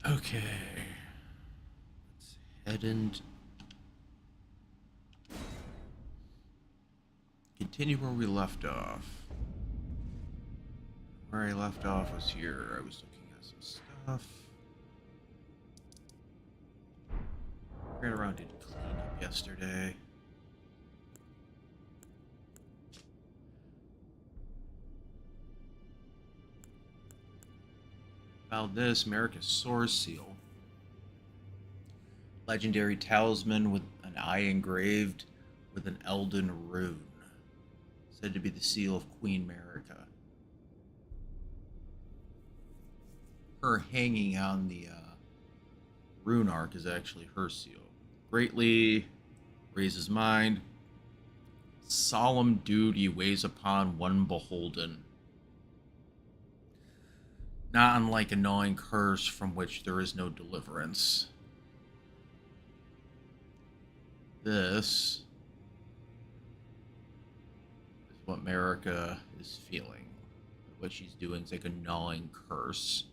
Okay. Let's head and continue where we left off. Where I left off was here. I was looking at some stuff. Ran around did cleanup yesterday. Found this America's Source Seal. Legendary talisman with an eye engraved with an Elden rune. Said to be the seal of Queen America. Her hanging on the rune arc is actually her seal. Greatly raises mind. Solemn duty weighs upon one beholden. Not unlike a gnawing curse from which there is no deliverance. This is what America is feeling. What she's doing is like a gnawing curse.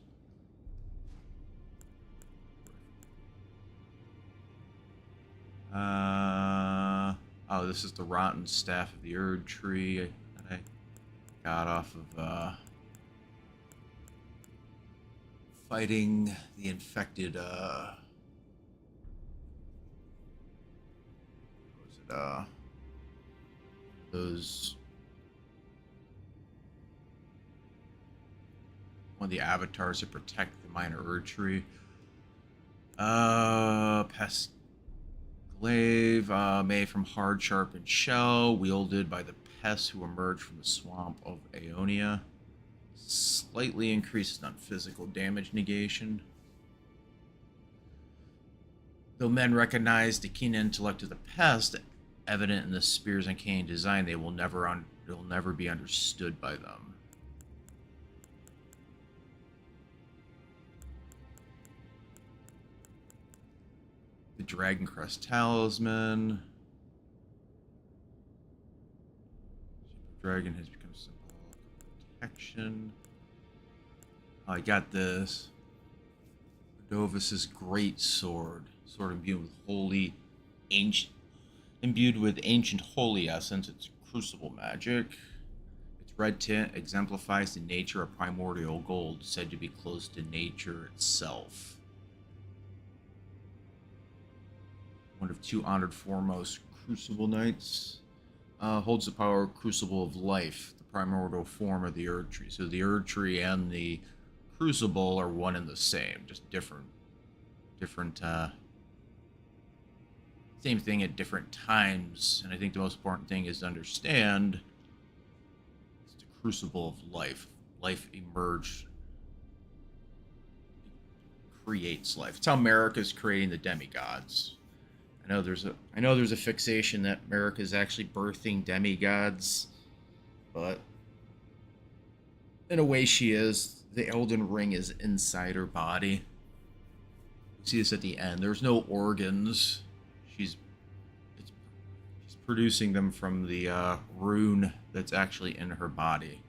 Oh, this is the rotten staff of the Erdtree that I got off of fighting the infected. What was it? Those one of the avatars that protect the minor Erdtree. Pest glaive, made from hard sharpened shell, wielded by the pests who emerge from the swamp of Aeonia. Slightly increases on physical damage negation. Though men recognize the keen intellect of the pest, evident in the spear's uncanny design, they will never be understood by them. The Dragon Crest Talisman. Dragon has become symbolic of protection. Oh, I got this. Cordovis's great sword. Sword imbued with ancient holy essence. It's crucible magic. Its red tint exemplifies the nature of primordial gold, said to be close to nature itself. One of two honored foremost Crucible Knights. Holds the power of Crucible of Life, the primordial form of the Erdtree. So the Erdtree and the Crucible are one and the same, just different, same thing at different times. And I think the most important thing is to understand it's the Crucible of Life. Life emerged, creates life. It's how America's creating the demigods. I know there's a fixation that America is actually birthing demigods, but in a way she is. The Elden Ring is inside her body. You see this at the end. There's no organs. She's producing them from the rune that's actually in her body,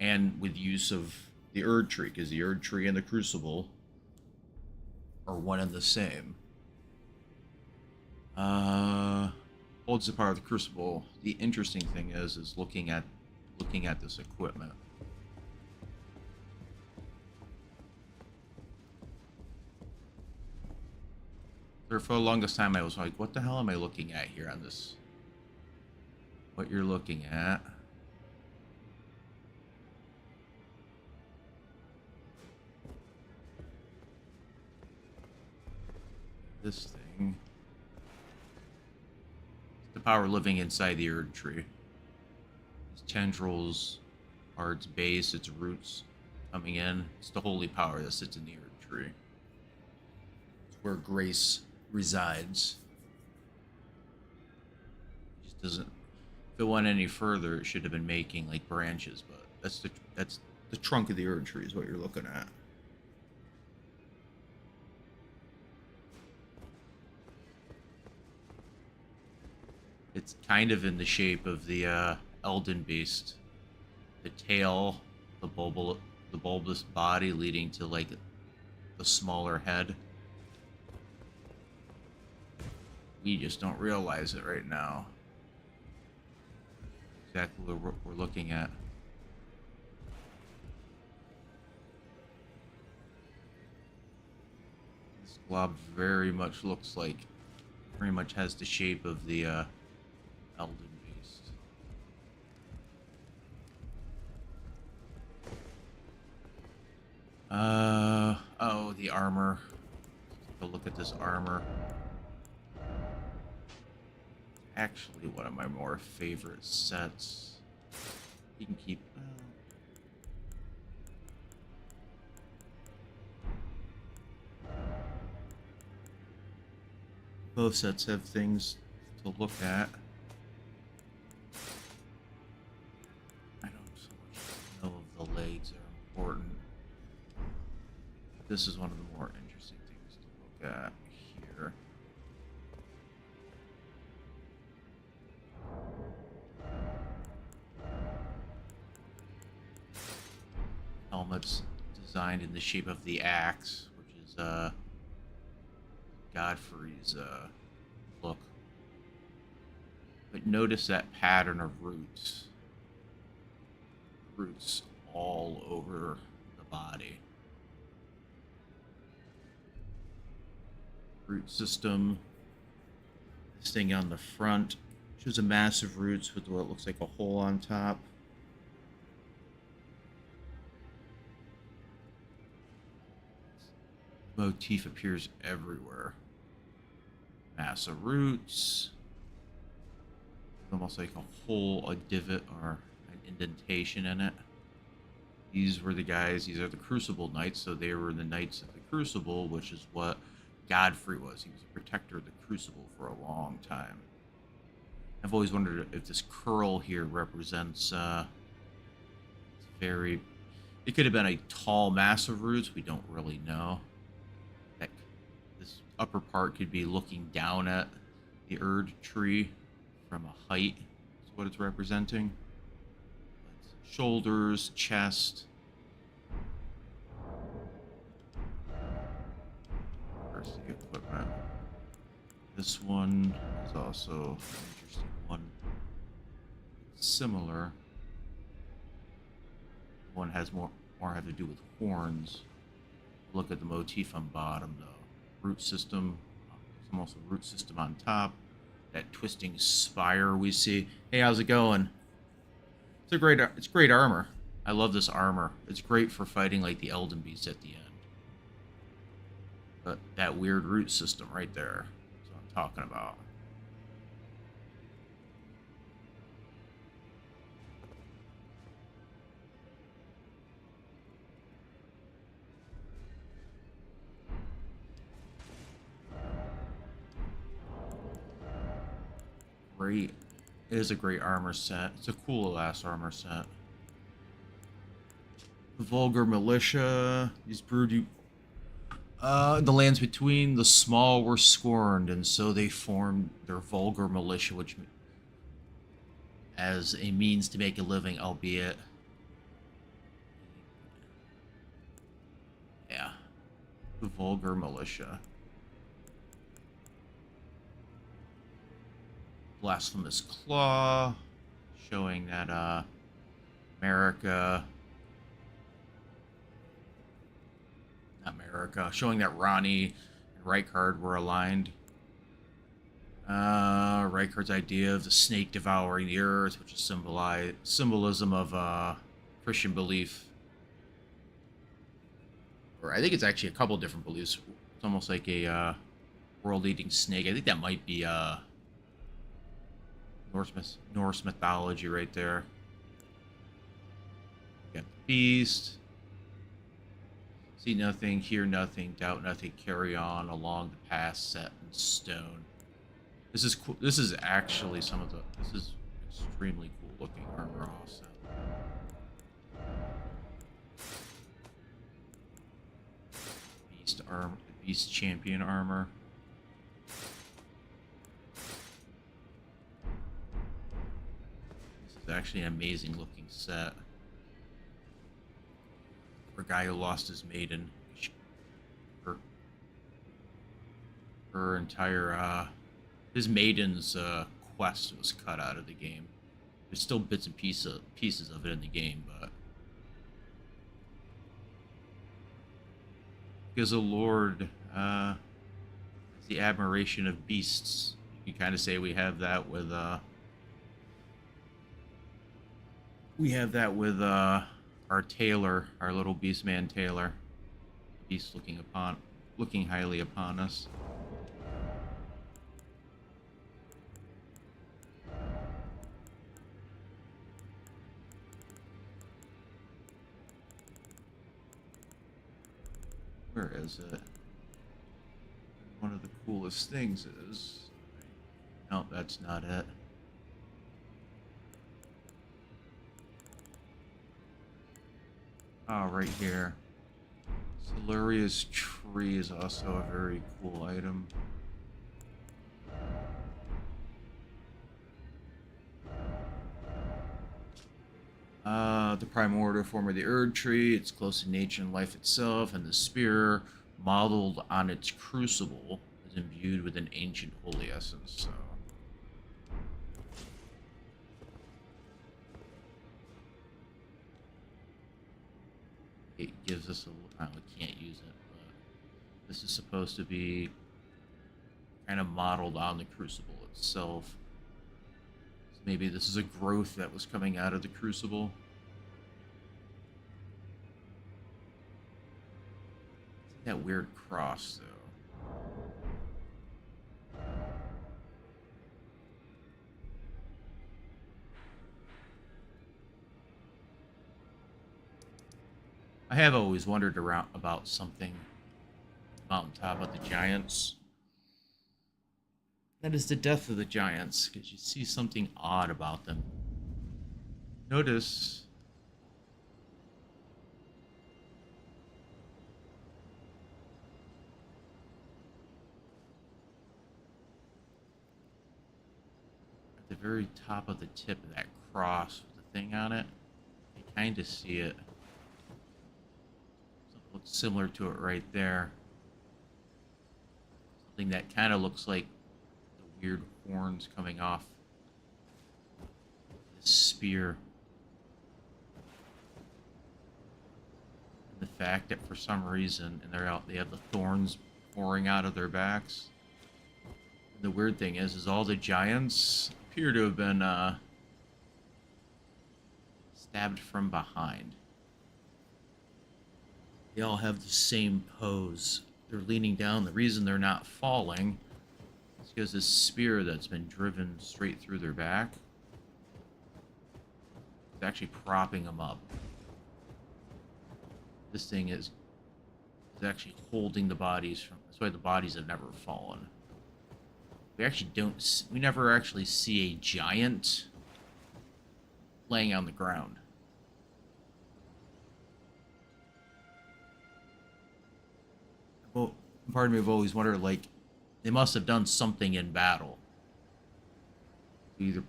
and with use of the Erdtree, because the Erdtree and the Crucible are one and the same. Holds the power of the Crucible. The interesting thing is looking at this equipment. For the longest time, I was like, "What the hell am I looking at here on this?" What you're looking at? This thing. The power living inside the Erdtree. Its tendrils are its base, its roots coming in. It's the holy power that sits in the Erdtree. It's where grace resides. It just doesn't. If it went any further, it should have been making like branches, but that's the trunk of the Erdtree is what you're looking at. It's kind of in the shape of the Elden beast. The tail, the the bulbous body leading to like the smaller head. We just don't realize it right now. Exactly what we're looking at. This glob very much looks like, very much has the shape of the Elden beast. Oh, the armor. Take a look at this armor. Actually, one of my more favorite sets. You can keep. Both sets have things to look at. I don't so much know if the legs are important. This is one of the more interesting things to look at here. Helmet's designed in the shape of the axe, which is Godfrey's look. But notice that pattern of roots. Roots all over the body. Root system. This thing on the front shows a massive roots with what looks like a hole on top. Motif appears everywhere. Massive roots. Almost like a hole, a divot, or an indentation in it. These were the guys, these are the Crucible Knights, so they were the Knights of the Crucible, which is what Godfrey was. He was a protector of the Crucible for a long time. I've always wondered if this curl here represents very... It could have been a tall mass of roots, we don't really know. This upper part could be looking down at the Erdtree from a height, is what it's representing. Shoulders, chest. Where's the equipment? This one is also an interesting one. Similar. One has more have to do with horns. Look at the motif on bottom though. Root system. There's almost a root system on top. That twisting spire we see. Hey, how's it going? It's great armor. I love this armor. It's great for fighting like the Elden beast at the end. But that weird root system right there is what I'm talking about. Great. It is a great armor set. It's a cool ass armor set. The vulgar militia. These brood. The lands between the small were scorned, and so they formed their vulgar militia, which as a means to make a living, albeit. Yeah. The vulgar militia. Blasphemous Claw, showing that showing that Ronnie and Rykard were aligned. Rykard's idea of the snake devouring the earth, which is symbolism of Christian belief. Or I think it's actually a couple different beliefs. It's almost like a world-eating snake. I think that might be Norse mythology right there. You got the beast. See nothing, hear nothing, doubt nothing, carry on along the path set in stone. This is cool. This is actually this is extremely cool looking armor also. Beast champion armor. This is actually an amazing looking set. or a guy who lost his maiden. Her, her entire his maiden's quest was cut out of the game. There's still bits and pieces of it in the game, but because the Lord is the admiration of beasts. You can kind of say we have that with our Taylor, our little beast man Taylor. Beast looking highly upon us. Where is it? One of the coolest things is... No, that's not it. Oh, right here. Siluria's tree is also a very cool item. The primordial form of the Erdtree, it's close in nature and life itself, and the spear, modeled on its crucible, is imbued with an ancient holy essence, so... It gives us a... Oh, we can't use it, but... This is supposed to be kind of modeled on the crucible itself. So maybe this is a growth that was coming out of the crucible. That weird cross, though. I have always wondered around about something mountaintop of the giants. That is the death of the giants, because you see something odd about them. Notice at the very top of the tip of that cross with the thing on it, you kind of see it. Something looks similar to it right there. Something that kind of looks like the weird horns coming off this spear. And the fact that for some reason, and they have the thorns pouring out of their backs. And the weird thing is all the giants appear to have been stabbed from behind. They all have the same pose. They're leaning down. The reason they're not falling is because this spear that's been driven straight through their back is actually propping them up. This thing is actually holding the bodies from... That's why the bodies have never fallen. We never actually see a giant laying on the ground. Well, part of me have always wondered, like, they must have done something in battle. Either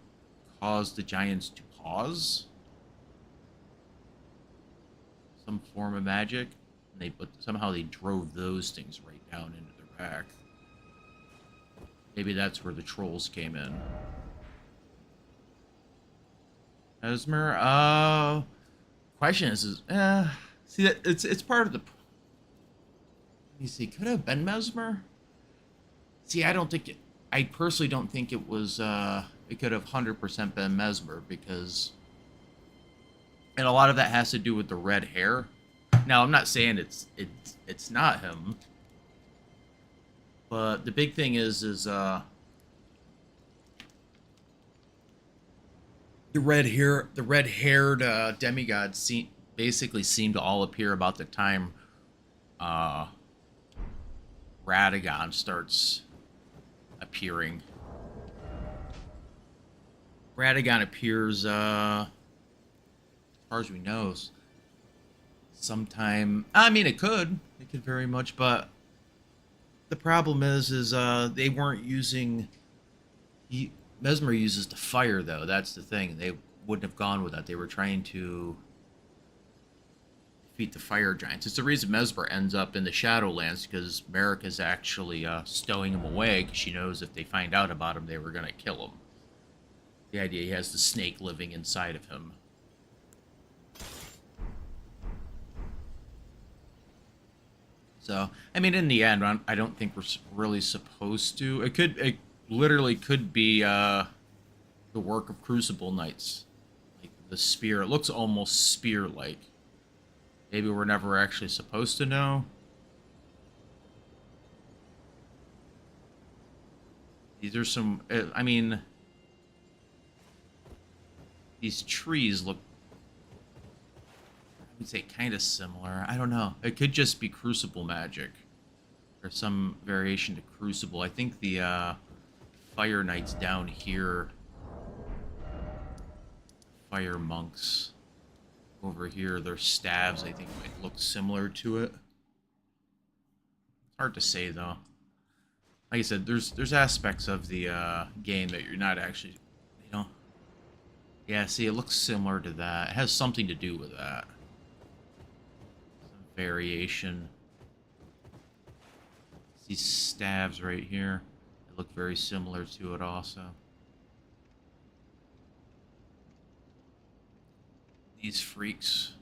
caused the giants to pause, some form of magic, but somehow they drove those things right down into their back. Maybe that's where the trolls came in. Mesmer, question is see that it's part of the... Let me see, could it have been Mesmer? See, I personally don't think it was, it could have 100% been Mesmer, because... And a lot of that has to do with the red hair. Now, I'm not saying it's not him. But the big thing is the red-haired demigods basically seem to all appear about the time Radagon starts appearing. Radagon appears, as far as we know, sometime... I mean, it could very much, but the problem is they weren't using... Mesmer uses the fire, though. That's the thing. They wouldn't have gone with that. They were trying to defeat the fire giants. It's the reason Mesmer ends up in the Shadowlands, because Merrick is actually stowing him away, because she knows if they find out about him, they were going to kill him. The idea he has the snake living inside of him. So, I mean, in the end, I don't think we're really supposed to. It literally could be the work of Crucible Knights. Like, the spear, it looks almost spear-like. Maybe we're never actually supposed to know. These are some, I mean, these trees look, I would say, kind of similar. I don't know. It could just be Crucible magic. Or some variation to Crucible. I think the Fire Knights down here, Fire Monks over here, their staves, I think, might look similar to it. It's hard to say, though. Like I said, there's aspects of the game that you're not actually, you know. Yeah, see, it looks similar to that. It has something to do with that. Some variation. These staves right here, they look very similar to it also. These freaks.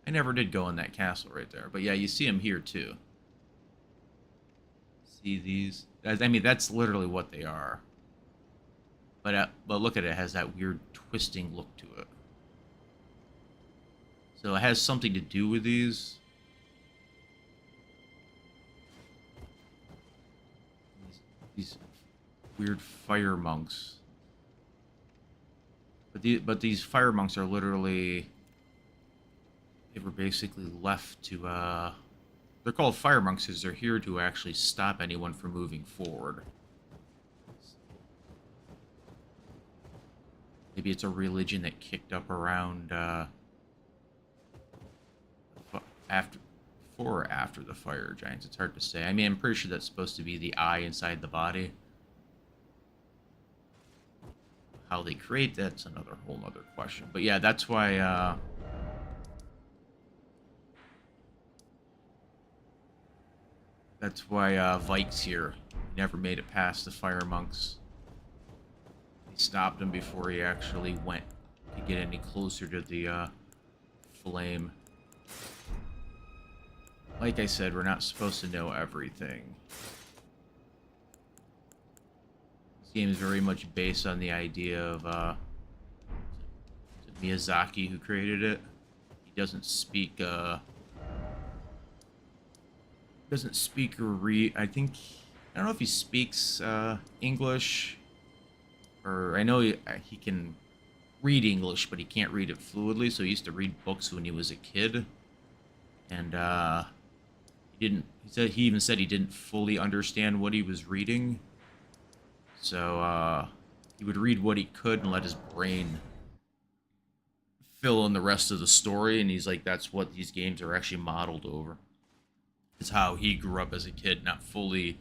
I never did go in that castle right there, but yeah, you see them here too. See these? I mean, that's literally what they are. But look at it, it has that weird twisting look to it. So it has something to do with these. These weird fire monks. But these fire monks are literally, they were basically left to they're called fire monks because they're here to actually stop anyone from moving forward. Maybe it's a religion that kicked up around before or after the fire giants. It's hard to say. I mean, I'm pretty sure that's supposed to be the eye inside the body. How they create that's another whole other question. But yeah, that's why Vike's here. He never made it past the fire monks. He stopped him before he actually went to get any closer to the flame. Like I said, we're not supposed to know everything. This game is very much based on the idea of Miyazaki, who created it. He doesn't speak or read. I don't know if he speaks English, or I know he can read English, but he can't read it fluidly. So he used to read books when he was a kid, and he even said he didn't fully understand what he was reading. So he would read what he could and let his brain fill in the rest of the story. And he's like, that's what these games are actually modeled over. It's how he grew up as a kid, not fully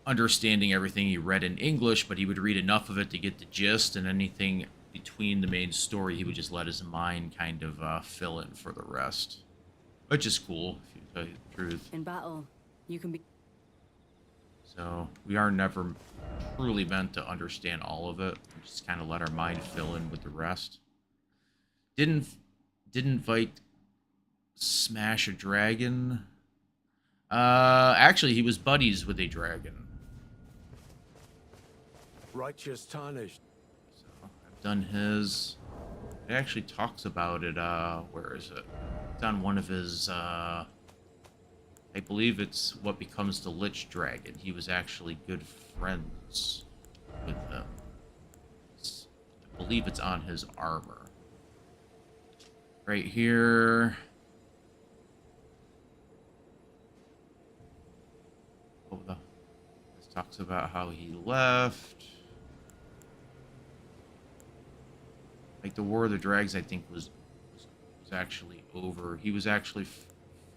understanding everything he read in English, but he would read enough of it to get the gist, and anything between the main story, he would just let his mind kind of fill in for the rest. Which is cool, if you tell you the truth. In battle, you can be... So, we are never truly meant to understand all of it. We just kind of let our mind fill in with the rest. Didn't Vike smash a dragon? Actually, he was buddies with a dragon. Righteous tarnished. So, I've done his. It actually talks about it, where is it? It's on one of his, I believe it's what becomes the Lich Dragon. He was actually good friends with them. I believe it's on his armor. Right here. Oh, this talks about how he left. Like the War of the Drags, I think was actually over. He was actually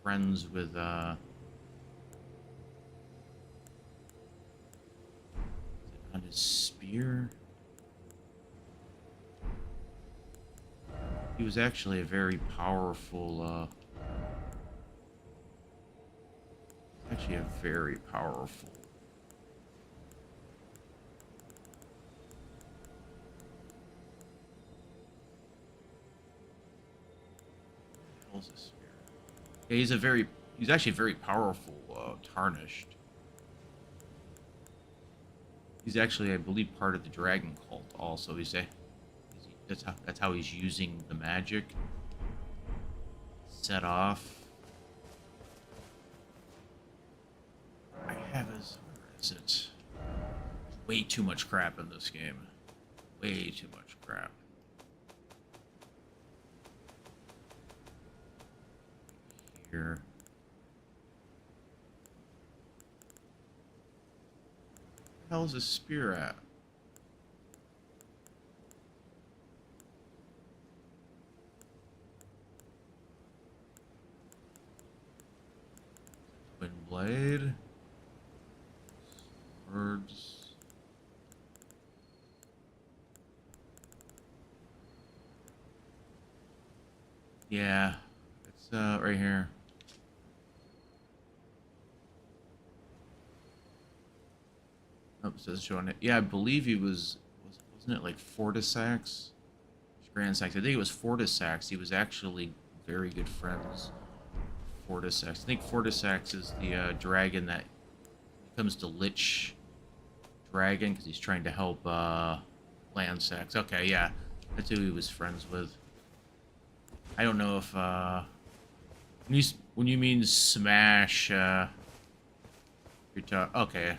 friends with on his spear. He was actually a very powerful, actually a very powerful. What the hell's this spirit? Yeah, he's actually a very powerful, tarnished. He's actually, I believe, part of the dragon cult also. That's how he's using the magic. Set off. I have his, where is it? Way too much crap in this game. Way too much crap. Here. Where the hell is this spear at? Twin blade. Swords. Yeah, it's right here. Nope, it says showing it. Yeah, I believe he wasn't it like Fortisax? Grand Sax. I think it was Fortisax. He was actually very good friends. Fortisax. I think Fortisax is the dragon that becomes the Lich dragon because he's trying to help Landsax. Okay, yeah, that's who he was friends with. I don't know if when you mean smash, you're okay.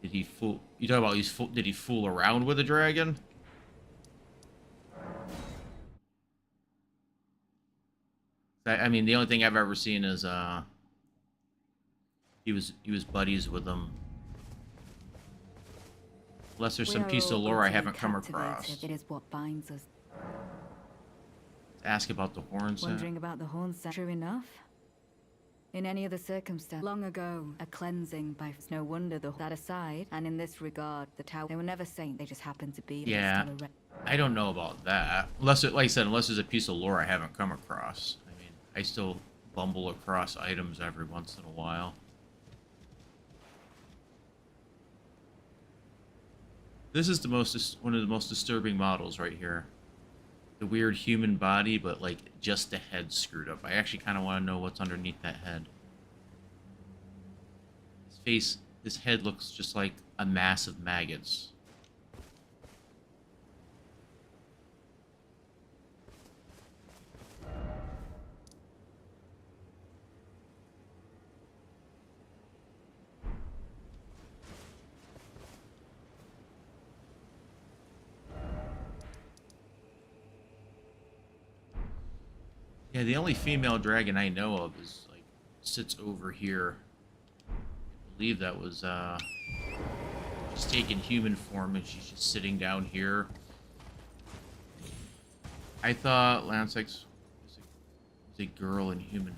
Did he fool? You talk about did he fool around with a dragon? I mean, the only thing I've ever seen is he was buddies with them. Unless there's some piece of lore I haven't come across. It is what binds us. Ask about the horn set. Wondering about the horn set. True enough. In any other circumstance, long ago, a cleansing by no wonder that aside, and in this regard, the tower they were never saints, they just happened to be. Yeah, I don't know about that. Unless like I said, unless there's a piece of lore I haven't come across. I mean, I still bumble across items every once in a while. This is one of the most disturbing models right here. The weird human body, but like just the head screwed up. I actually kind of want to know what's underneath that head. His head looks just like a mass of maggots. Yeah, the only female dragon I know of is like sits over here. I believe that was she's taken human form and she's just sitting down here. I thought Landsax was a girl in human form.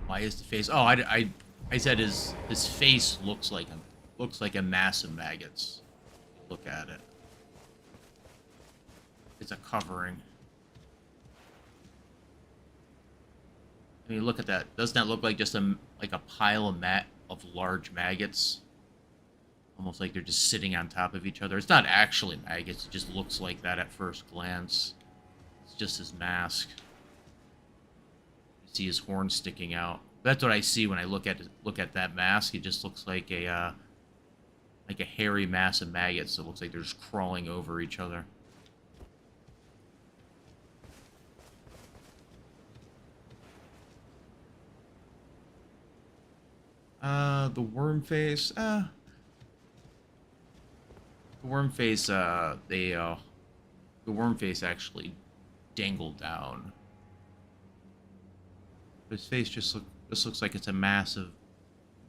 Why is the face? Oh, I said his face looks like a mass of maggots. Look at it. It's a covering. I mean, look at that. Doesn't that look like just a pile of large maggots? Almost like they're just sitting on top of each other. It's not actually maggots. It just looks like that at first glance. It's just his mask. See his horn sticking out. That's what I see when I look at that mask. It just looks like a hairy mass of maggots. It looks like they're just crawling over each other. The worm face. The worm face. The worm face actually dangled down. His face just looks like it's a mass of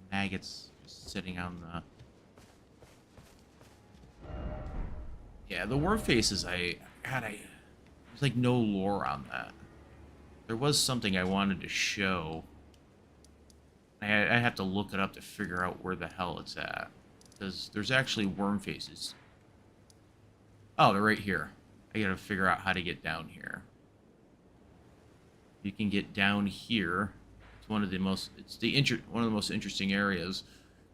maggots just sitting on the. Yeah, the worm faces, there's like no lore on that. There was something I wanted to show. I have to look it up to figure out where the hell it's at. Because there's actually worm faces. Oh, they're right here. I gotta figure out how to get down here. You can get down here. It's one of the most, one of the most interesting areas.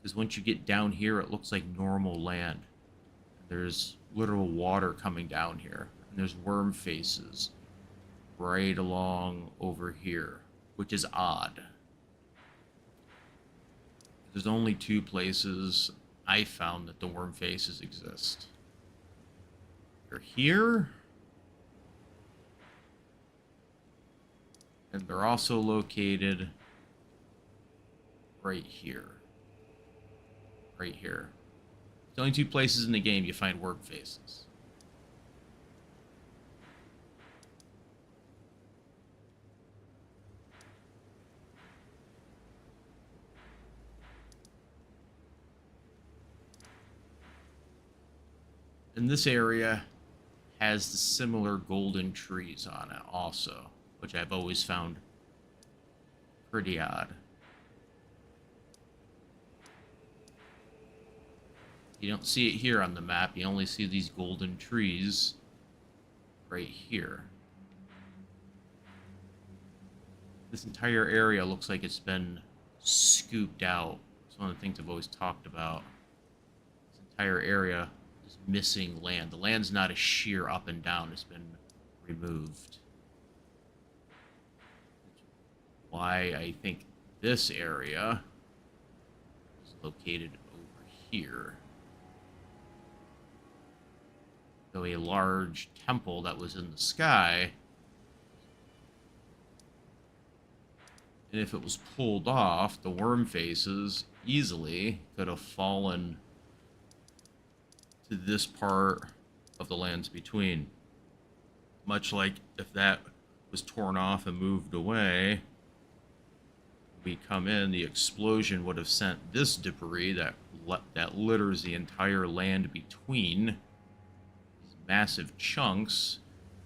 Because once you get down here, it looks like normal land. There's literal water coming down here. And there's worm faces right along over here, which is odd. There's only 2 places I found that the worm faces exist. They're here. And they're also located right here. Right here. There's only 2 places in the game you find worm faces. And this area has the similar golden trees on it also, which I've always found pretty odd. You don't see it here on the map, you only see these golden trees right here. This entire area looks like it's been scooped out. It's one of the things I've always talked about. This entire area is missing land. The land's not a sheer up and down, it's been removed. Why I think this area is located over here. So a large temple that was in the sky, and if it was pulled off, the worm faces easily could have fallen to this part of the lands between. Much like if that was torn off and moved away, we come in, the explosion would have sent this debris that litters the entire land between these massive chunks,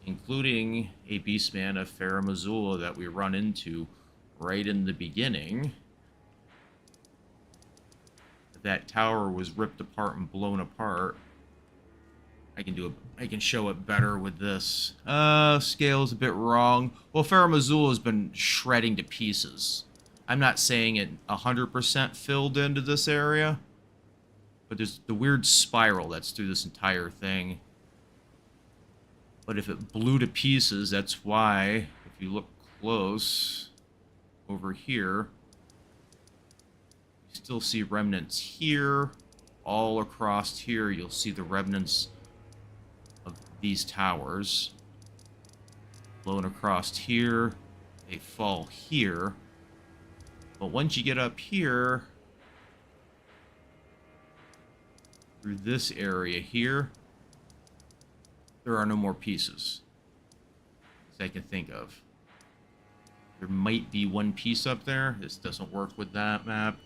including a beastman of Farum Azula that we run into right in the beginning. That tower was ripped apart and blown apart. I can show it better with this. Scale's a bit wrong. Well, Farum Azula has been shredding to pieces. I'm not saying it 100% filled into this area, but there's the weird spiral that's through this entire thing. But if it blew to pieces, that's why, if you look close over here, you still see remnants here. All across here, you'll see the remnants of these towers. Blown across here, they fall here. But once you get up here, through this area here, there are no more pieces that I can think of. There might be one piece up there. This doesn't work with that map.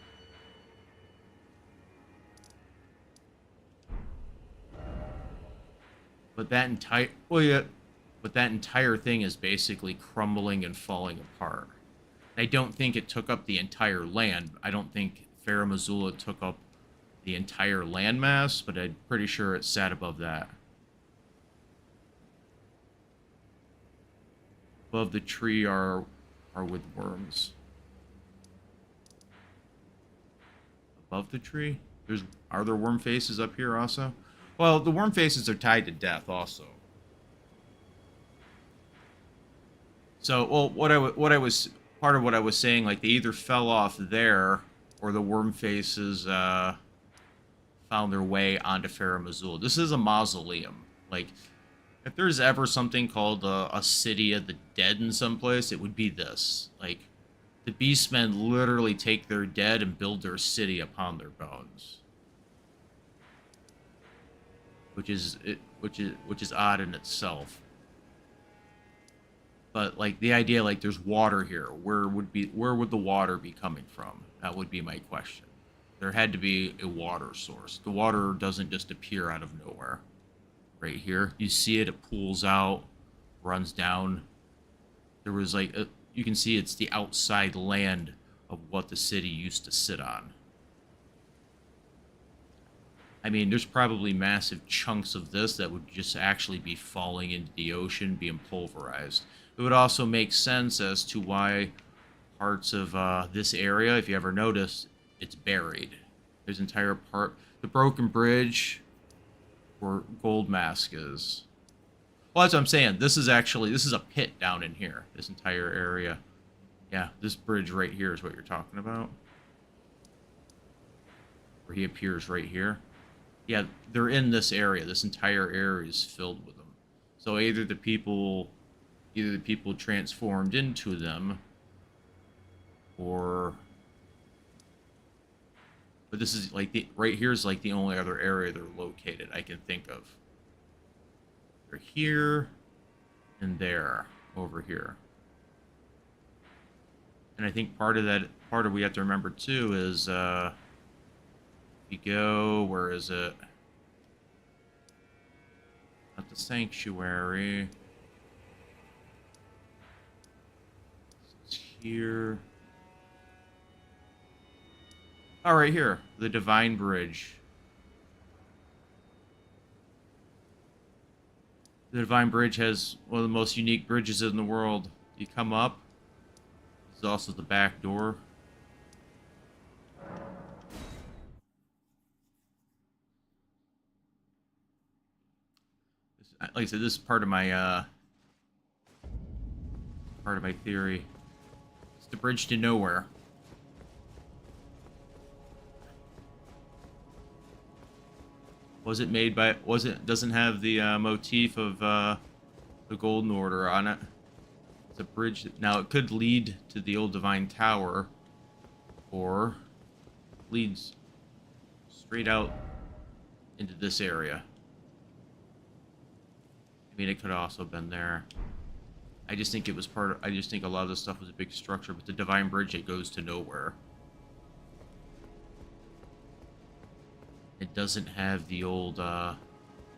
But that entire thing is basically crumbling and falling apart. I don't think it took up the entire land. I don't think Farum Azula took up the entire landmass, but I'm pretty sure it sat above that. Above the tree are with worms. Above the tree? Are there worm faces up here also? Well, the worm faces are tied to death also. So, well, part of what I was saying, like, they either fell off there, or the worm faces found their way onto Farum Azula. This is a mausoleum. Like, if there's ever something called a city of the dead in some place, it would be this. Like, the beastmen literally take their dead and build their city upon their bones, which is odd in itself. But, like, the idea, like, there's water here. Where would the water be coming from? That would be my question. There had to be a water source. The water doesn't just appear out of nowhere. right here. You see it, it pools out, runs down. There was like, you can see it's the outside land of what the city used to sit on. I mean, there's probably massive chunks of this that would just actually be falling into the ocean, being pulverized. It would also make sense as to why parts of this area, if you ever notice, it's buried. There's entire part, the broken bridge where Gold Mask is. Well, that's what I'm saying. This is a pit down in here, this entire area. Yeah, this bridge right here is what you're talking about. Where he appears right here. Yeah, they're in this area. This entire area is filled with them. So either the people transformed into them, or... But this is like right here is like the only other area they're located I can think of. They're here and there over here. And I think part of we have to remember too is you go, where is it? Not the sanctuary. It's here. Oh, right here. The Divine Bridge. The Divine Bridge has one of the most unique bridges in the world. You come up. This is also the back door. Like I said, this is part of my theory. It's the bridge to nowhere. Was it made by? Doesn't have the motif of the Golden Order on it. It's a bridge. Now it could lead to the old Divine Tower, or leads straight out into this area. I mean, it could have also been there. I just think it was part of, I just think a lot of this stuff was a big structure, but the Divine Bridge, it goes to nowhere. It doesn't have the old, like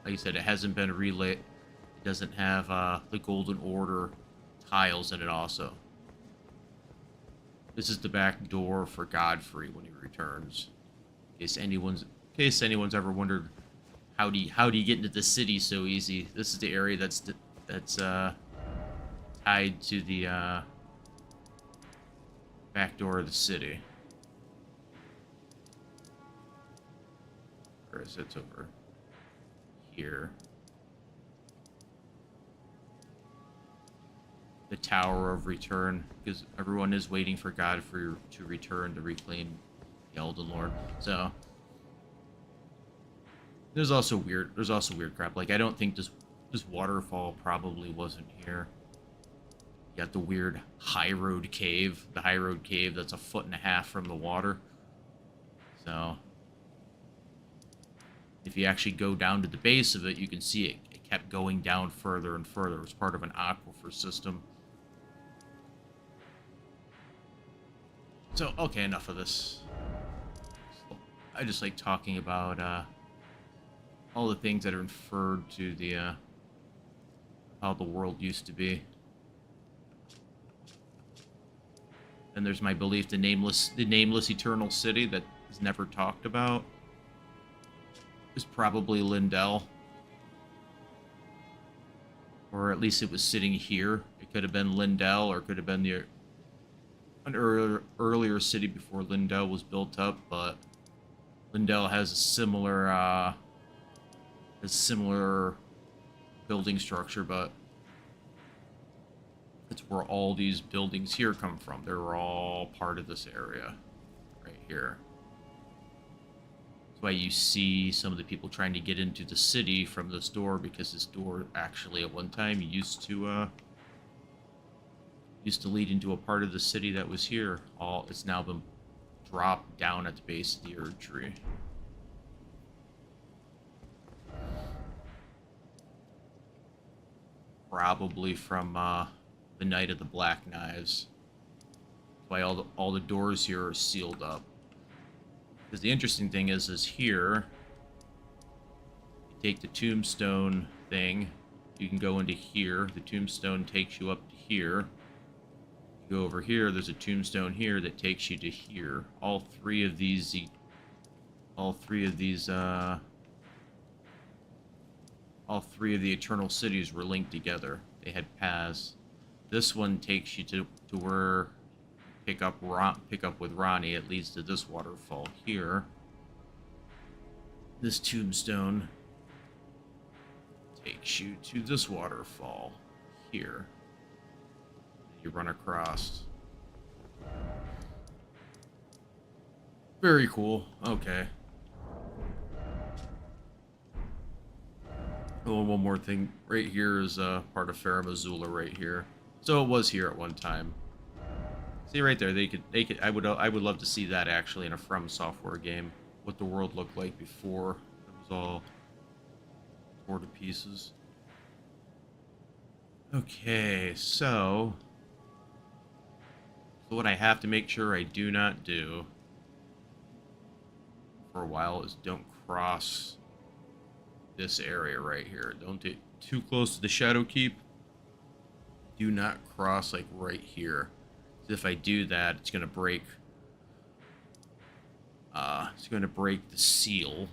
I said, it hasn't been relit. It doesn't have the Golden Order tiles in it also. This is the back door for Godfrey when he returns. In case anyone's ever wondered how do you get into the city so easy. This is the area that's tied to the back door of the city. Where is it? It's over here. The Tower of Return, because everyone is waiting for Godfrey to return to reclaim the Elden Lord. So there's also weird crap. Like, I don't think this waterfall probably wasn't here. You got the weird High Road Cave. The High Road Cave that's 1.5 feet from the water. So if you actually go down to the base of it, you can see it kept going down further and further. It was part of an aquifer system. So, okay, enough of this. I just like talking about all the things that are inferred to the how the world used to be. And there's my belief, the nameless eternal city that is never talked about is probably Lindell. Or at least it was sitting here. It could have been Lindell, or it could have been an earlier city before Lindell was built up, but Lindell has a similar building structure, but it's where all these buildings here come from. They're all part of this area right here. That's why you see some of the people trying to get into the city from this door, because this door actually at one time used to lead into a part of the city that was here. It's now been dropped down at the base of the Erdtree. Probably from the Night of the Black Knives. That's why all the doors here are sealed up. Because the interesting thing is here, you take the tombstone thing, you can go into here. The tombstone takes you up to here. You go over here, there's a tombstone here that takes you to here. All three of these all three of the eternal cities were linked together. They had paths. This one takes you to where pick up with Ronnie. It leads to this waterfall here. This tombstone takes you to this waterfall here. You run across. Very cool. Okay. Oh, one more thing. Right here is part of Farum Azula right here. So it was here at one time. See right there, they could I would love to see that actually in a From Software game. What the world looked like before it was all torn to pieces. Okay, so what I have to make sure I do not do for a while is don't cross this area right here. Don't get too close to the Shadow Keep. Do not cross like right here. If I do that, it's going to break. It's going to break the seal.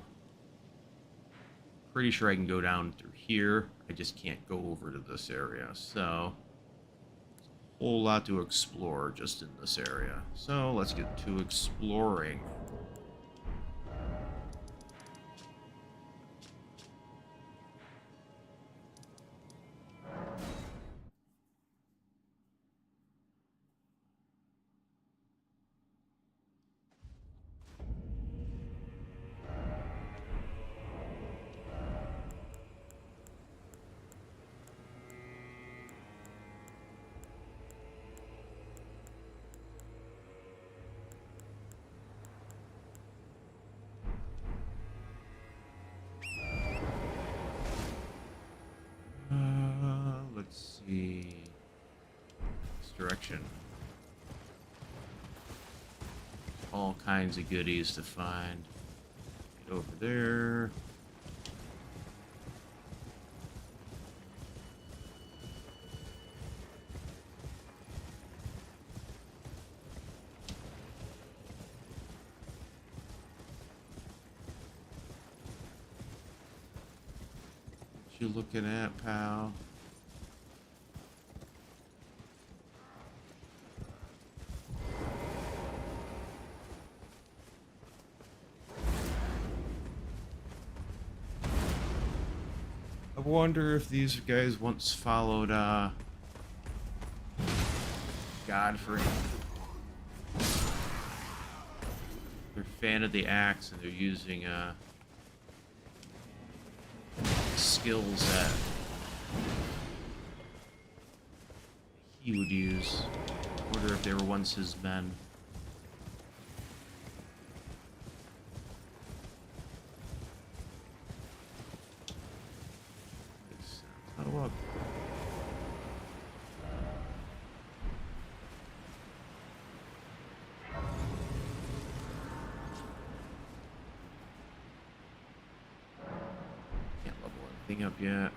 Pretty sure I can go down through here. I just can't go over to this area. So, there's a whole lot to explore just in this area. So let's get to exploring. Let's see. This direction. All kinds of goodies to find. Get over there. What you looking at, pal? I wonder if these guys once followed Godfrey. They're a fan of the axe and they're using skills that he would use. I wonder if they were once his men. Oh, look. Can't level anything up yet.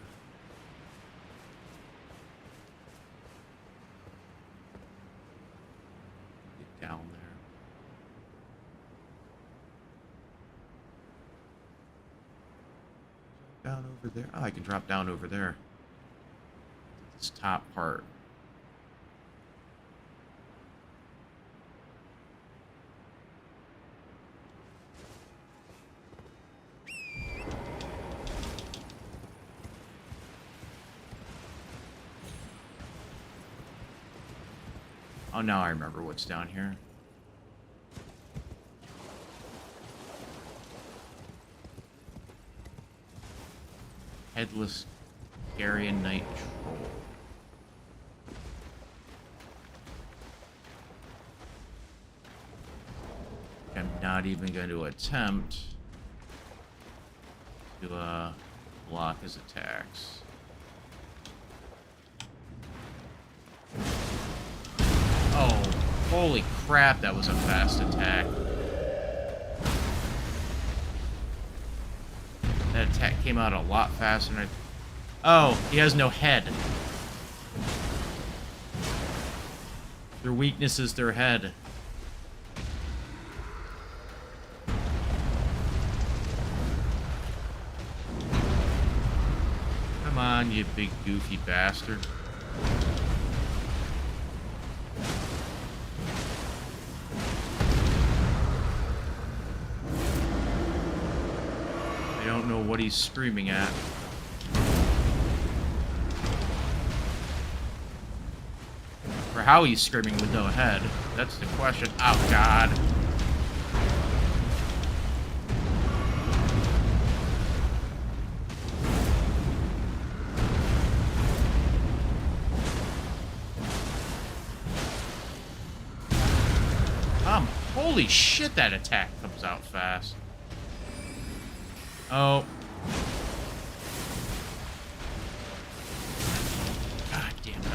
Get down there. Down over there. Oh, I can drop down over there. This top part. Oh, now I remember what's down here. Headless Garian Knight Troll. I'm not even going to attempt to block his attacks. Oh, holy crap, that was a fast attack. That attack came out a lot faster than Oh, he has no head. Their weakness is their head. Come on, you big goofy bastard. I don't know what he's screaming at. Or how he's screaming with no head. That's the question. Oh, God. Holy shit, that attack comes out fast. Oh. God damn it.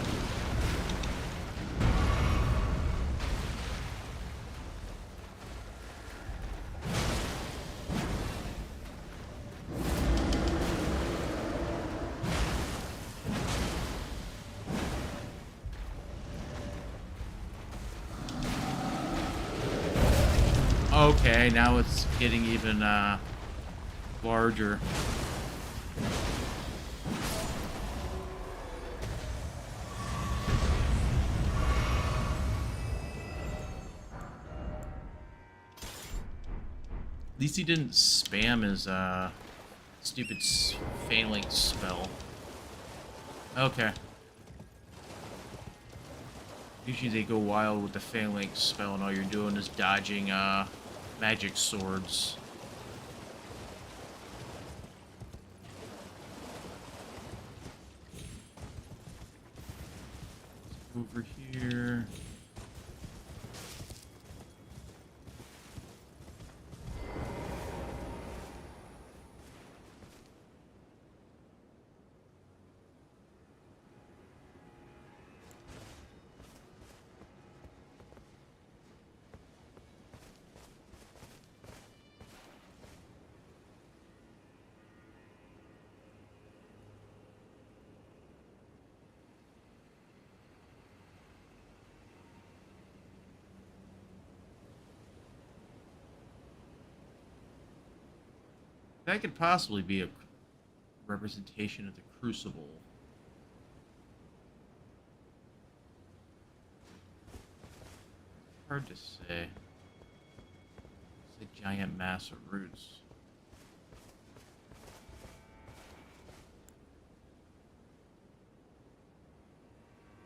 Okay, now it's getting even larger. At least he didn't spam his stupid phalanx spell. Okay. Usually they go wild with the phalanx spell and all you're doing is dodging magic swords. Over here. That could possibly be a representation of the Crucible. Hard to say. It's a giant mass of roots.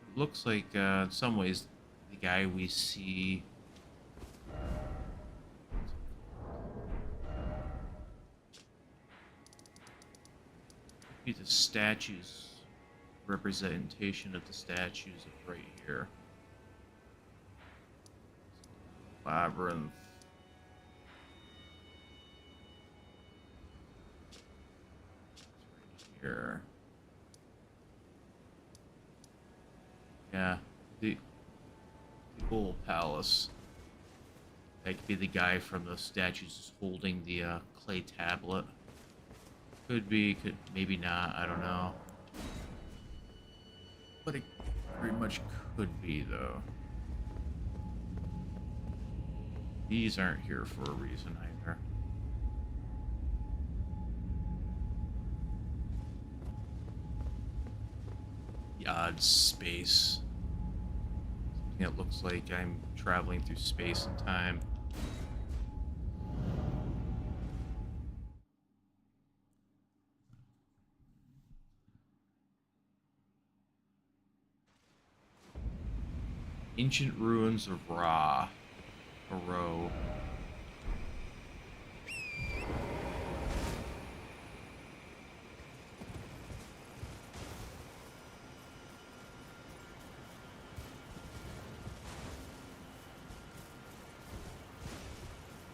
It looks like, in some ways, the guy we see... be the statues, representation of the statues of right here. Labyrinth. It's right here. Yeah, the old palace. That could be the guy from the statues holding the clay tablet. Could be, could maybe not, I don't know. But it very much could be, though. These aren't here for a reason either. The odd space. Something that looks like I'm traveling through space and time. Ancient ruins of Ra. Aro.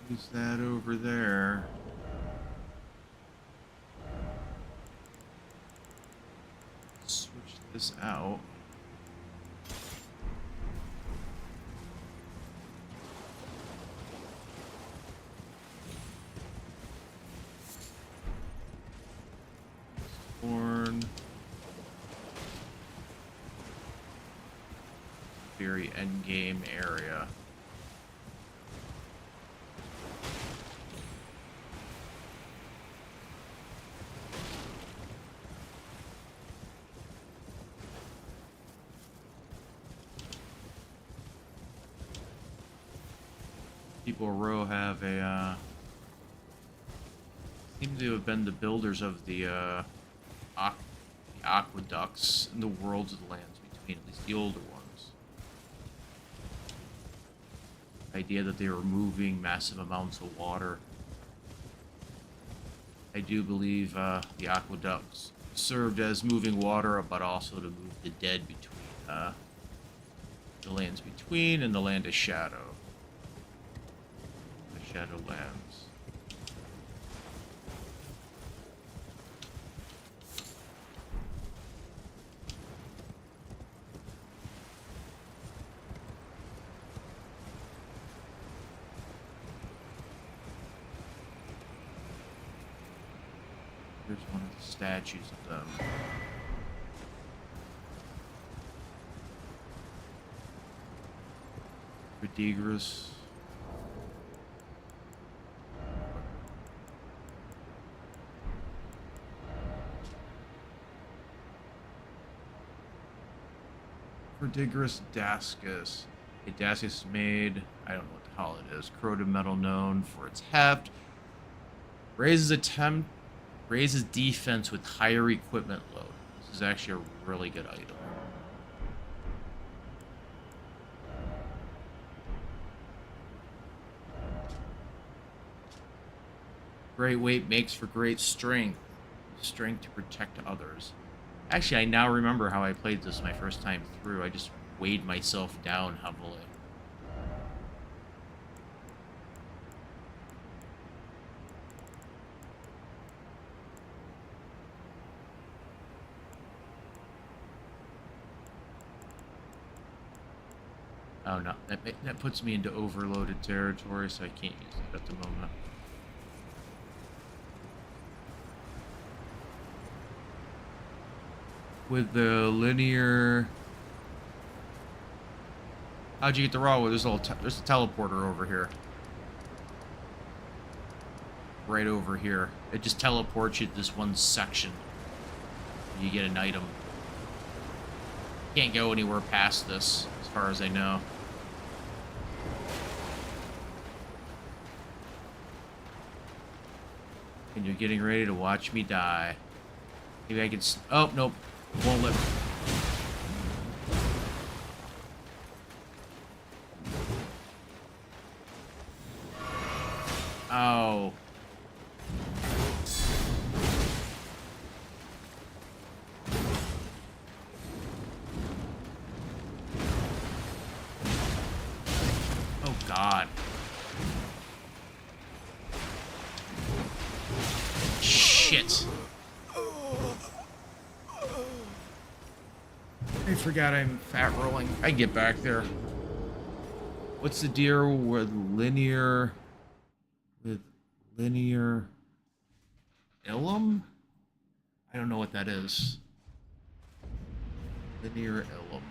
Who's that over there? Switch this out. Horn. very end game area. People Row have a seem to have been the builders of the aqueducts in the worlds of the lands between, at least the older ones. The idea that they were moving massive amounts of water. I do believe the aqueducts served as moving water, but also to move the dead between the lands between and the land of shadow. The Shadowlands. Here's one of the statues of them. Verdigris. Verdigris Dascus. A Dascus made, I don't know what the hell it is, corroded metal known for its heft. Raises defense with higher equipment load. This is actually a really good item. Great weight makes for great strength. Strength to protect others. Actually, I now remember how I played this my first time through. I just weighed myself down heavily. Oh no, that puts me into overloaded territory, so I can't use it at the moment. With the linear... How'd you get the raw wood? There's a teleporter over here. Right over here. It just teleports you to this one section. You get an item. Can't go anywhere past this, as far as I know. And you're getting ready to watch me die. Maybe I can... Oh, nope. Won't let me. Oh. Oh, God. Shit. I forgot I'm fat rolling. I can get back there. What's the deal with linear Illum? I don't know what that is. Linear Illum.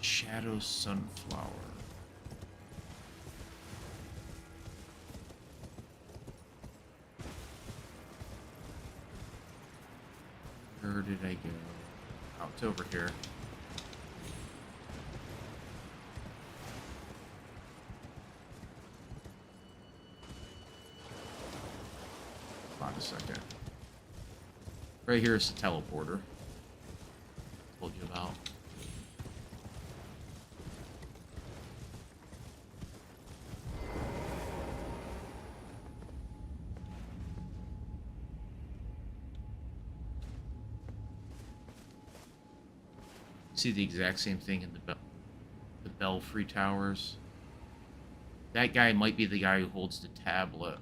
Shadow Sunflower. Where did I go? Oh, it's over here. Hold on a second. Right here is the teleporter. Told you about. See the exact same thing in the Belfry Towers. That guy might be the guy who holds the tablet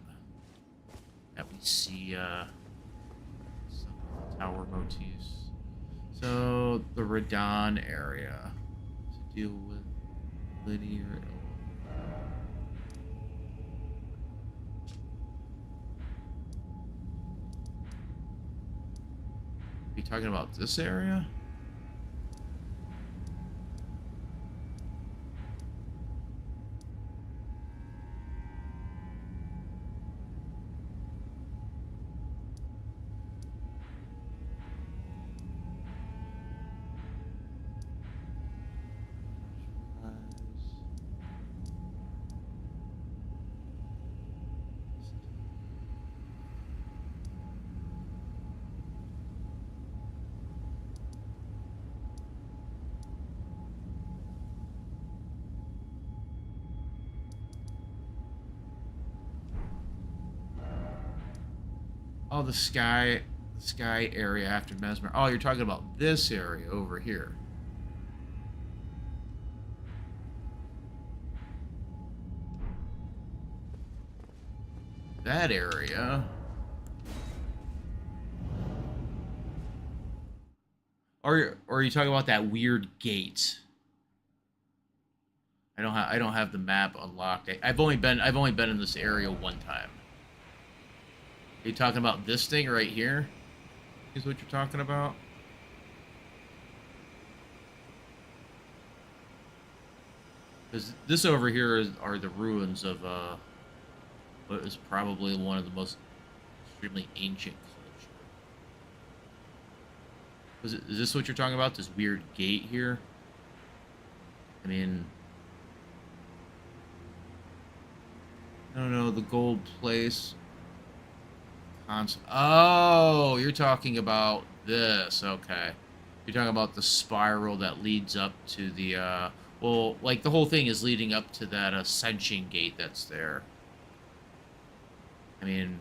that we see some of the tower motifs. So the Radon area to deal with. Linear. Are you talking about this area? Oh, the sky area after Mesmer. Oh, you're talking about this area over here. That area. Or are you talking about that weird gate? I don't have the map unlocked. I've only been in this area one time. Are you talking about this thing right here? Is what you're talking about? Because this over here are the ruins of what is probably one of the most extremely ancient cultures. Is this what you're talking about? This weird gate here? I mean, I don't know, the gold place. Oh, you're talking about this. Okay. You're talking about the spiral that leads up to the, well, like the whole thing is leading up to that ascension gate that's there. I mean,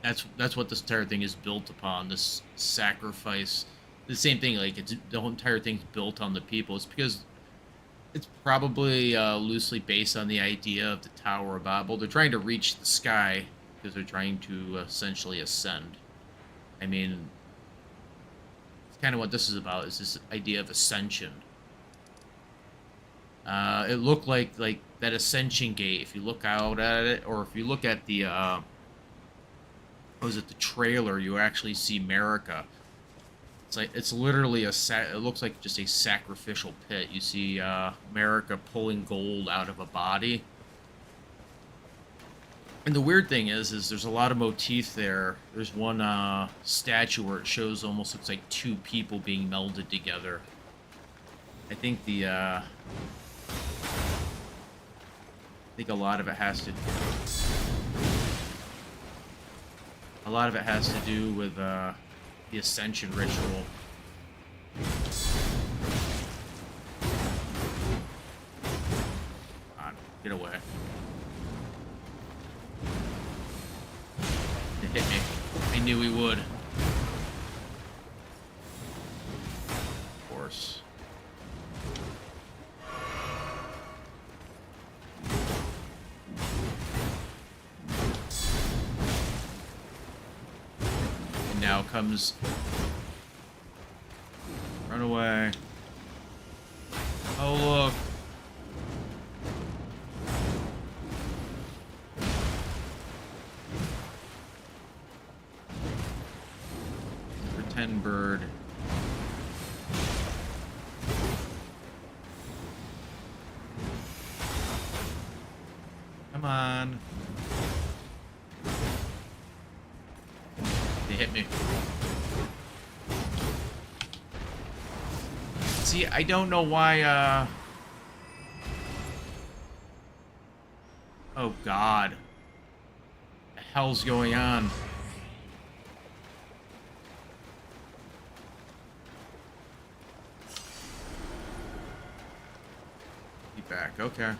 that's what this entire thing is built upon, this sacrifice. The same thing, like, the whole entire thing's built on the people. It's because it's probably loosely based on the idea of the Tower of Babel. They're trying to reach the sky because they're trying to essentially ascend. I mean, it's kind of what this is about, is this idea of ascension. It looked like that ascension gate, if you look out at it, or if you look at the, what was it, the trailer, you actually see America. It's literally it looks like just a sacrificial pit. You see America pulling gold out of a body. And the weird thing is there's a lot of motif there. There's one statue where it shows almost looks like two people being melded together. I think I think a lot of it has to do with the ascension ritual. Come on, get away. It hit me. I knew he would. Of course. And now comes... Run away. Oh, look. Pretend bird. Come on. They hit me. See, I don't know why, oh, God. What the hell's going on? Be back, okay.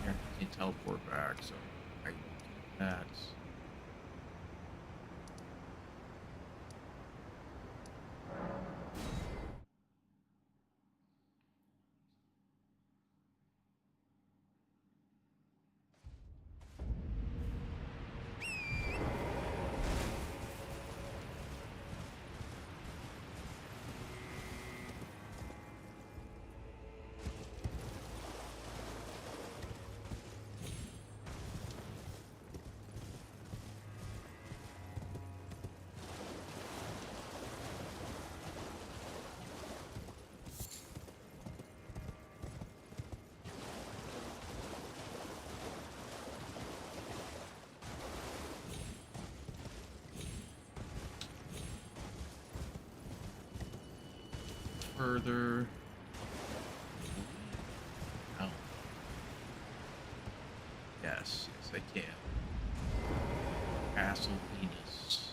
Yeah, you can teleport back, so I will get that. Further. Oh. Yes, I can. Castle Venus.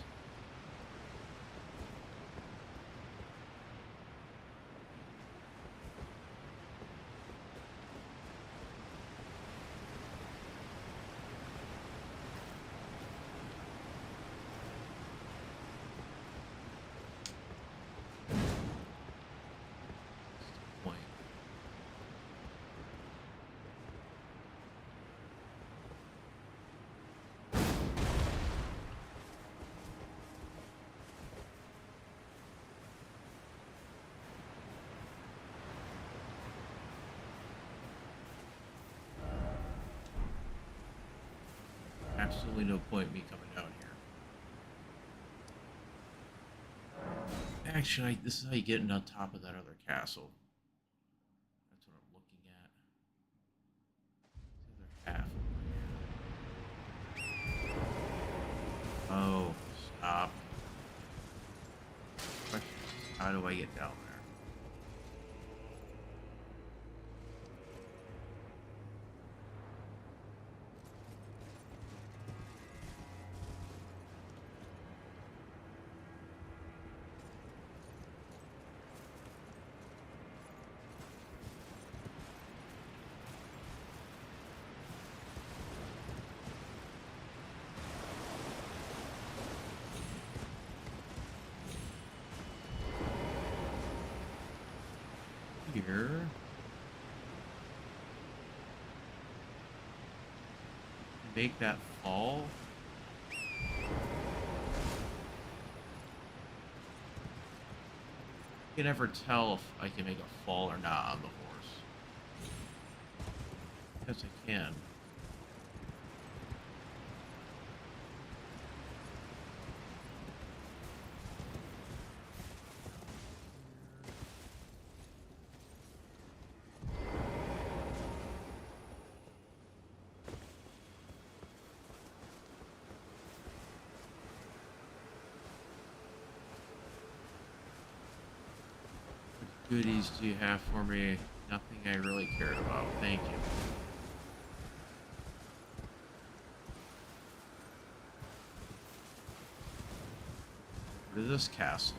Point. Absolutely no point me coming down here. Actually, this is how you get on top of that other castle. That's what I'm looking at. The other half over here. Oh, stop. Question is, how do I get down there? Here. Make that fall. You can never tell if I can make a fall or not on the horse. Yes, I can. What goodies do you have for me? Nothing I really cared about. Thank you. What is this castle?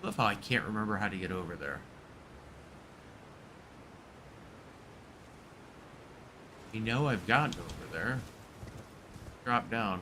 I love how I can't remember how to get over there. You know I've gotten over there. Drop down.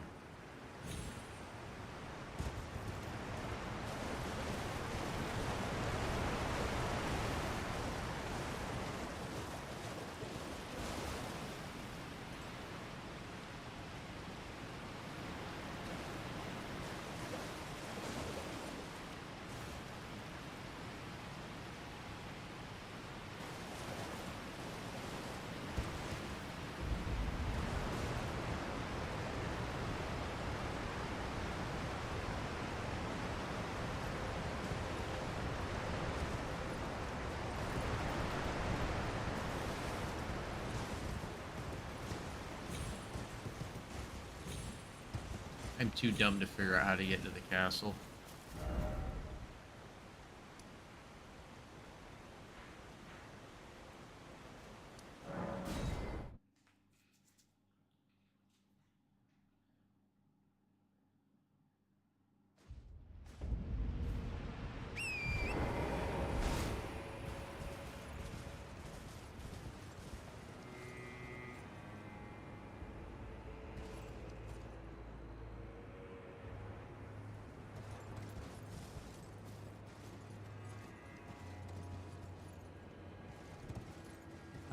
I'm too dumb to figure out how to get to the castle.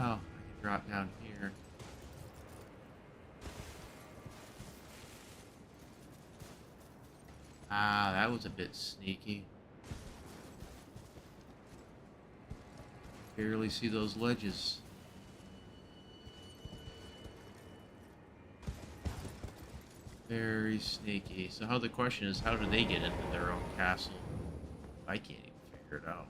Oh, I can drop down here. Ah, that was a bit sneaky. Barely see those ledges. Very sneaky. So the question is, how do they get into their own castle? I can't even figure it out.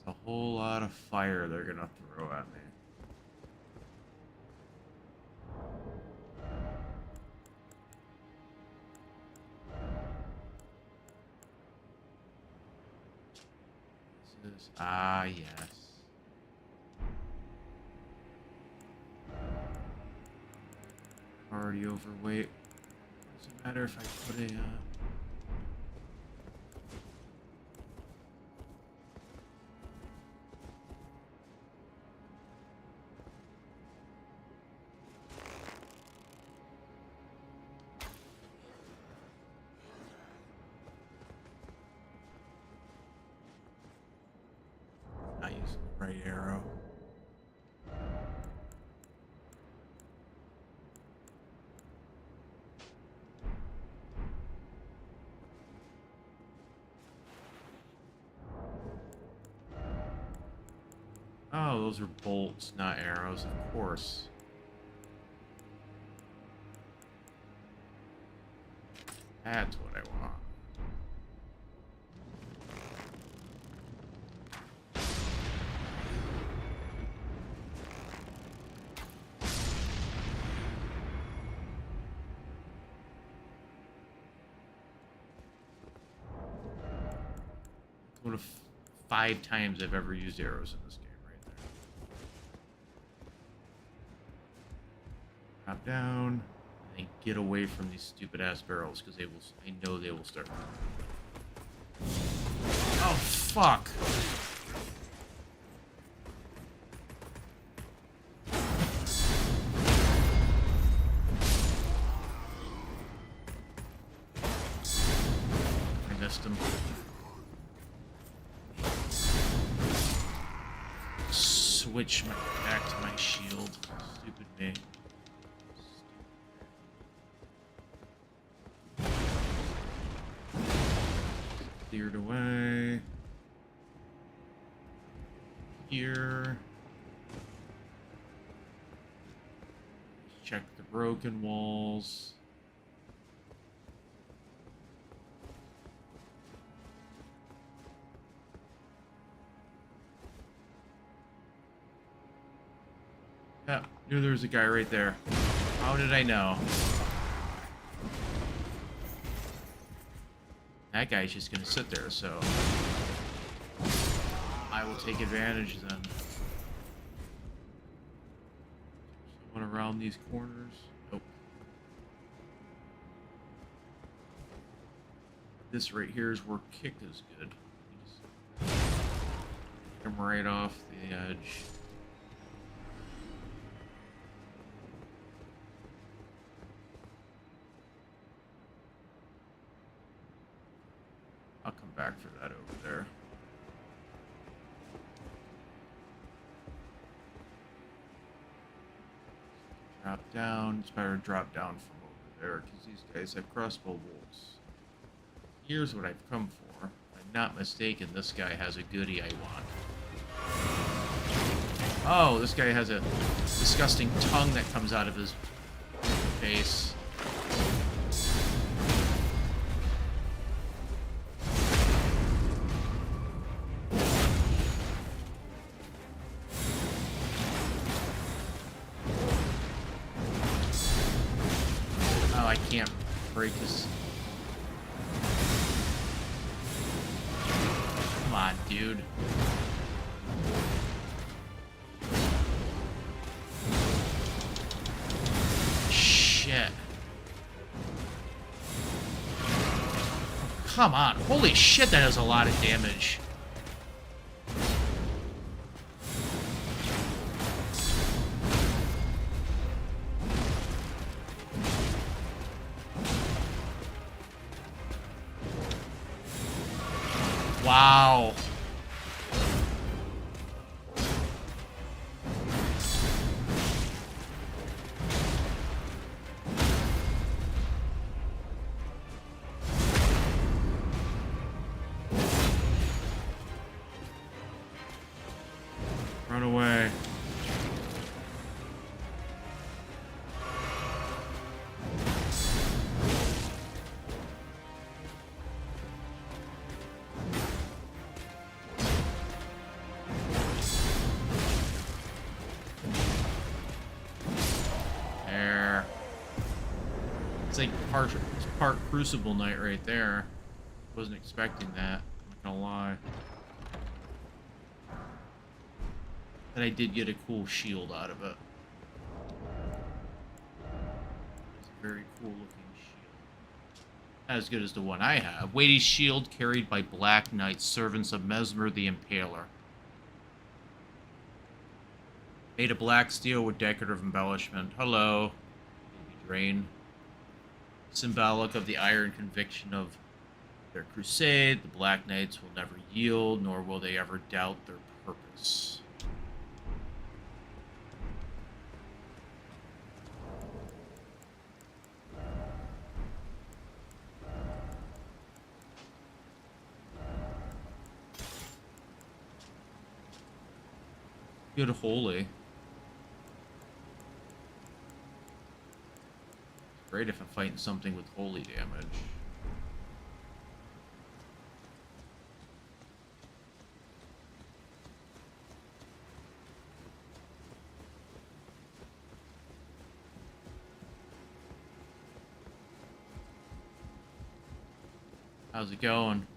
That's a whole lot of fire they're gonna throw at me. Ah, yes. Already overweight. Doesn't matter if I put a, not using the right arrow. Oh, those are bolts, not arrows, of course. That's what I want. One of 5 times I've ever used arrows in this game right there. Drop down and get away from these stupid ass barrels because I know they will start. Oh fuck. I missed him. Switch back to my shield. Stupid me. Cleared away. Here. Check the broken walls. Yeah, knew there was a guy right there. How did I know? That guy's just gonna sit there, so I will take advantage then. Someone around these corners. Nope. This right here is where kick is good. Just come right off the edge. I'll come back for that over there. Drop down. It's better to drop down from over there because these guys have crossbow bolts. Here's what I've come for. If I'm not mistaken, this guy has a goodie I want. Oh, this guy has a disgusting tongue that comes out of his face. Oh, I can't break this. Come on, dude. Shit. Come on. Holy shit, that does a lot of damage. Wow. Run away. There. It's like part Crucible Knight right there. Wasn't expecting that. I'm not gonna lie. But I did get a cool shield out of it. It's a very cool looking shield. Not as good as the one I have. Weighty shield carried by Black Knights, servants of Mesmer the Impaler. Made of black steel with decorative embellishment. Hello, baby drain. Symbolic of the iron conviction of their crusade, the Black Knights will never yield, nor will they ever doubt their purpose. Good holy. Great if I'm fighting something with holy damage. How's it going?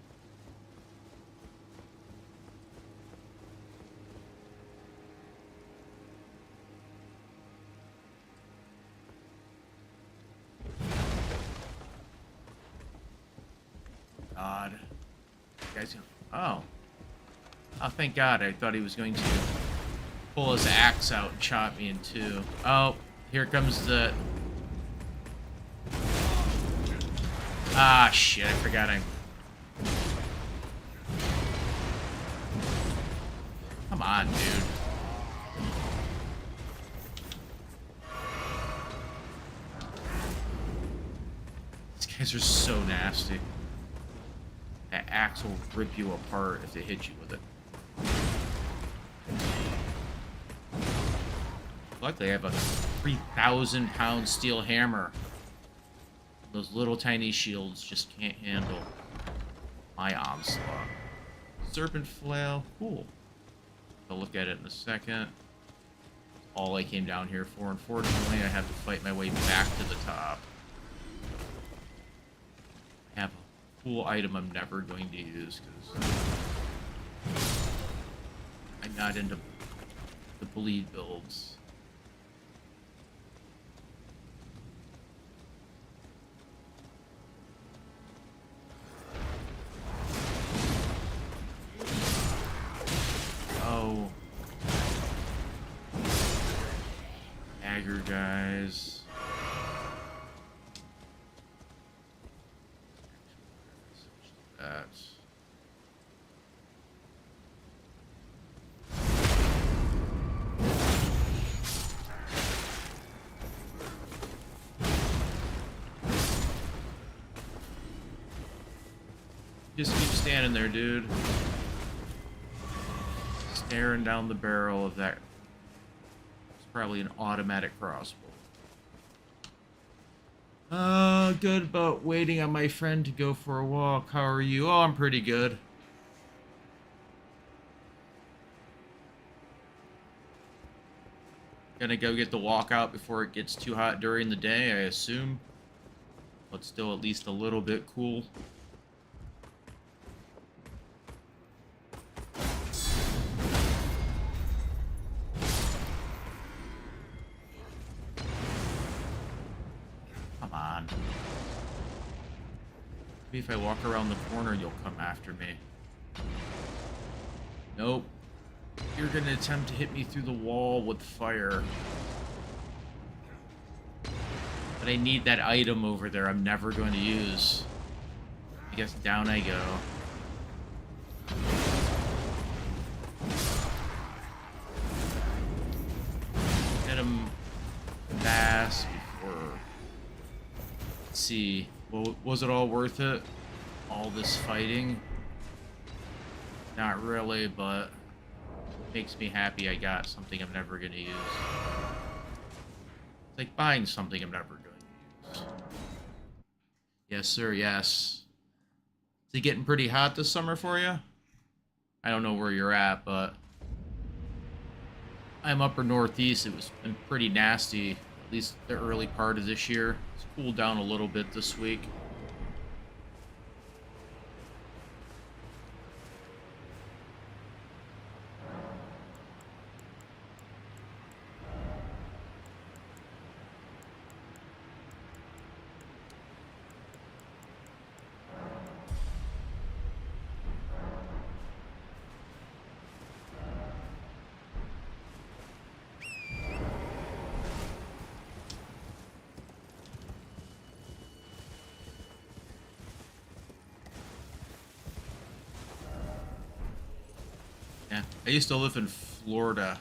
God. Guys, oh. Oh, thank God. I thought he was going to pull his axe out and chop me in two. Oh, here comes the... Ah, shit. I forgot I'm... Come on, dude. These guys are so nasty. That axe will rip you apart if they hit you with it. Luckily, I have a 3,000-pound steel hammer. Those little tiny shields just can't handle my onslaught. Serpent flail, cool. I'll look at it in a second. All I came down here for. Unfortunately, I have to fight my way back to the top. I have a cool item I'm never going to use because I'm not into the bleed builds. Oh. Dagger guys. That. Just keep standing there, dude. Staring down the barrel of that. It's probably an automatic crossbow. Good about waiting on my friend to go for a walk. How are you? Oh, I'm pretty good. Gonna go get the walk out before it gets too hot during the day, I assume. But still at least a little bit cool. Come on. Maybe if I walk around the corner, you'll come after me. Nope. You're gonna attempt to hit me through the wall with fire. But I need that item over there I'm never going to use. I guess down I go. Hit him fast before... Let's see. Well, was it all worth it? All this fighting? Not really, but... makes me happy I got something I'm never going to use. It's like buying something I'm never going to use. Yes, sir, yes. Is it getting pretty hot this summer for you? I don't know where you're at, but... I'm upper northeast. It was been pretty nasty, at least the early part of this year. It's cooled down a little bit this week. Yeah, I used to live in Florida.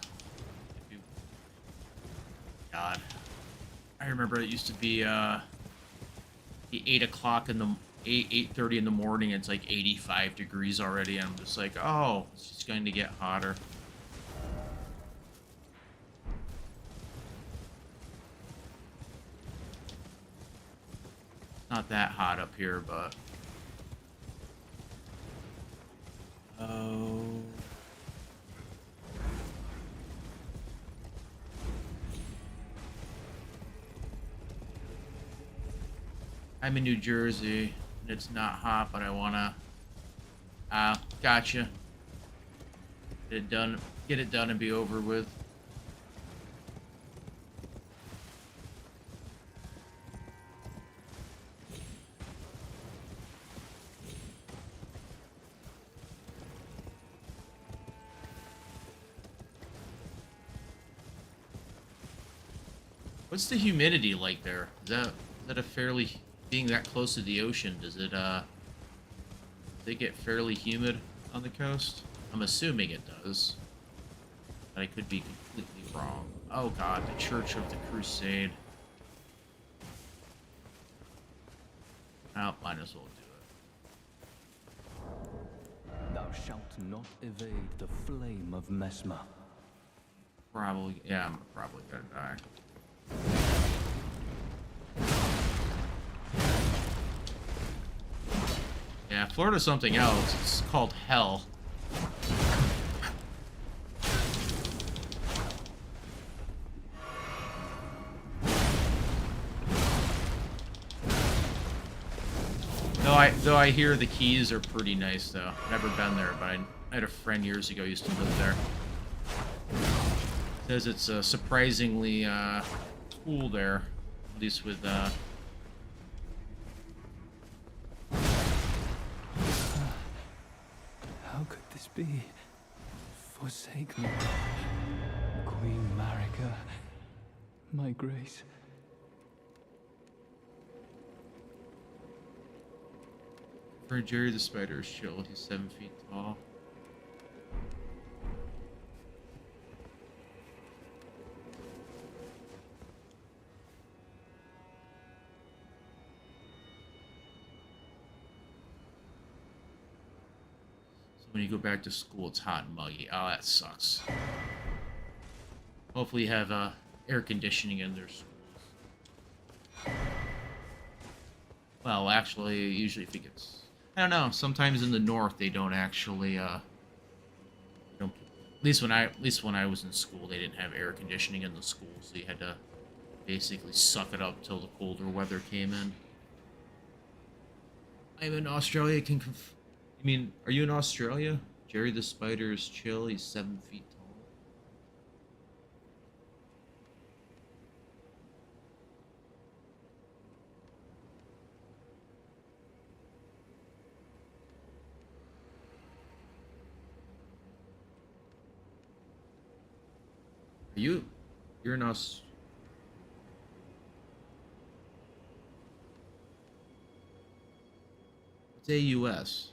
God, I remember it used to be the 8 o'clock in the 8:30 in the morning. It's like 85 degrees already, and I'm just like, oh, it's just going to get hotter. Not that hot up here, but oh. I'm in New Jersey, and it's not hot, but I wanna... gotcha. Get it done and be over with. What's the humidity like there? Is that a fairly... being that close to the ocean, does it get fairly humid on the coast? I'm assuming it does. But I could be completely wrong. Oh god, the Church of the Crusade. Oh, might as well do it. Thou shalt not evade the flame of Mesmer. Probably, yeah, I'm probably gonna die. Yeah, Florida's something else. It's called hell. Though I hear the Keys are pretty nice, though. Never been there, but I had a friend years ago who used to live there. Says it's surprisingly cool there, at least with How could this be? Forsake me, Queen Marika, my grace. For Jerry the Spider is chill. He's 7 feet tall. So when you go back to school, it's hot and muggy. Oh, that sucks. Hopefully you have air conditioning in their schools. Well, actually, usually if it gets, I don't know. Sometimes in the north they don't actually. Don't, at least when I was in school, they didn't have air conditioning in the school, so you had to basically suck it up till the colder weather came in. I'm in Australia. You mean, are you in Australia? Jerry the spider is chill. He's 7 feet tall. Are you? You're in Aus. It's AUS.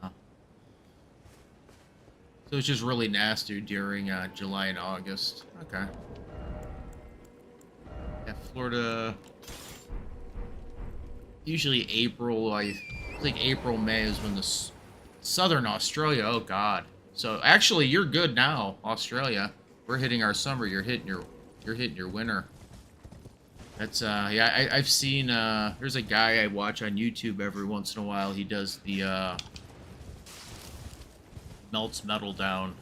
Huh. So it's just really nasty during July and August. Okay. Yeah, Florida. Usually April. I think April, May is when southern Australia. Oh God. So actually, you're good now, Australia. We're hitting our summer. You're hitting your winter. That's yeah. I've seen. There's a guy I watch on YouTube every once in a while. He does the melts metal down.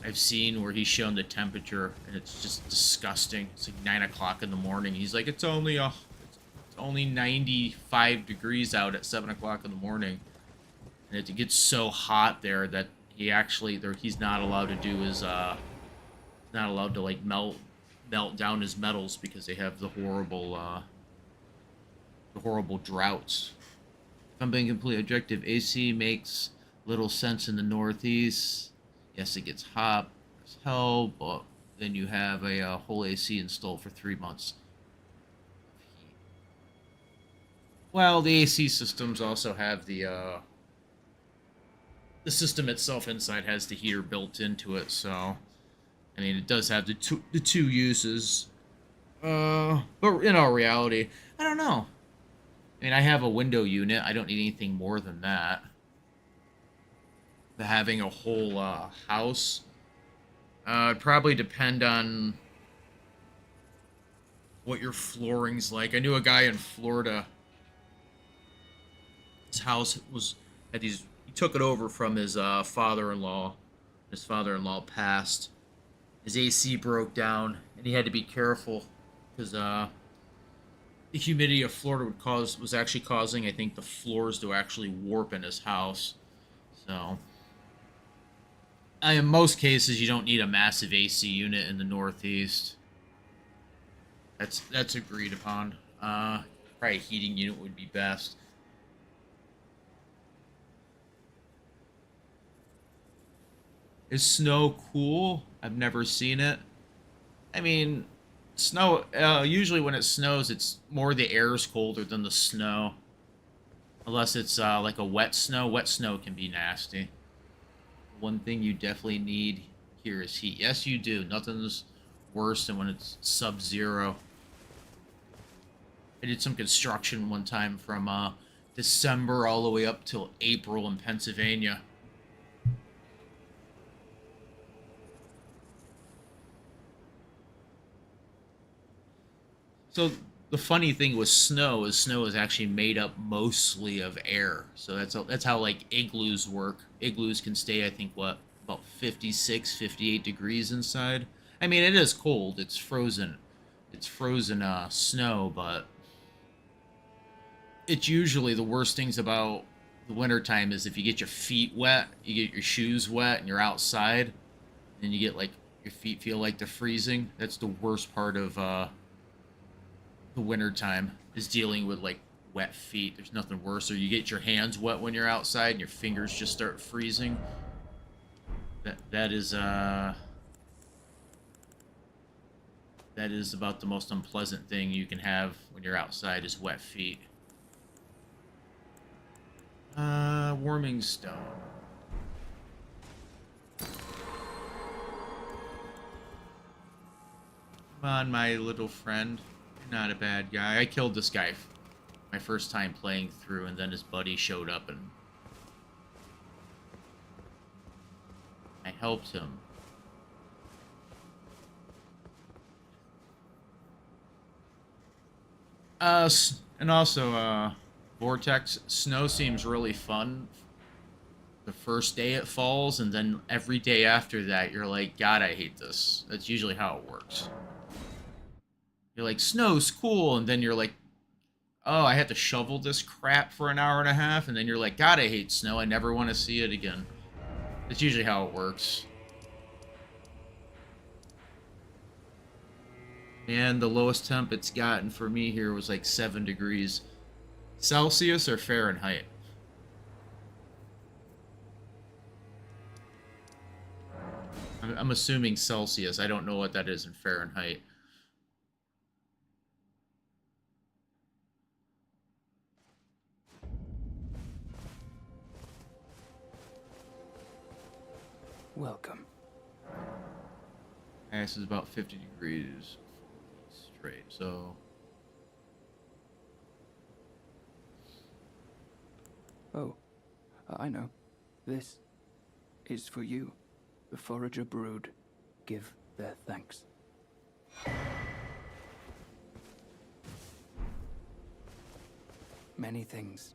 I've seen where he's shown the temperature, and it's just disgusting. It's like 9 o'clock in the morning. He's like, it's only 95 degrees out at 7 o'clock in the morning, and it gets so hot there that he's not allowed to do his not allowed to like melt down his metals because they have the horrible droughts. If I'm being completely objective, AC makes little sense in the Northeast. Yes, it gets hot as hell, but then you have a whole AC installed for 3 months. Well, the AC systems also have the system itself inside has the heater built into it, so I mean it does have the two uses. But in all reality, I don't know. I mean, I have a window unit. I don't need anything more than that. But having a whole house, it'd probably depend on what your flooring's like. I knew a guy in Florida. His house had these. He took it over from his father-in-law. His father-in-law passed. His AC broke down, and he had to be careful because the humidity of Florida was actually causing, I think, the floors to actually warp in his house. So, in most cases, you don't need a massive AC unit in the Northeast. That's agreed upon. Probably a heating unit would be best. Is snow cool? I've never seen it. I mean, snow. Usually, when it snows, it's more the air is colder than the snow. Unless it's like a wet snow. Wet snow can be nasty. One thing you definitely need here is heat. Yes, you do. Nothing's worse than when it's sub-zero. I did some construction one time from December all the way up till April in Pennsylvania. So the funny thing with snow is actually made up mostly of air. So that's how like igloos work. Igloos can stay, I think, what, about 56, 58 degrees inside. I mean, it is cold. It's frozen. It's frozen snow, but it's usually the worst things about the wintertime is if you get your feet wet, you get your shoes wet, and you're outside, and you get like your feet feel like they're freezing. That's the worst part of the winter time is dealing with like wet feet. There's nothing worse. Or you get your hands wet when you're outside and your fingers just start freezing. That is about the most unpleasant thing you can have when you're outside is wet feet. Warming stone. Come on, my little friend. You're not a bad guy. I killed this guy my first time playing through, and then his buddy showed up, and I helped him. And also, Vortex, snow seems really fun the first day it falls, and then every day after that, you're like, God, I hate this. That's usually how it works. You're like, snow's cool, and then you're like, oh, I had to shovel this crap for an hour and a half, and then you're like, God, I hate snow. I never want to see it again. That's usually how it works. And the lowest temp it's gotten for me here was like 7 degrees Celsius or Fahrenheit. I'm assuming Celsius. I don't know what that is in Fahrenheit. Welcome. This is about 50 degrees straight, so... Oh, I know. This is for you. The forager brood give their thanks. Many things.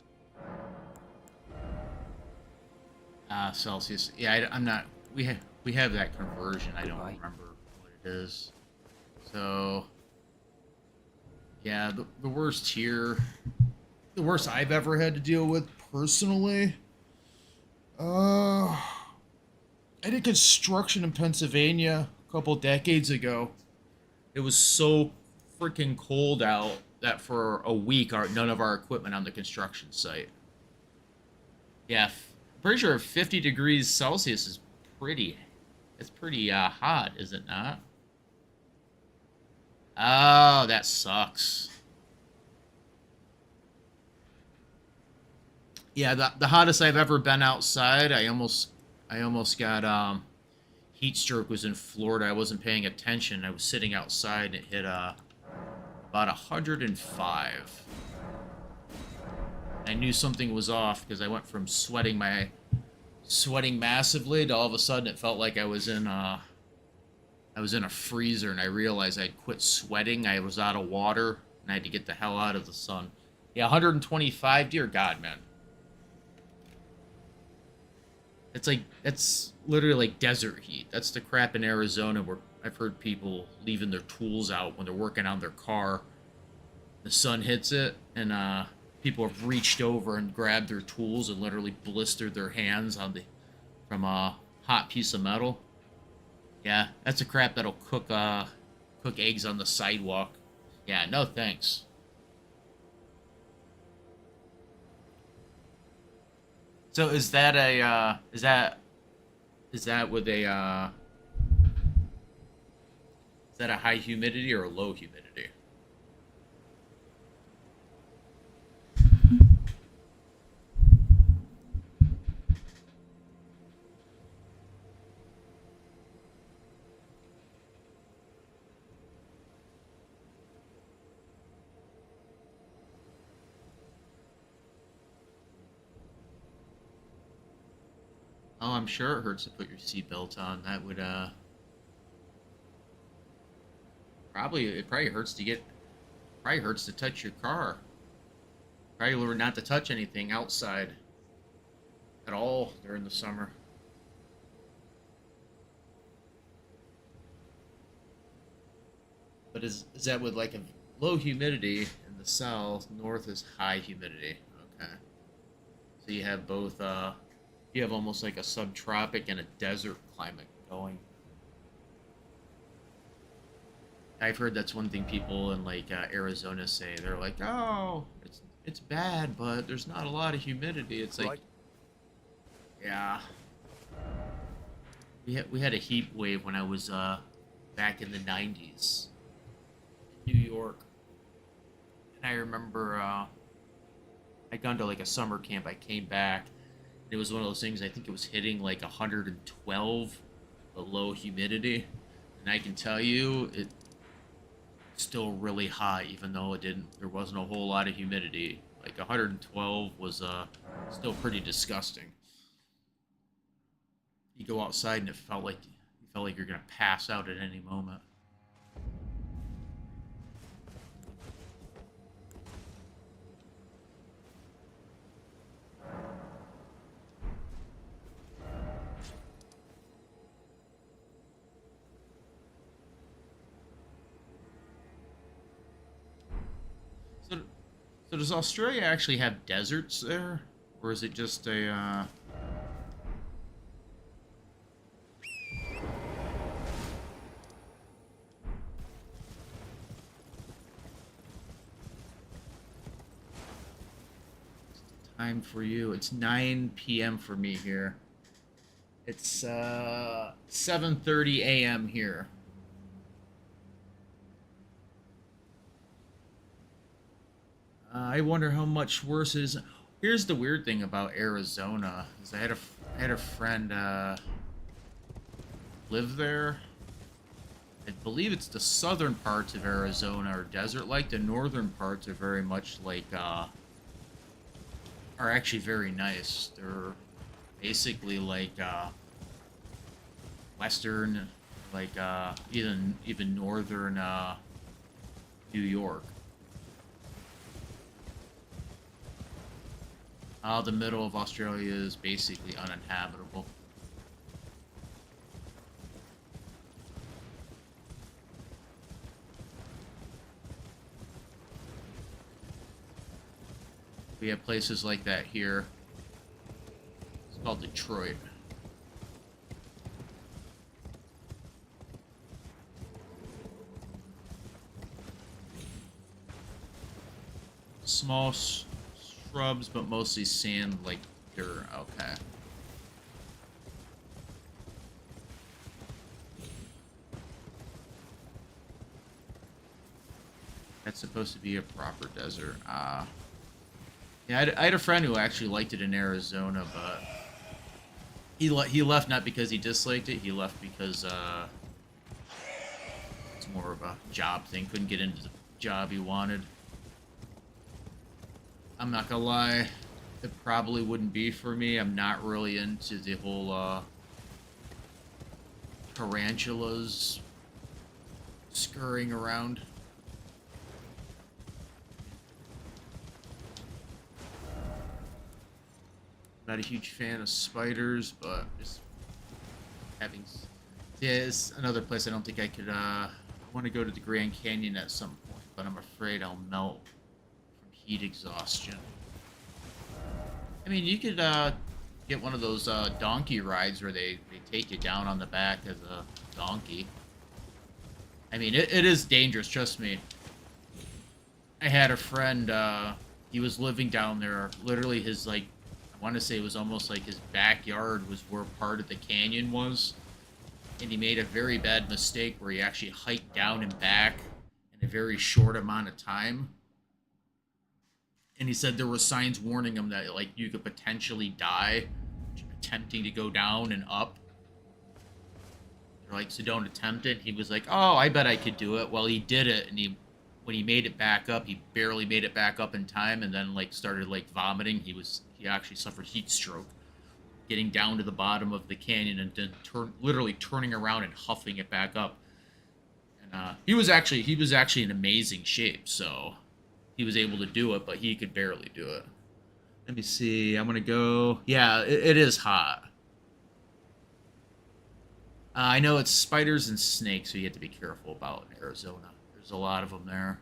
Celsius. Yeah, I'm not... We have that conversion. I don't Goodbye. remember what it is. So... Yeah, the worst here... The worst I've ever had to deal with, personally... I did construction in Pennsylvania a couple decades ago. It was so freaking cold out that for a week, none of our equipment on the construction site. Yeah, pretty sure 50 degrees Celsius is pretty... It's pretty hot, is it not? Oh, that sucks. Yeah, the hottest I've ever been outside, I almost got heat stroke, was in Florida. I wasn't paying attention. I was sitting outside and it hit about 105. I knew something was off because I went from sweating massively to all of a sudden it felt like I was in a freezer, and I realized I'd quit sweating. I was out of water and I had to get the hell out of the sun. Yeah, 125, dear God, man. It's literally like desert heat. That's the crap in Arizona where I've heard people leaving their tools out when they're working on their car. The sun hits it, and people have reached over and grabbed their tools and literally blistered their hands from a hot piece of metal. Yeah, that's the crap that'll cook eggs on the sidewalk. Yeah, no thanks. So is that with a is that a high humidity or a low humidity? Oh, I'm sure it hurts to put your seatbelt on. That would probably hurts to touch your car. Probably learn not to touch anything outside at all during the summer. But is that with like a low humidity in the south, north is high humidity. Okay. So you have both you have almost like a subtropic and a desert climate going. I've heard that's one thing people in like Arizona say. They're like, "Oh, it's bad, but there's not a lot of humidity." It's like, Right. yeah. We had a heat wave when I was back in the 90s in New York. And I remember I'd gone to like a summer camp. I came back. It was one of those things, I think it was hitting like 112, the low humidity. And I can tell you, still really hot, even though there wasn't a whole lot of humidity. Like 112 was still pretty disgusting. You go outside and it felt like you're gonna pass out at any moment. So, so does Australia actually have deserts there, or is it just a? Time for you? It's 9 p.m. for me here. It's 7:30 a.m. here. I wonder how much worse it is. Here's the weird thing about Arizona is I had a friend live there. I believe it's the southern parts of Arizona are desert-like. The northern parts are very much like are actually very nice. They're basically like western, like even northern New York. The middle of Australia is basically uninhabitable. We have places like that here. It's called Detroit. Small shrubs, but mostly sand like dirt. Okay. That's supposed to be a proper desert. Yeah, I had a friend who actually liked it in Arizona, but he left not because he disliked it. He left because it's more of a job thing. Couldn't get into the job he wanted. I'm not gonna lie, it probably wouldn't be for me. I'm not really into the whole tarantulas scurrying around. Not a huge fan of spiders, but just having... Yeah, it's another place I don't think I could... I want to go to the Grand Canyon at some point, but I'm afraid I'll melt from heat exhaustion. I mean, you could get one of those donkey rides where they take you down on the back of the donkey. I mean, it is dangerous, trust me. I had a friend, he was living down there, literally his, like, I want to say it was almost like his backyard was where part of the canyon was. And he made a very bad mistake where he actually hiked down and back in a very short amount of time. And he said there were signs warning him that, like, you could potentially die attempting to go down and up. They're like, so don't attempt it. He was like, oh, I bet I could do it. Well, he did it, and when he made it back up, he barely made it back up in time, and then, like, started, like, vomiting. He actually suffered heat stroke, getting down to the bottom of the canyon and then literally turning around and huffing it back up. And he was actually in amazing shape, so he was able to do it, but he could barely do it. Let me see. I'm gonna go. Yeah, it is hot. I know it's spiders and snakes, so you have to be careful about in Arizona. There's a lot of them there.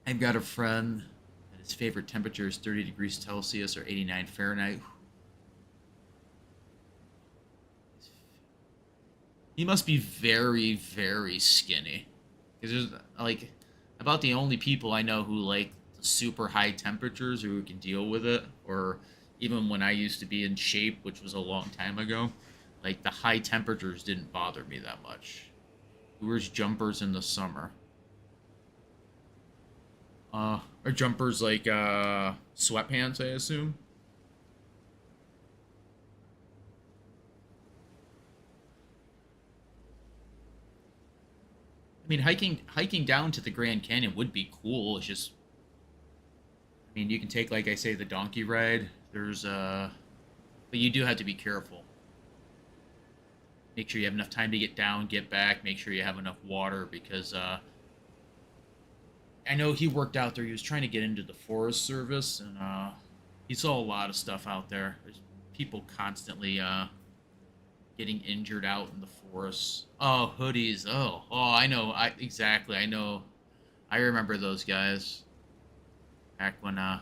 I've got a friend that his favorite temperature is 30 degrees Celsius or 89 Fahrenheit. He must be very, very skinny. Because there's, like, about the only people I know who like the super high temperatures or who can deal with it, or even when I used to be in shape, which was a long time ago, like, the high temperatures didn't bother me that much. Who wears jumpers in the summer? Are jumpers like sweatpants, I assume? I mean, hiking down to the Grand Canyon would be cool. It's just, I mean, you can take, like I say, the donkey ride. There's but you do have to be careful. Make sure you have enough time to get down, get back. Make sure you have enough water because I know he worked out there. He was trying to get into the Forest Service, and he saw a lot of stuff out there. There's people constantly getting injured out in the forest. Oh, hoodies. Oh, I know. Exactly. I know. I remember those guys. Back when I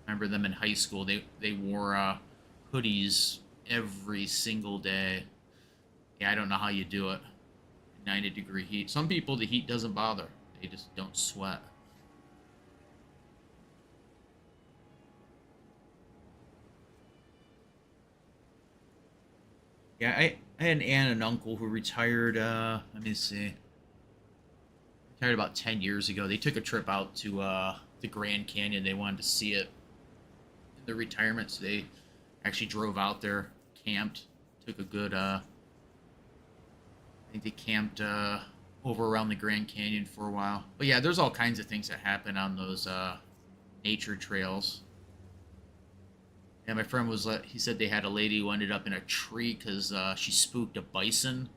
remember them in high school. They wore hoodies every single day. Yeah, I don't know how you do it. 90-degree heat. Some people the heat doesn't bother. They just don't sweat. Yeah, I had an aunt and uncle who retired, let me see, retired about 10 years ago. They took a trip out to the Grand Canyon. They wanted to see it in the retirement, so they actually drove out there, camped, took a good, I think they camped over around the Grand Canyon for a while. But yeah, there's all kinds of things that happen on those nature trails. Yeah, my friend was he said they had a lady who ended up in a tree because she spooked a bison,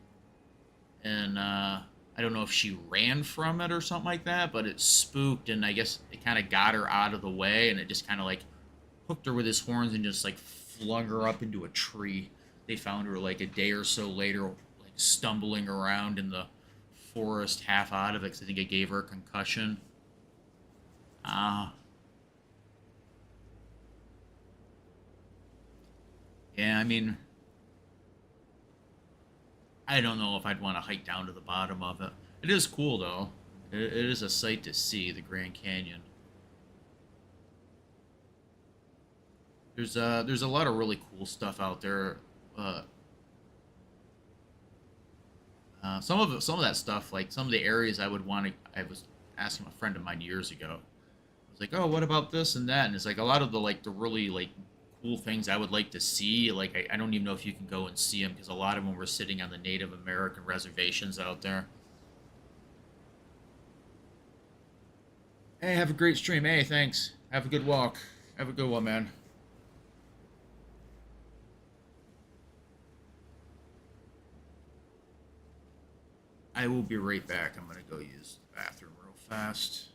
and I don't know if she ran from it or something like that, but it spooked, and I guess it kind of got her out of the way, and it just kind of like hooked her with his horns and just like flung her up into a tree. They found her like a day or so later, like stumbling around in the forest, half out of it, because I think it gave her a concussion. Ah. Yeah, I mean, I don't know if I'd want to hike down to the bottom of it. It is cool though. It is a sight to see, the Grand Canyon. There's a lot of really cool stuff out there. Uh, some of that stuff, like some of the areas I would want to. I was asking a friend of mine years ago. I was like, oh, what about this and that? And it's like a lot of the really like cool things I would like to see. Like I don't even know if you can go and see them because a lot of them were sitting on the Native American reservations out there. Hey, have a great stream. Hey, thanks. Have a good walk. Have a good one, man. I will be right back. I'm gonna go use the bathroom real fast.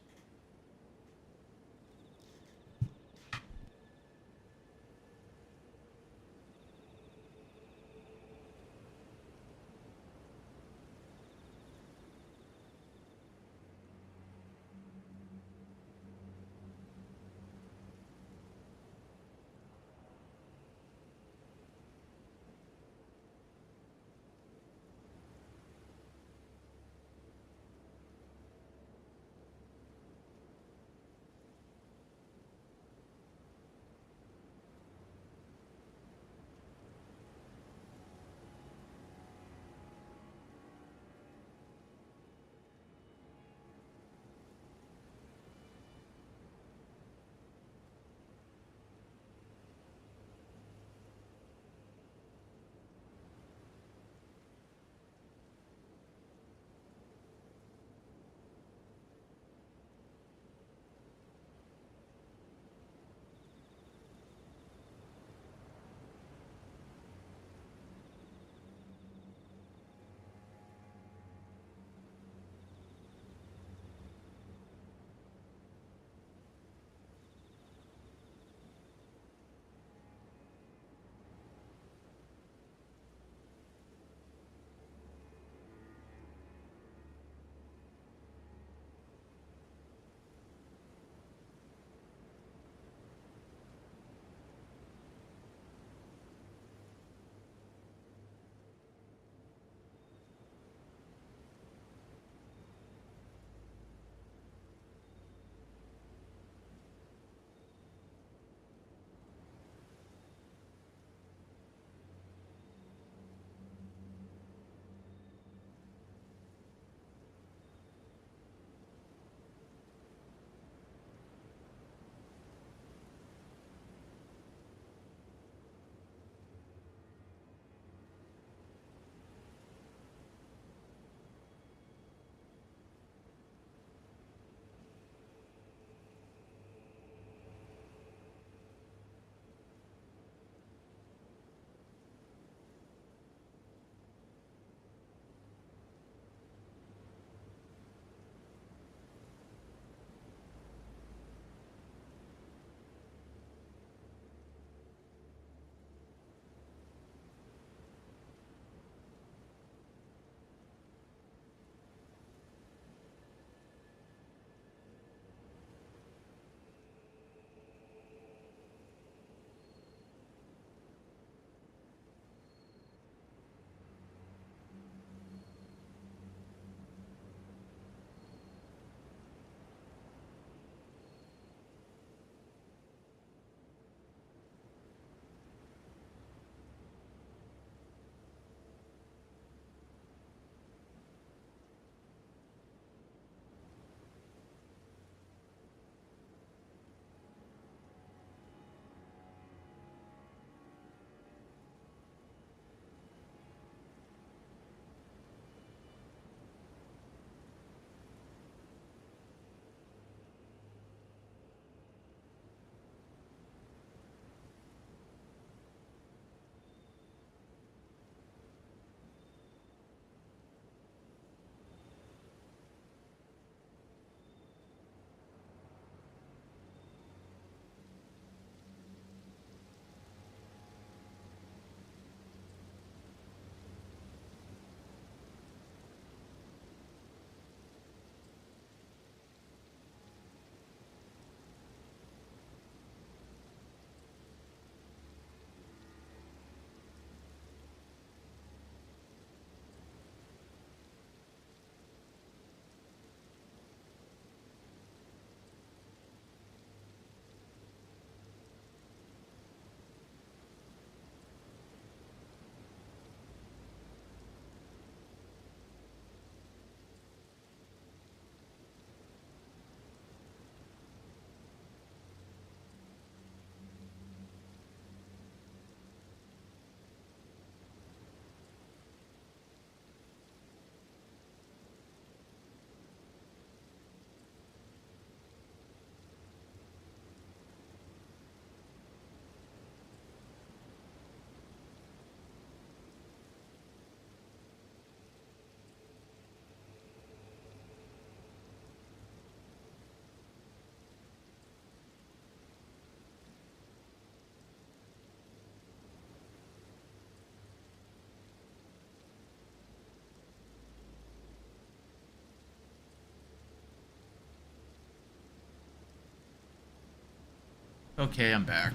Okay, I'm back.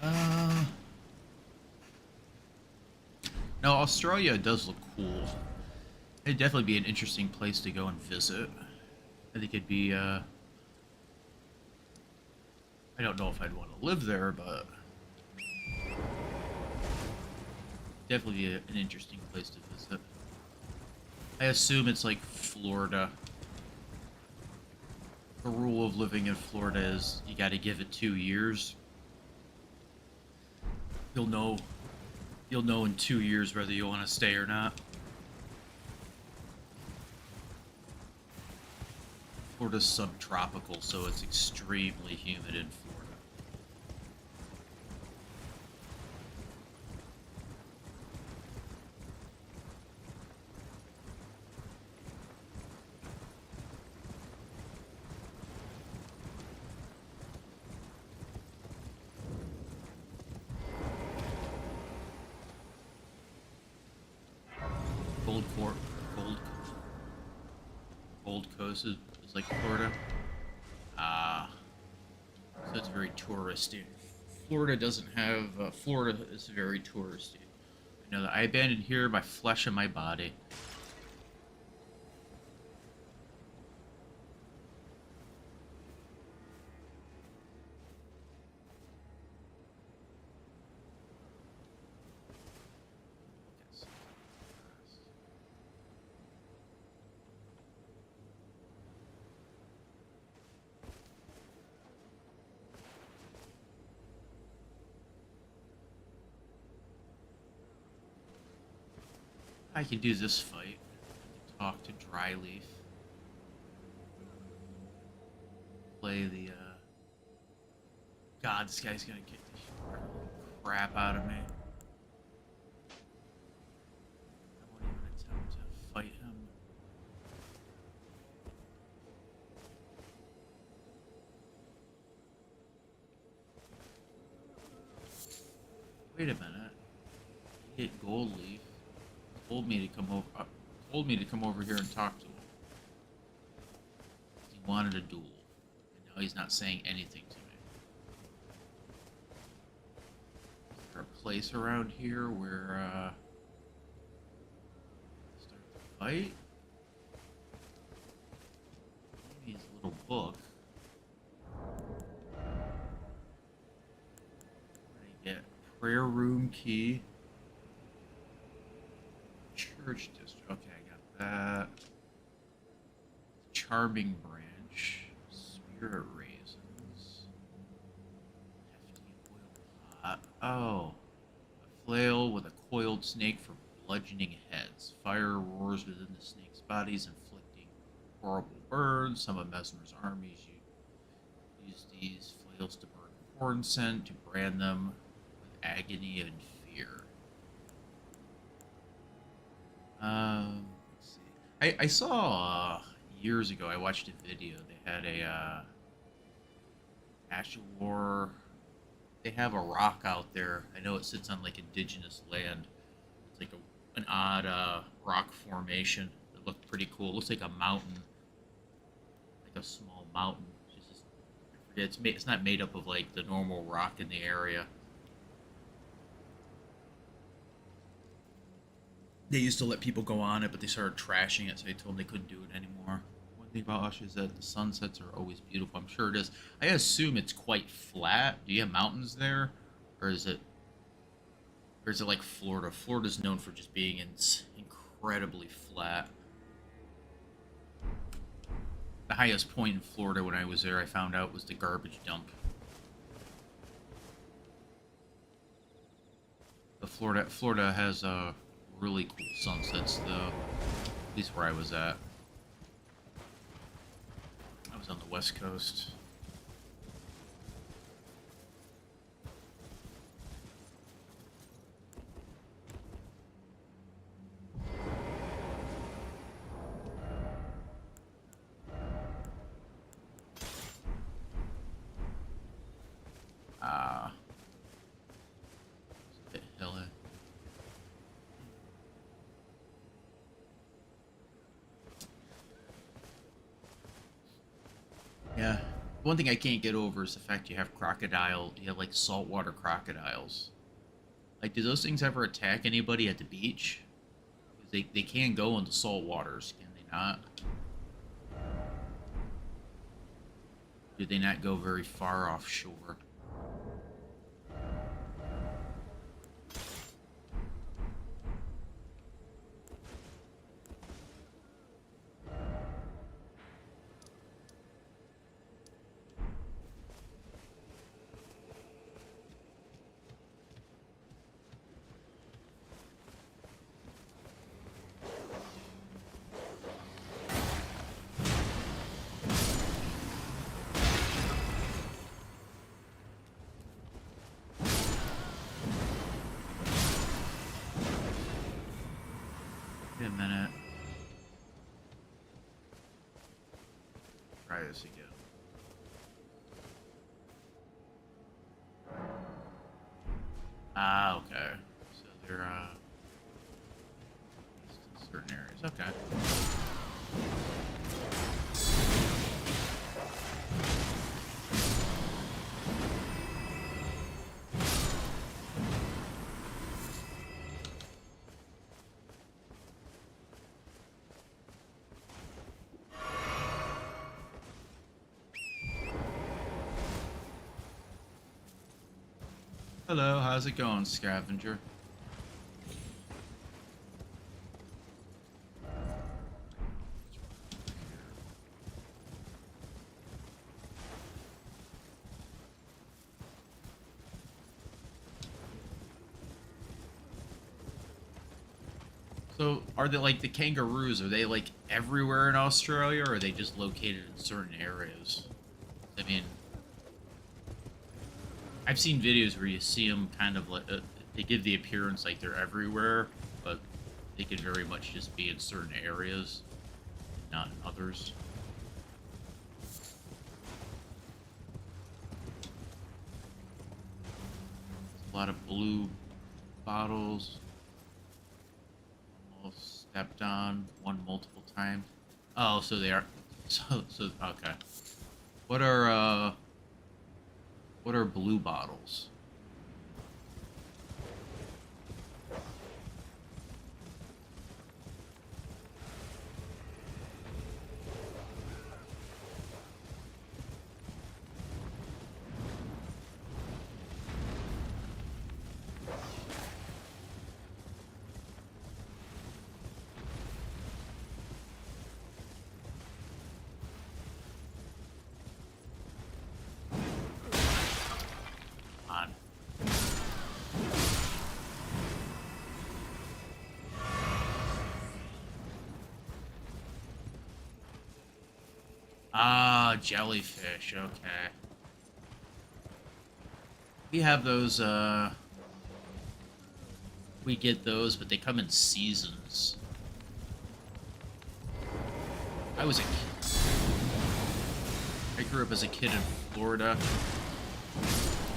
Uh, no, Australia does look cool. It'd definitely be an interesting place to go and visit. I think it'd be, I don't know if I'd want to live there, but definitely be an interesting place to visit. I assume it's like Florida. The rule of living in Florida is you got to give it 2 years. You'll know, you'll know in 2 years whether you want to stay or not. Florida's subtropical, so it's extremely humid in Florida. Gold Court, Gold, Gold Coast is like Florida. Ah, so it's very touristy. Florida doesn't have. Florida is very touristy. I know that I abandoned here my flesh and my body. I can do this fight. I can talk to Dryleaf. Play the, God, this guy's gonna kick the crap out of me. I won't even attempt to fight him. Wait a minute. He hit Gold Leaf. Told me to come over. Told me to come over here and talk to him. He wanted a duel, and now he's not saying anything to me. Is there a place around here where start the fight? Maybe his little book. What did I get? Prayer room key. Church district. Okay, I got that. Charming branch. Spirit raisins. Hefty oil pot. Oh. A flail with a coiled snake for bludgeoning heads. Fire roars within the snake's bodies, inflicting horrible burns. Some of Mesmer's armies use these flails to burn corn scent, to brand them with agony and fear. Let's see. I saw years ago. I watched a video. They had a Ash of War. They have a rock out there. I know it sits on like indigenous land. It's like an odd rock formation. It looked pretty cool. It looks like a mountain, like a small mountain. It's just, I forget. It's not made up of like the normal rock in the area. They used to let people go on it, but they started trashing it, so they told them they couldn't do it anymore. One thing about Ush is that the sunsets are always beautiful. I'm sure it is. I assume it's quite flat. Do you have mountains there? Or is it like Florida? Florida's known for just being incredibly flat. The highest point in Florida when I was there, I found out, was the garbage dump. But Florida has really cool sunsets, though. At least where I was at. I was on the West Coast. It's a bit hilly. Yeah. One thing I can't get over is the fact you have like saltwater crocodiles. Like, do those things ever attack anybody at the beach? 'Cause they can go into salt waters, can they not? Do they not go very far offshore? Wait a minute. Try this again. Ah, okay. So they're just in certain areas. Okay. Hello, how's it going, scavenger? So, are they like the kangaroos? Are they like everywhere in Australia, or are they just located in certain areas? I mean, I've seen videos where you see them kind of like they give the appearance like they're everywhere, but they could very much just be in certain areas, not in others. A lot of blue bottles. Almost stepped on one multiple times. Oh, so they are. So okay. What are blue bottles? On. Ah, jellyfish. Okay. We have those. We get those, but they come in seasons. I was a kid. I grew up as a kid in Florida.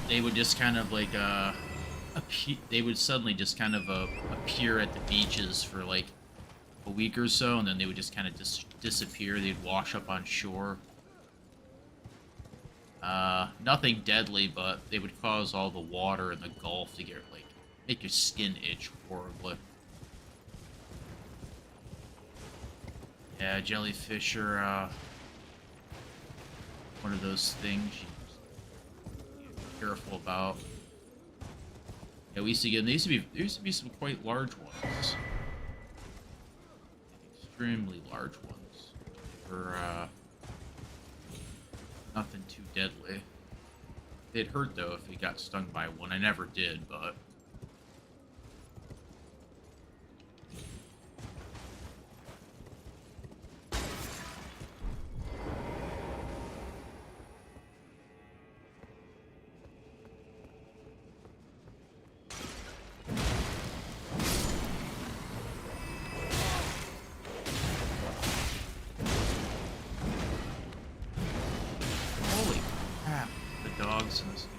They would just kind of like they would suddenly just kind of appear at the beaches for like a week or so, and then they would just kind of disappear. They'd wash up on shore. Nothing deadly, but they would cause all the water in the Gulf to get like make your skin itch horribly. Yeah, jellyfish are one of those things you be careful about. Yeah, we used to get. There used to be some quite large ones, extremely large ones. They were nothing too deadly. It'd hurt though if you got stung by one. I never did, but. Holy crap, the dogs in this game.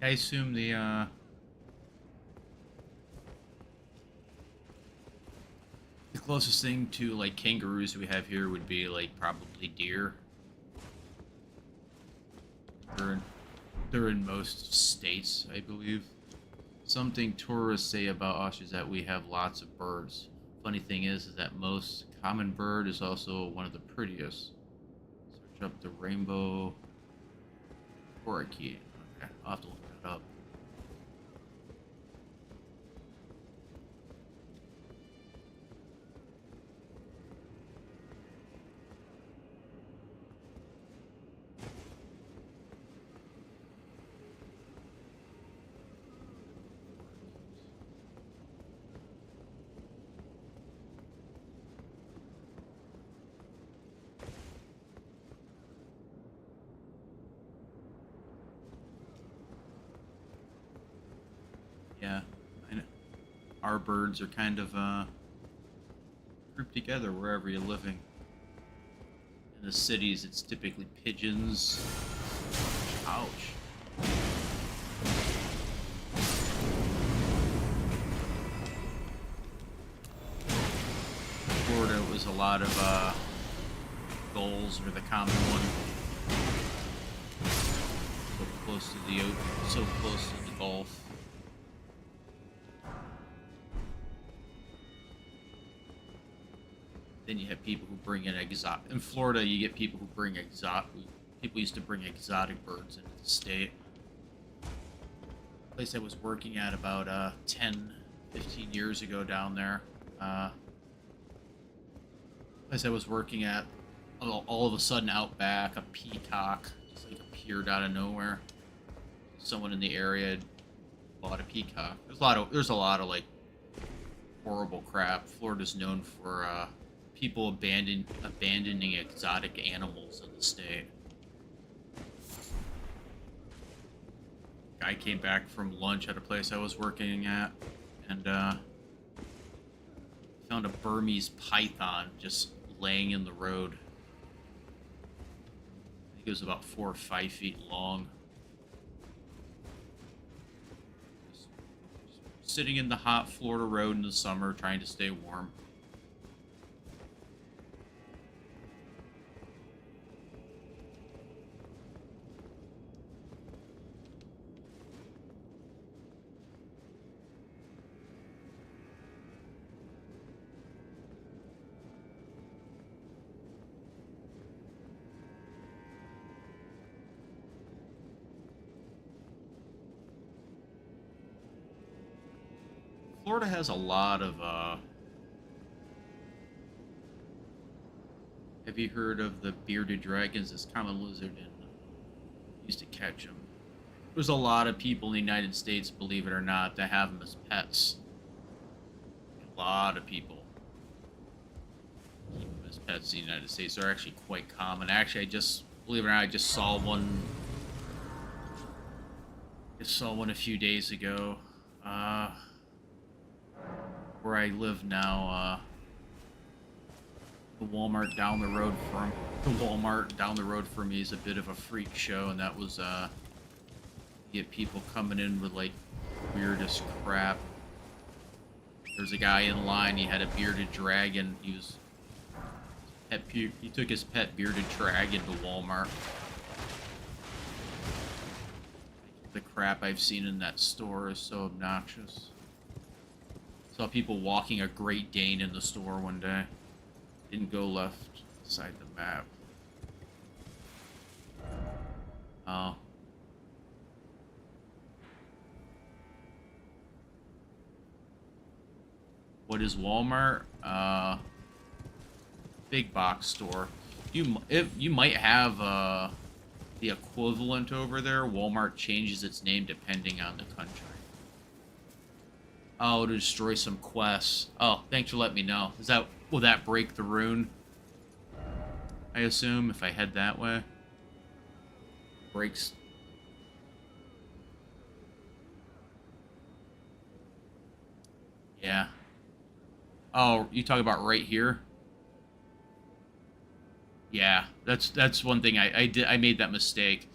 I assume the closest thing to like kangaroos we have here would be like probably deer. They're in most states, I believe. Something tourists say about us is that we have lots of birds. Funny thing is that most common bird is also one of the prettiest. Search up the rainbow parakeet. Okay, I'll have to look that up. Yeah, I know. Our birds are kind of grouped together wherever you're living. In the cities, it's typically pigeons. Ouch. Florida was a lot of gulls were the common one. So close to the ocean, so close to the Gulf. Then you have people who bring in exotic. In Florida, you get people who bring exotic. People used to bring exotic birds into the state. The place I was working at about 10, 15 years ago down there. Place I was working at, all of a sudden out back, a peacock just like appeared out of nowhere. Someone in the area had bought a peacock. There's a lot of like horrible crap. Florida's known for people abandoning exotic animals in the state. Guy came back from lunch at a place I was working at, and found a Burmese python just laying in the road. I think it was about 4 or 5 feet long. Just sitting in the hot Florida road in the summer, trying to stay warm. Florida has a lot of, have you heard of the bearded dragons? This common lizard and used to catch them. There's a lot of people in the United States, believe it or not, that have them as pets. A lot of people keep them as pets in the United States. They're actually quite common. Actually, believe it or not, I just saw one. A few days ago. Where I live now, the Walmart down the road from me is a bit of a freak show, and that was you get people coming in with like weirdest crap. There's a guy in line. He had a bearded dragon. He took his pet bearded dragon to Walmart. The crap I've seen in that store is so obnoxious. Saw people walking a Great Dane in the store one day. Didn't go left side the map. Oh. What is Walmart? Big box store. You might have the equivalent over there. Walmart changes its name depending on the country. Oh, to destroy some quests. Oh, thanks for letting me know. Will that break the rune? I assume if I head that way. Breaks. Yeah. Oh, you talk about right here? Yeah, that's one thing I did. I made that mistake.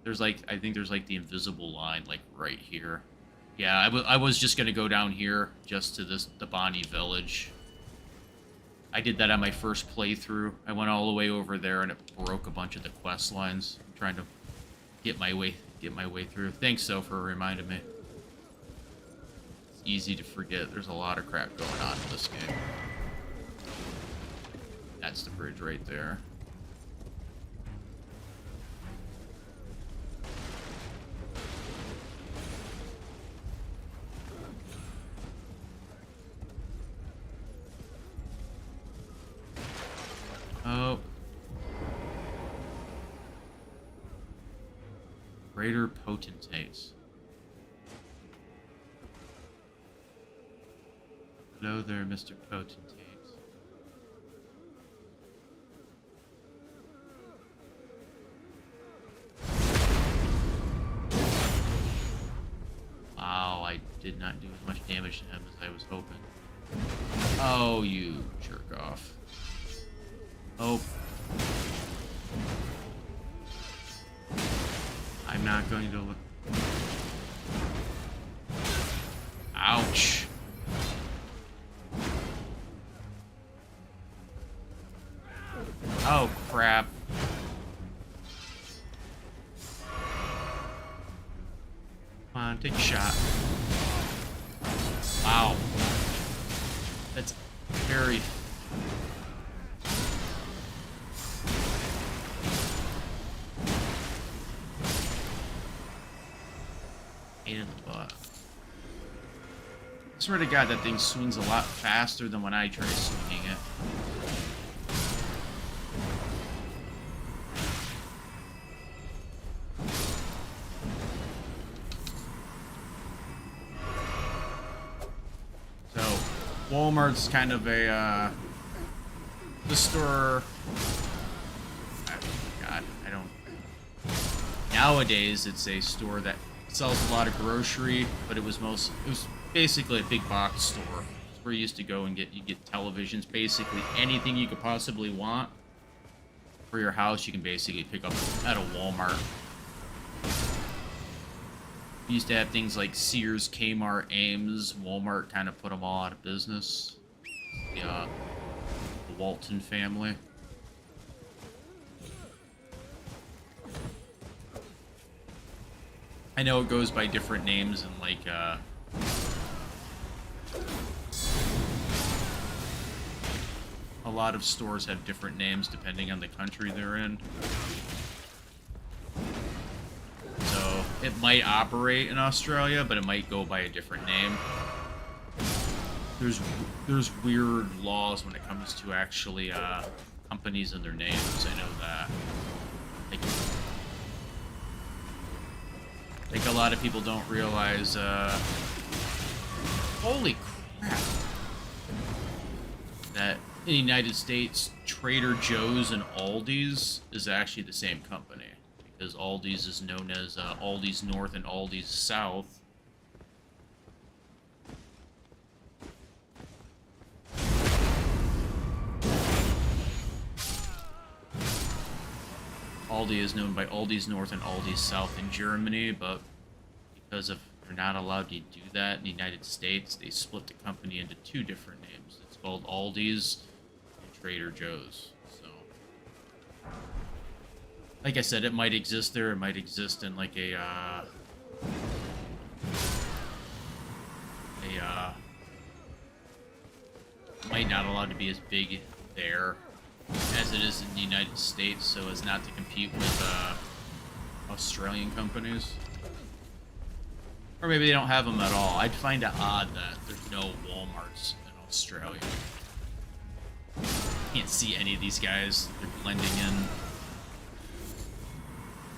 There's like, I think there's like the invisible line like right here. Yeah, I was just gonna go down here just to the Bonnie village. I did that on my first playthrough. I went all the way over there and it broke a bunch of the quest lines. I'm trying to get my way through. Thanks, though, for reminding me. It's easy to forget. There's a lot of crap going on in this game. That's the bridge right there. Oh. Greater potentates. Hello there, Mr. Potentate. Wow, I did not do as much damage to him as I was hoping. Oh, you jerk off. Oh. I'm not going to look. Ouch. Oh, crap. Come on, take a shot. Wow. That's very... pain in the butt. I swear to God, that thing swings a lot faster than when I try swinging it. So, Walmart's kind of a, the store... God, I don't... Nowadays, it's a store that sells a lot of grocery, but it was basically a big box store. It's where you used to go and you get televisions, basically anything you could possibly want for your house, you can basically pick up at a Walmart. We used to have things like Sears, Kmart, Ames. Walmart kind of put them all out of business. The Walton family. I know it goes by different names and like a lot of stores have different names depending on the country they're in. So it might operate in Australia, but it might go by a different name. There's weird laws when it comes to actually companies and their names. I know that. Like a lot of people don't realize, holy crap, that in the United States, Trader Joe's and Aldi's is actually the same company, because Aldi's is known as Aldi's North and Aldi's South. Aldi is known by Aldi's North and Aldi's South in Germany, but because of they're not allowed to do that in the United States, they split the company into two different names. It's called Aldi's and Trader Joe's. So, like I said, it might exist there. It might exist in like a might not allowed to be as big there as it is in the United States, so as not to compete with Australian companies. Or maybe they don't have them at all. I'd find it odd that there's no Walmarts in Australia. Can't see any of these guys. They're blending in.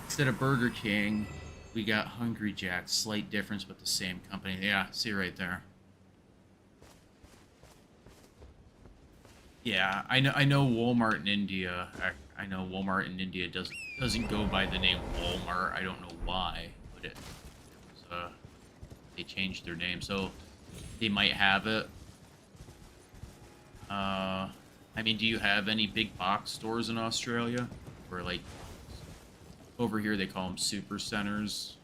Instead of Burger King, we got Hungry Jack's. Slight difference, but the same company. Yeah, see right there. Yeah, I know Walmart in India. I know Walmart in India doesn't go by the name Walmart. I don't know why, but it was they changed their name, so they might have it. I mean, do you have any big box stores in Australia, or like Over here they call them super centers.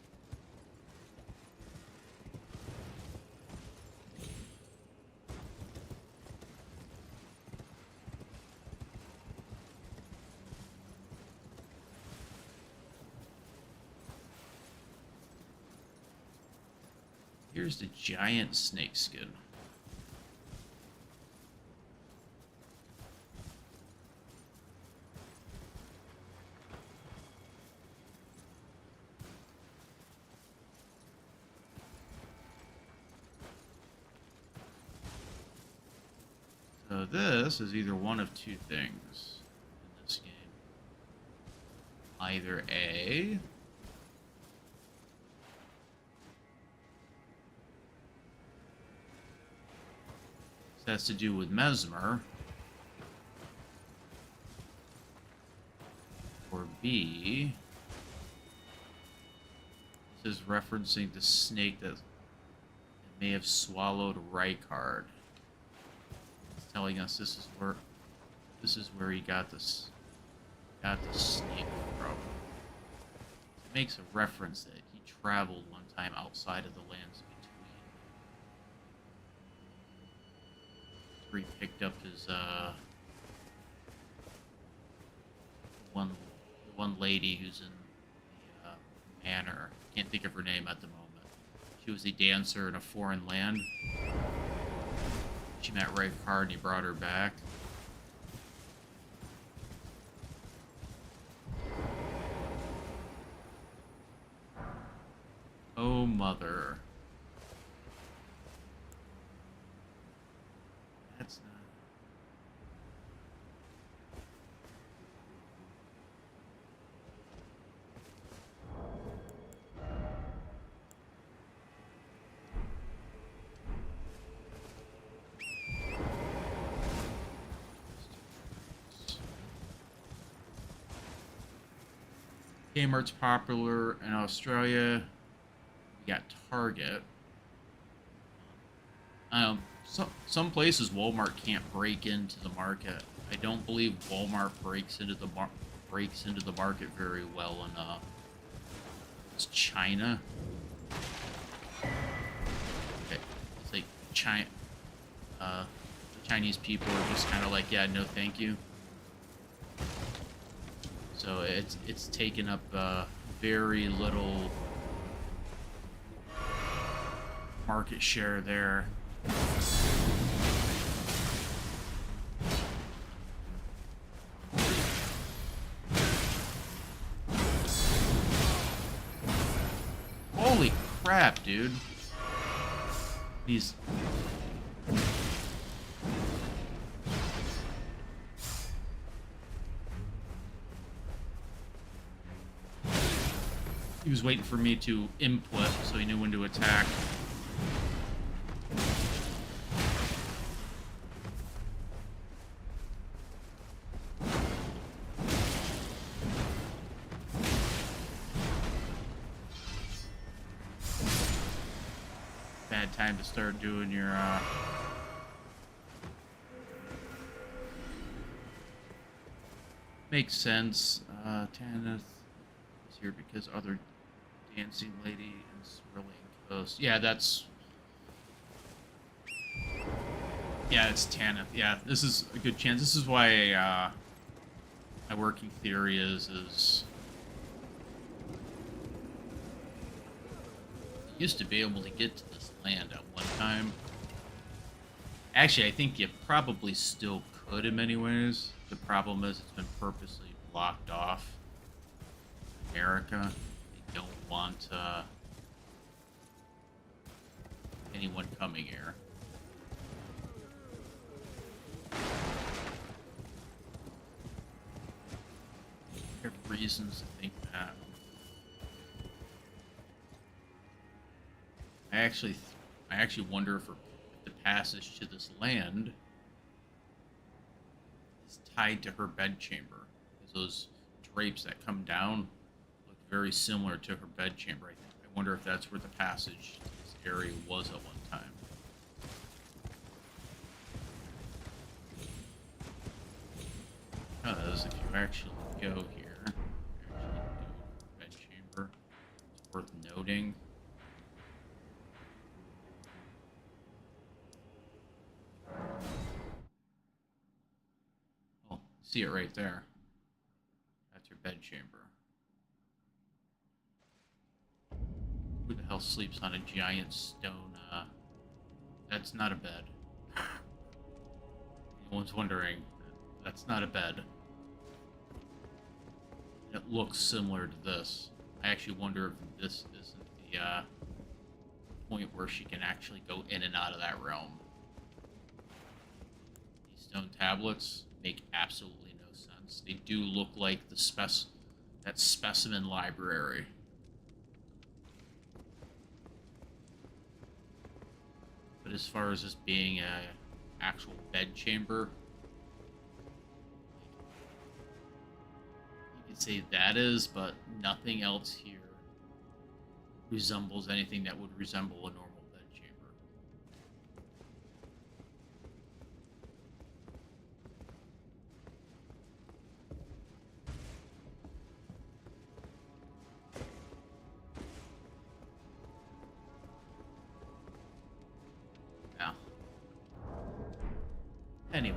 Here's the giant snakeskin. So this is either one of two things in this game. Either A, this has to do with Mesmer, or B, this is referencing the snake that may have swallowed Rykard. Telling us this is where he got the snake from. It makes a reference that he traveled one time outside of the lands between. Where he picked up his one lady who's in the manor. Can't think of her name at the moment. She was a dancer in a foreign land. She met Rykard and he brought her back. Oh, mother. That's not... Kmart's popular in Australia. We got Target. Some places Walmart can't break into the market. I don't believe Walmart breaks into the market very well in it's China. Okay. It's like China. The Chinese people are just kind of like, yeah, no, thank you. So it's taken up very little market share there. Holy crap, dude. These... He was waiting for me to input, so he knew when to attack. Bad time to start doing your, Makes sense. Tanith is here because other Dancing Lady and Swirling Coast. Yeah, that's... Yeah, it's Tanith. Yeah, this is a good chance. This is why my working theory is you used to be able to get to this land at one time. Actually, I think you probably still could in many ways. The problem is it's been purposely blocked off. America. They don't want anyone coming here. There are reasons to think that. I actually wonder if the passage to this land is tied to her bedchamber. Because those drapes that come down look very similar to her bedchamber, I think. I wonder if that's where the passage to this area was at one time. Because if you actually go here, worth noting. Oh, see it right there. That's your bedchamber. Who the hell sleeps on a giant stone? That's not a bed. Anyone's wondering, that's not a bed. It looks similar to this. I actually wonder if this isn't the point where she can actually go in and out of that realm. These stone tablets make absolutely no sense. They do look like that specimen library. But as far as this being a actual bedchamber, you could say that is, but nothing else here resembles anything that would resemble a normal bedchamber. Yeah. Anyway.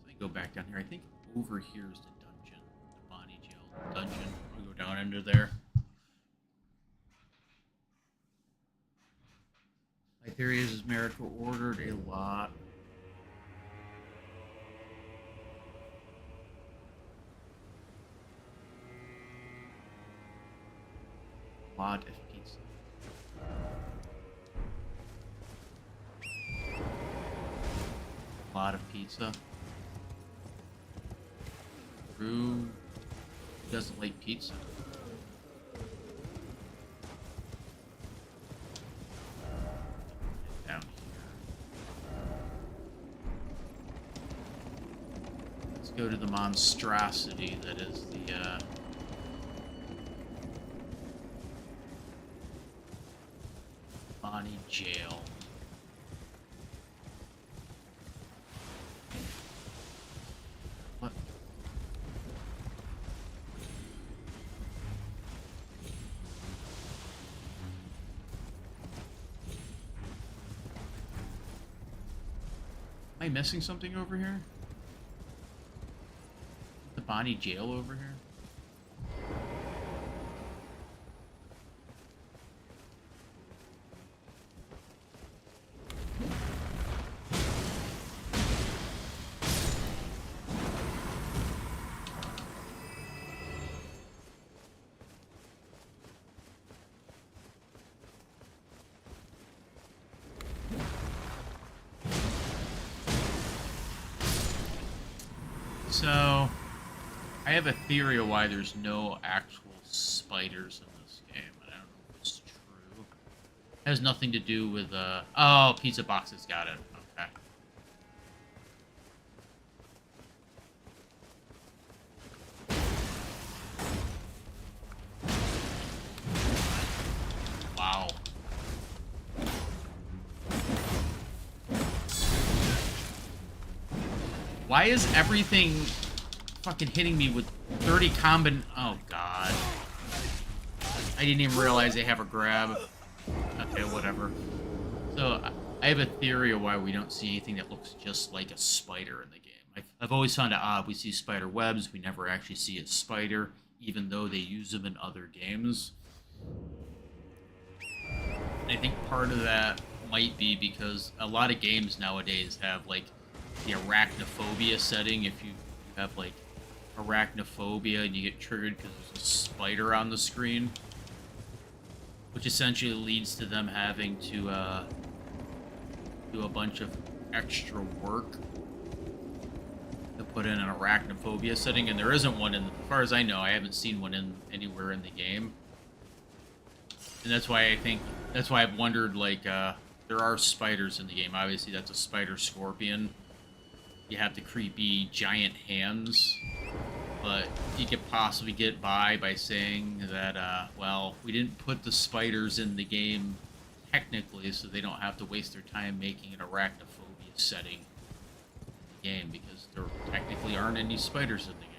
So I go back down here. I think over here is the dungeon. The Bonnie Jail dungeon. I'll go down under there. My theory is America ordered a lot. Lot of pizza. Lot of pizza. Who doesn't like pizza? Down here. Let's go to the monstrosity that is the Bonnie Jail. What? Am I missing something over here? The Bonnie Jail over here? So, I have a theory of why there's no actual spiders in this game, and I don't know if it's true. It has nothing to do with, oh, pizza boxes, got it. Okay. Wow. Why is everything fucking hitting me with 30 oh god. I didn't even realize they have a grab. Okay, whatever. So, I have a theory of why we don't see anything that looks just like a spider in the game. I've always found it odd. We see spider webs, we never actually see a spider, even though they use them in other games. And I think part of that might be because a lot of games nowadays have, like, the arachnophobia setting. If you have, like, arachnophobia and you get triggered because there's a spider on the screen, which essentially leads to them having to do a bunch of extra work to put in an arachnophobia setting, and there isn't one as far as I know. I haven't seen one anywhere in the game, and that's why I've wondered, like, there are spiders in the game. Obviously, that's a spider scorpion. You have the creepy giant hands, but you could possibly get by saying that, well, we didn't put the spiders in the game technically, so they don't have to waste their time making an arachnophobia setting in the game, because there technically aren't any spiders in the game.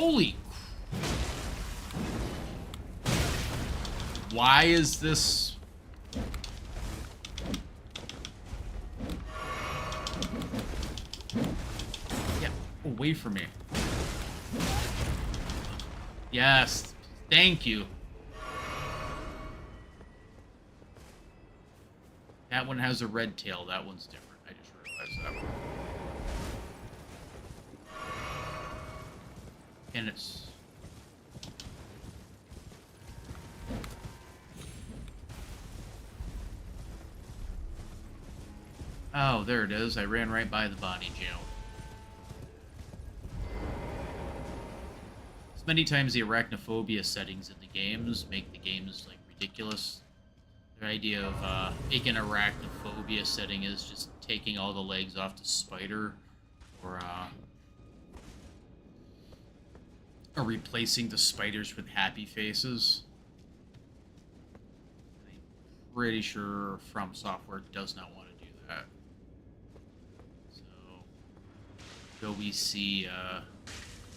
Holy. Why is this? Get away from me. Yes. Thank you. That one has a red tail. That one's different. I just realized that one. And it's... Oh, there it is. I ran right by the body jail. As many times the arachnophobia settings in the games make the games, like, ridiculous. The idea of making arachnophobia setting is just taking all the legs off the spider, or replacing the spiders with happy faces. I'm pretty sure From Software does not want to do that. So we see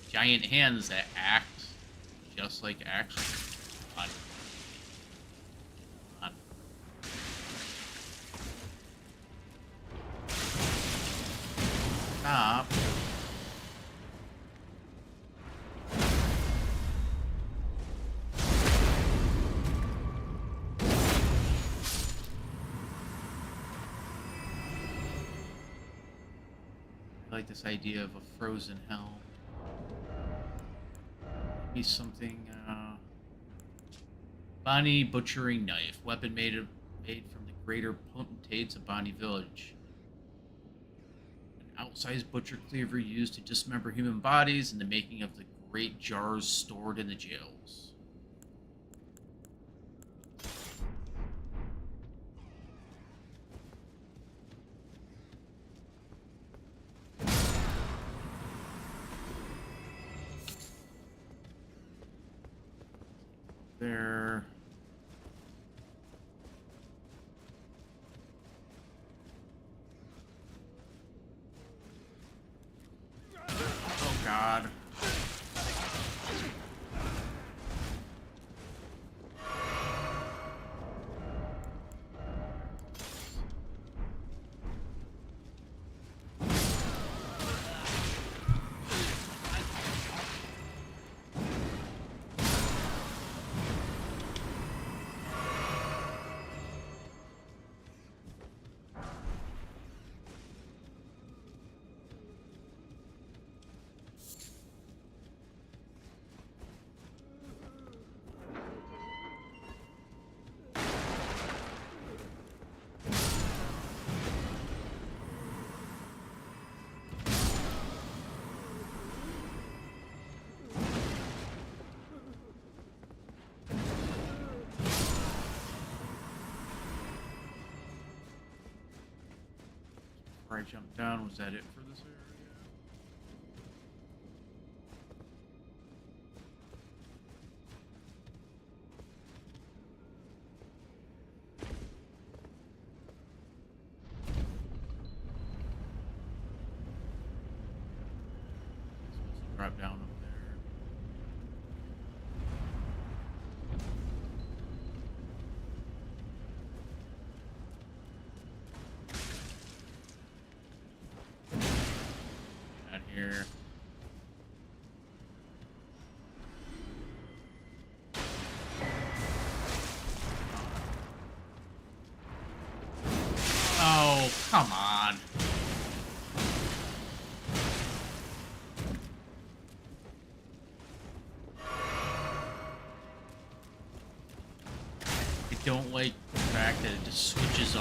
giant hands that act just like action. Stop. I like this idea of a frozen hell. Maybe something, Bonnie butchering knife, weapon made from the greater potentates of Bonnie village. An outsized butcher cleaver used to dismember human bodies in the making of the great jars stored in the jails. There. Oh God. Before I jumped down, was that it for this area? Drop down up there. Out here. Oh, come on. I don't like the fact that it just switches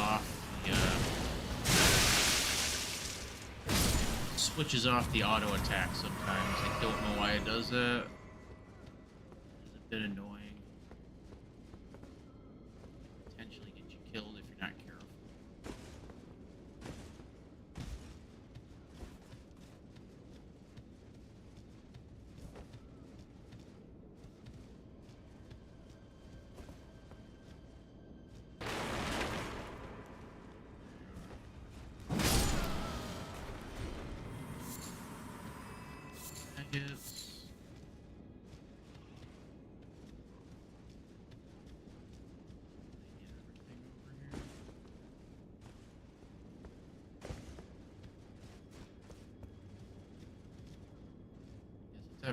off the auto attack sometimes. I don't know why it does that. It's a bit annoying. Potentially get you killed if you're not careful. Maggots.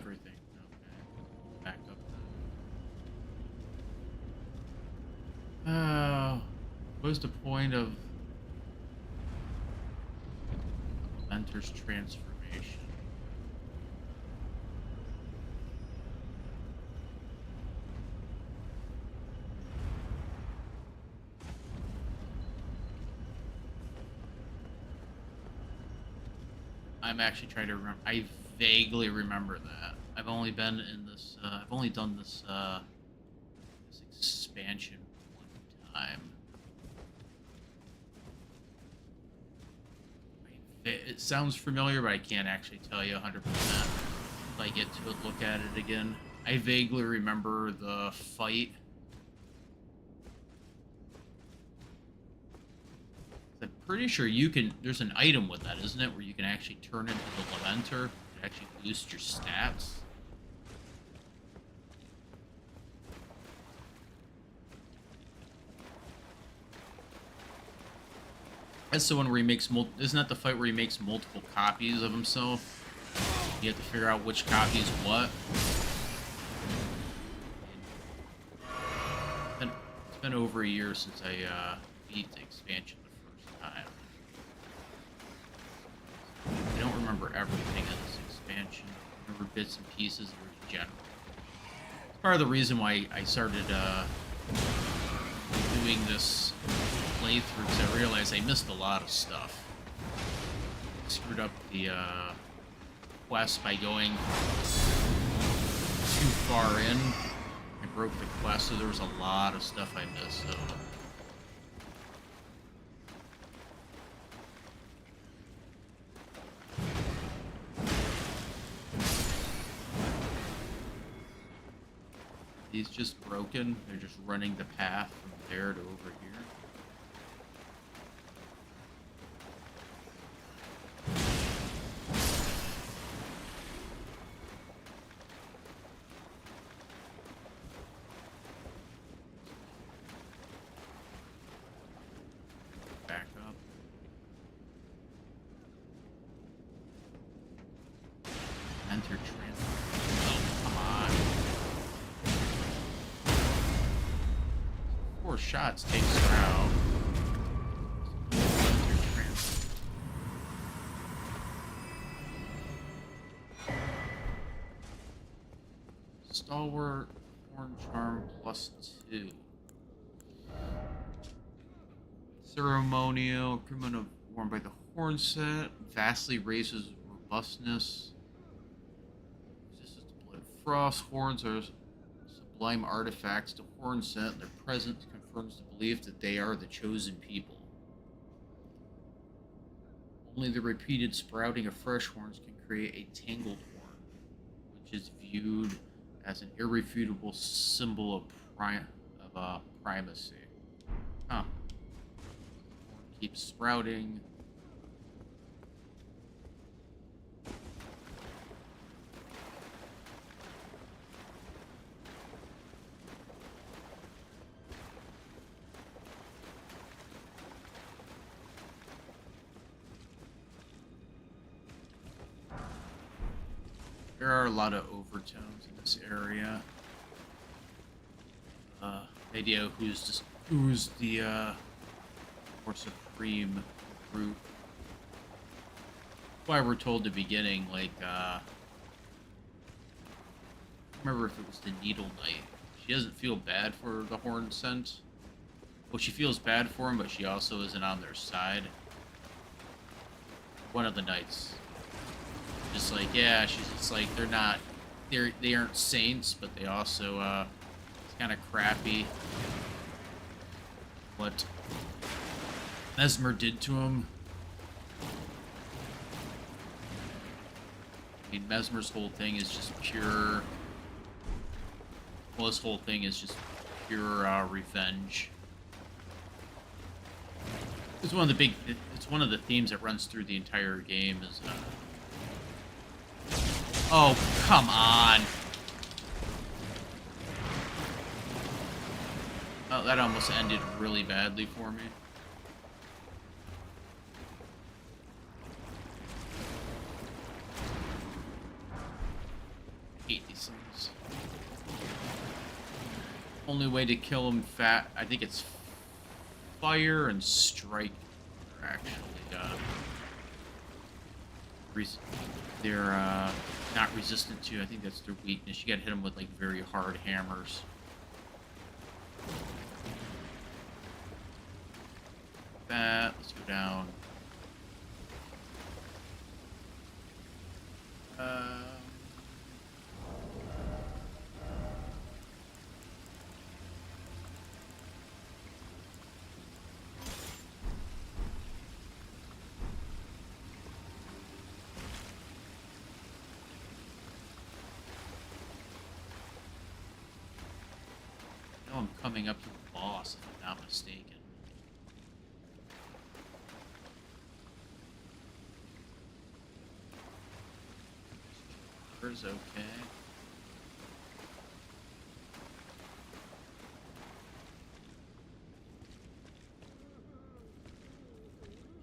everything. Okay. Back up then. What was the point of Mentor's transformation? I'm actually trying to remember. I vaguely remember that. I've only been in this. I've only done this this expansion one time. It sounds familiar, but I can't actually tell you 100% if I get to look at it again. I vaguely remember the fight. I'm pretty sure you can. There's an item with that, isn't it? Where you can actually turn into the Lamentor and actually boost your stats. That's the one where he makes isn't that the fight where he makes multiple copies of himself? You have to figure out which copy is what. It's been over a year since I beat the expansion the first time. I don't remember everything in this expansion. I remember bits and pieces that were general. It's part of the reason why I started doing this playthrough, because I realized I missed a lot of stuff. I screwed up the quest by going too far in. I broke the quest, so there was a lot of stuff I missed. So he's just broken. They're just running the path from there to over here. Back up. Enter transfer. Oh, come on. 4 shots takes her out. Enter transfer. Stalwart, Horn Charm +2. Ceremonial, criminal worn by the horn set, vastly raises robustness. Resistance to blood frost. Horns are sublime artifacts to horn set. Their presence confirms the belief that they are the chosen people. Only the repeated sprouting of fresh horns can create a tangled horn, which is viewed as an irrefutable symbol of primacy. Huh. Keeps sprouting. There are a lot of overtones in this area. Idea who's the more supreme group. Why we're told at the beginning, like, I remember if it was the Needle Knight. She doesn't feel bad for the Horn Scent. Well, she feels bad for him, but she also isn't on their side. One of the knights. Just like, yeah, she's just like, they aren't saints, but they also, it's kind of crappy what Mesmer did to him. I mean, Mesmer's whole thing is just pure... Well, his whole thing is just pure revenge. It's one of the big... It's one of the themes that runs through the entire game is... Oh, come on! Oh, that almost ended really badly for me. Only way to kill them I think it's fire and strike are actually they're not resistant to. I think that's their weakness. You gotta hit them with like very hard hammers. That. Let's go down. I know I'm coming up to the boss, if I'm not mistaken. Is okay.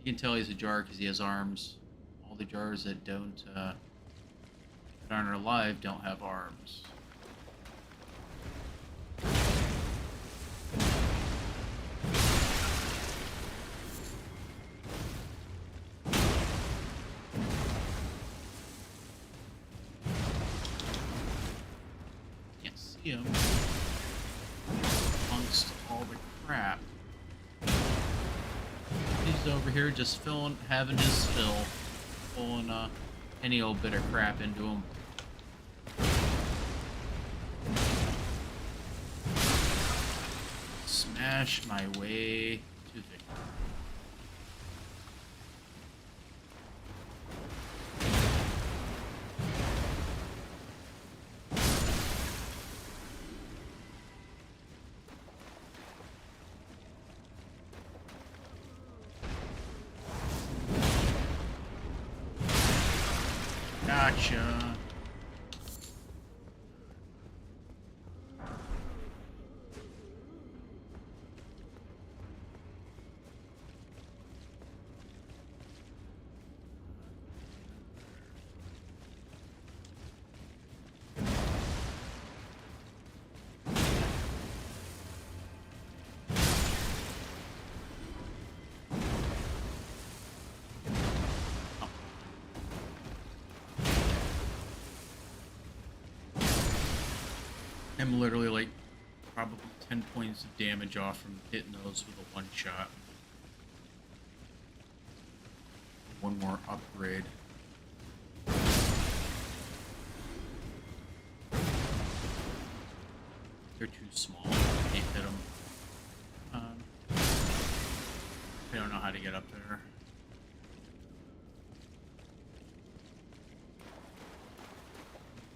You can tell he's a jar because he has arms. All the jars that don't that aren't alive don't have arms. Him amongst all the crap. He's over here just having his fill, pulling any old bit of crap into him. Smash my way to victory. Gotcha. I'm literally like probably 10 points of damage off from hitting those with a one shot. One more upgrade. They're too small. I can't hit them. I don't know how to get up there.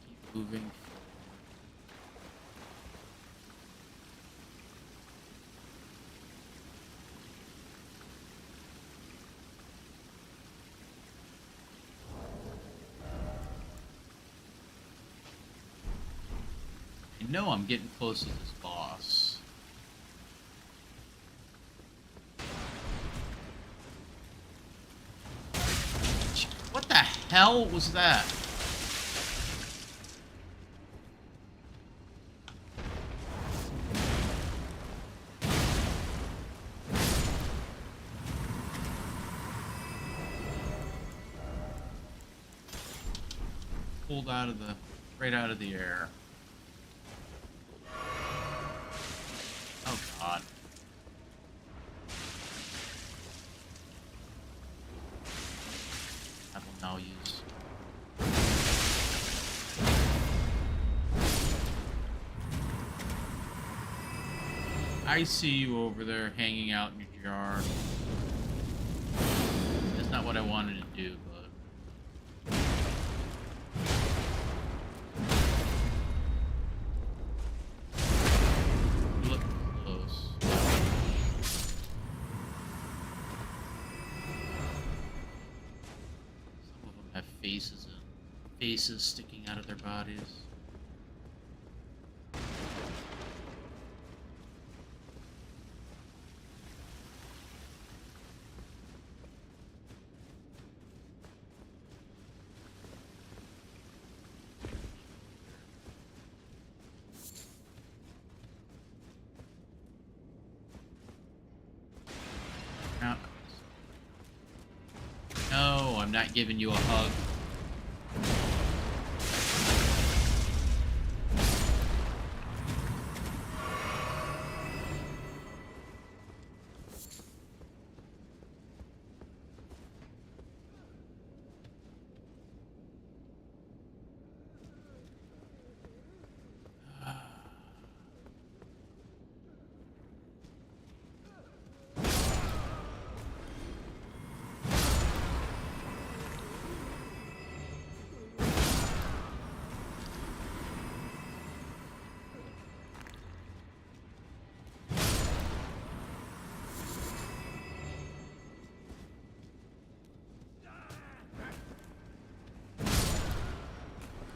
Keep moving. I know I'm getting close to this boss. What the hell was that? Pulled out of the, right out of the air. Oh god. I will now use. I see you over there hanging out in your jar. That's not what I wanted to do, but. Look close. Some of them have faces sticking out of their bodies. I'm not giving you a hug.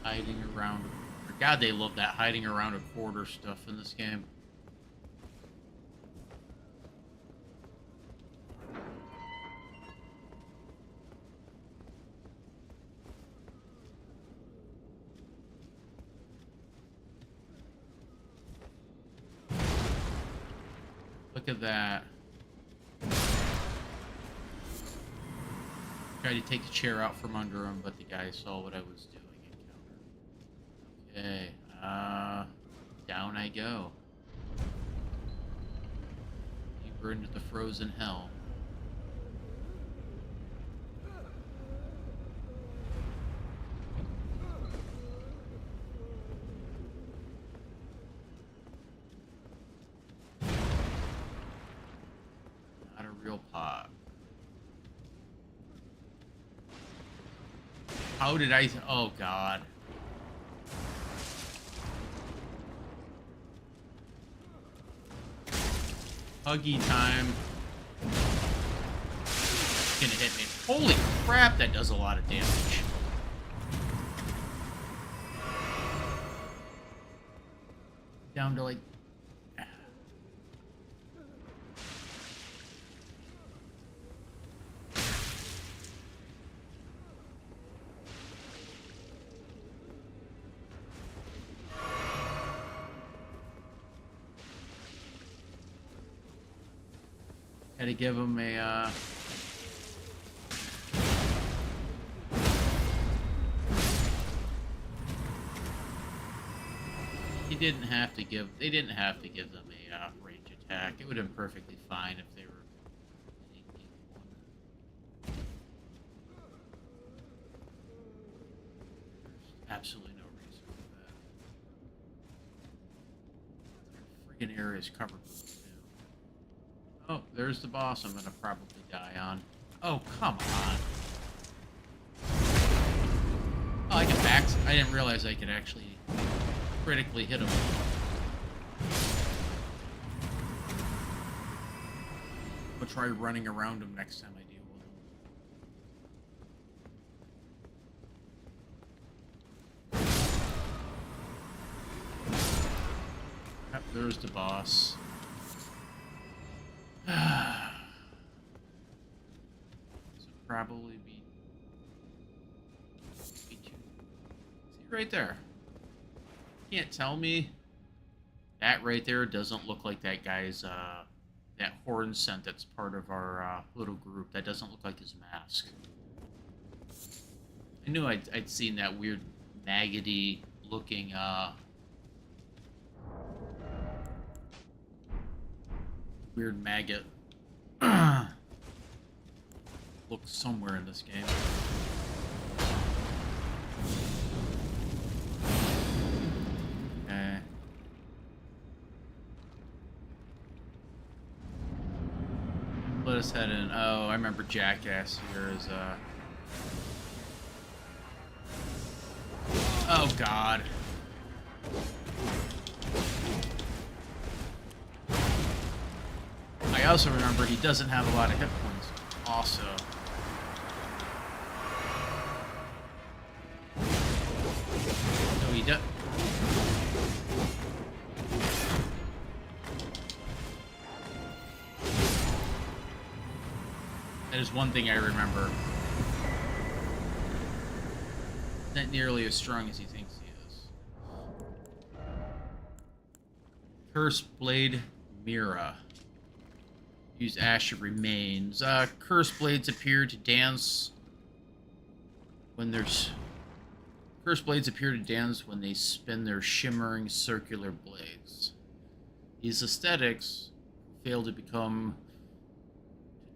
Hiding around. God, they love that hiding around a quarter stuff in this game. Look at that. Tried to take the chair out from under him, but the guy saw what I was doing and countered. Okay, down I go. Deeper into the frozen hell. Not a real pot. How did I... Oh, God. Huggy time. It's gonna hit me. Holy crap, that does a lot of damage. Down to like... Had to give him a, They didn't have to give them a range attack. It would have been perfectly fine if they were hitting one. There's absolutely no reason for that. Friggin' area is covered with them. Oh, there's the boss I'm gonna probably die on. Oh, come on. Oh, I can back... I didn't realize I could actually critically hit him. I'll try running around him next time I deal with him. Yep, there's the boss. This would probably be too... See right there. Can't tell me that right there doesn't look like that guy's that horn scent that's part of our little group. That doesn't look like his mask. I knew I'd seen that weird maggoty looking weird maggot look somewhere in this game. Okay. Let us head in. Oh, I remember Jackass here as oh God. I also remember he doesn't have a lot of hit points. Also. No, he does. That is one thing I remember. Not nearly as strong as he thinks he is. Cursed Blade Mira. Use Ash of Remains. Cursed blades appear to dance when there's cursed blades appear to dance when they spin their shimmering circular blades. These aesthetics fail to become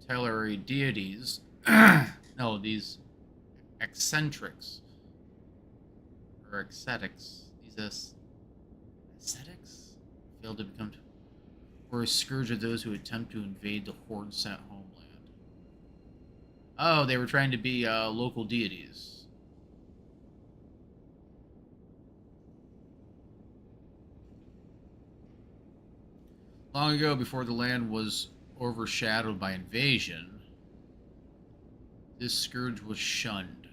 tutelary deities. No, these eccentrics or ascetics. These ascetics fail to become or a scourge of those who attempt to invade the horde-sent homeland. Oh, they were trying to be local deities. Long ago, before the land was overshadowed by invasion, this scourge was shunned,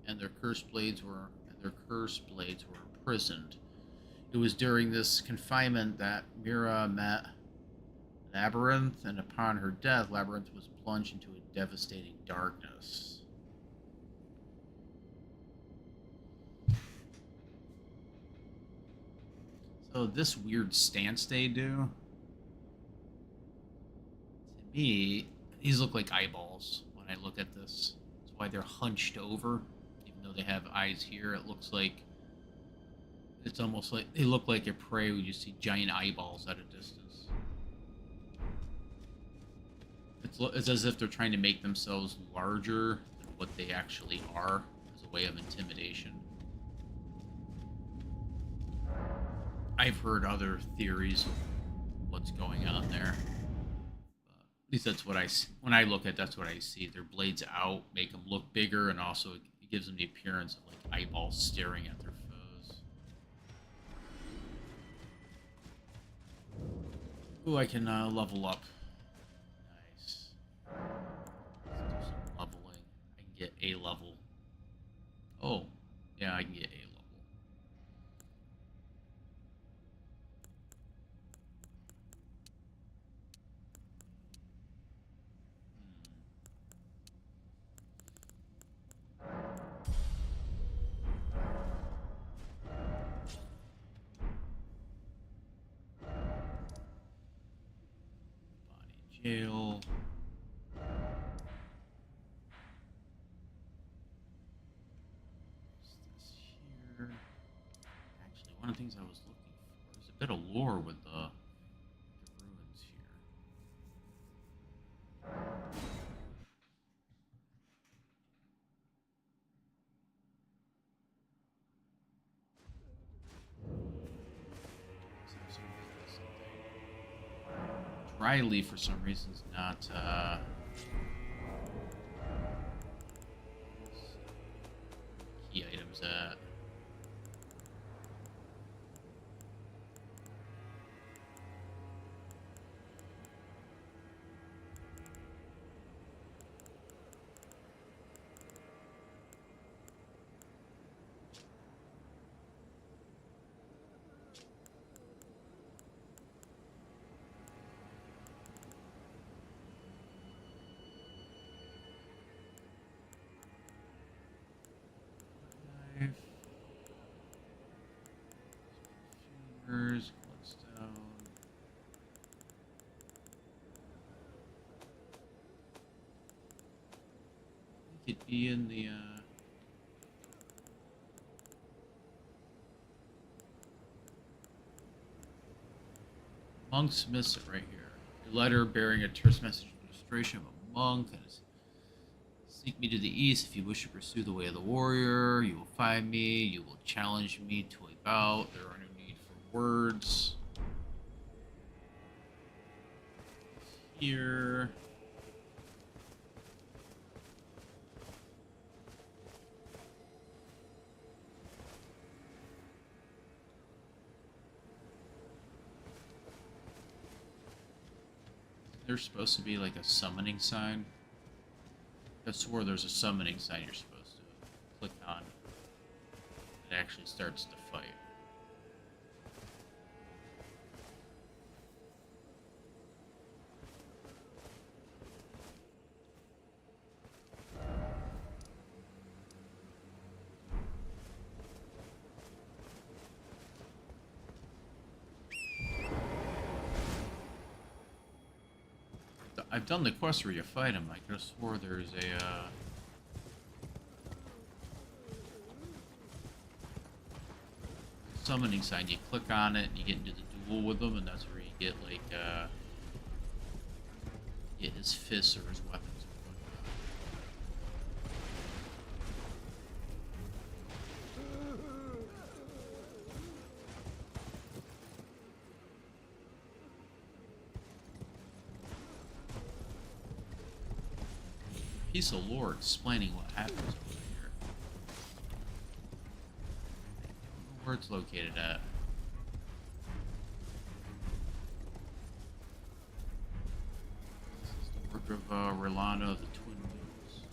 and their cursed blades were imprisoned. It was during this confinement that Mira met Labyrinth, and upon her death, Labyrinth was plunged into a devastating darkness. So this weird stance they do, to me, these look like eyeballs when I look at this. That's why they're hunched over, even though they have eyes here. It looks like, it's almost like, they look like a prey where you see giant eyeballs at a distance. It's as if they're trying to make themselves larger than what they actually are as a way of intimidation. I've heard other theories of what's going on there. At least that's what when I look at, that's what I see. Their blades out make them look bigger, and also it gives them the appearance of like eyeballs staring at their foes. Ooh, I can level up. Nice. Let's do some leveling. I can get A level. Oh, yeah, I can get A level. Jail. What's this here? Actually, one of the things I was looking for is a bit of lore with the ruins here. Dry leaf for some reason is not key items at. Fingers, bloodstone. I think it'd be in the Monk's missive right here. A letter bearing a terse message of illustration of a monk and his seek me to the east if you wish to pursue the way of the warrior. You will find me. You will challenge me to a bout. There are no need for words. Here. There's supposed to be like a summoning sign. I swore there's a summoning sign you're supposed to click on. It actually starts the fight. I've done the quest where you fight him. I could have swore there's a summoning sign. You click on it and you get into the duel with him, and that's where you get like get his fists or his weapons. Piece of lore explaining what happens over here. I don't know where it's located at. This is the work of Rolano, the Twin Moons.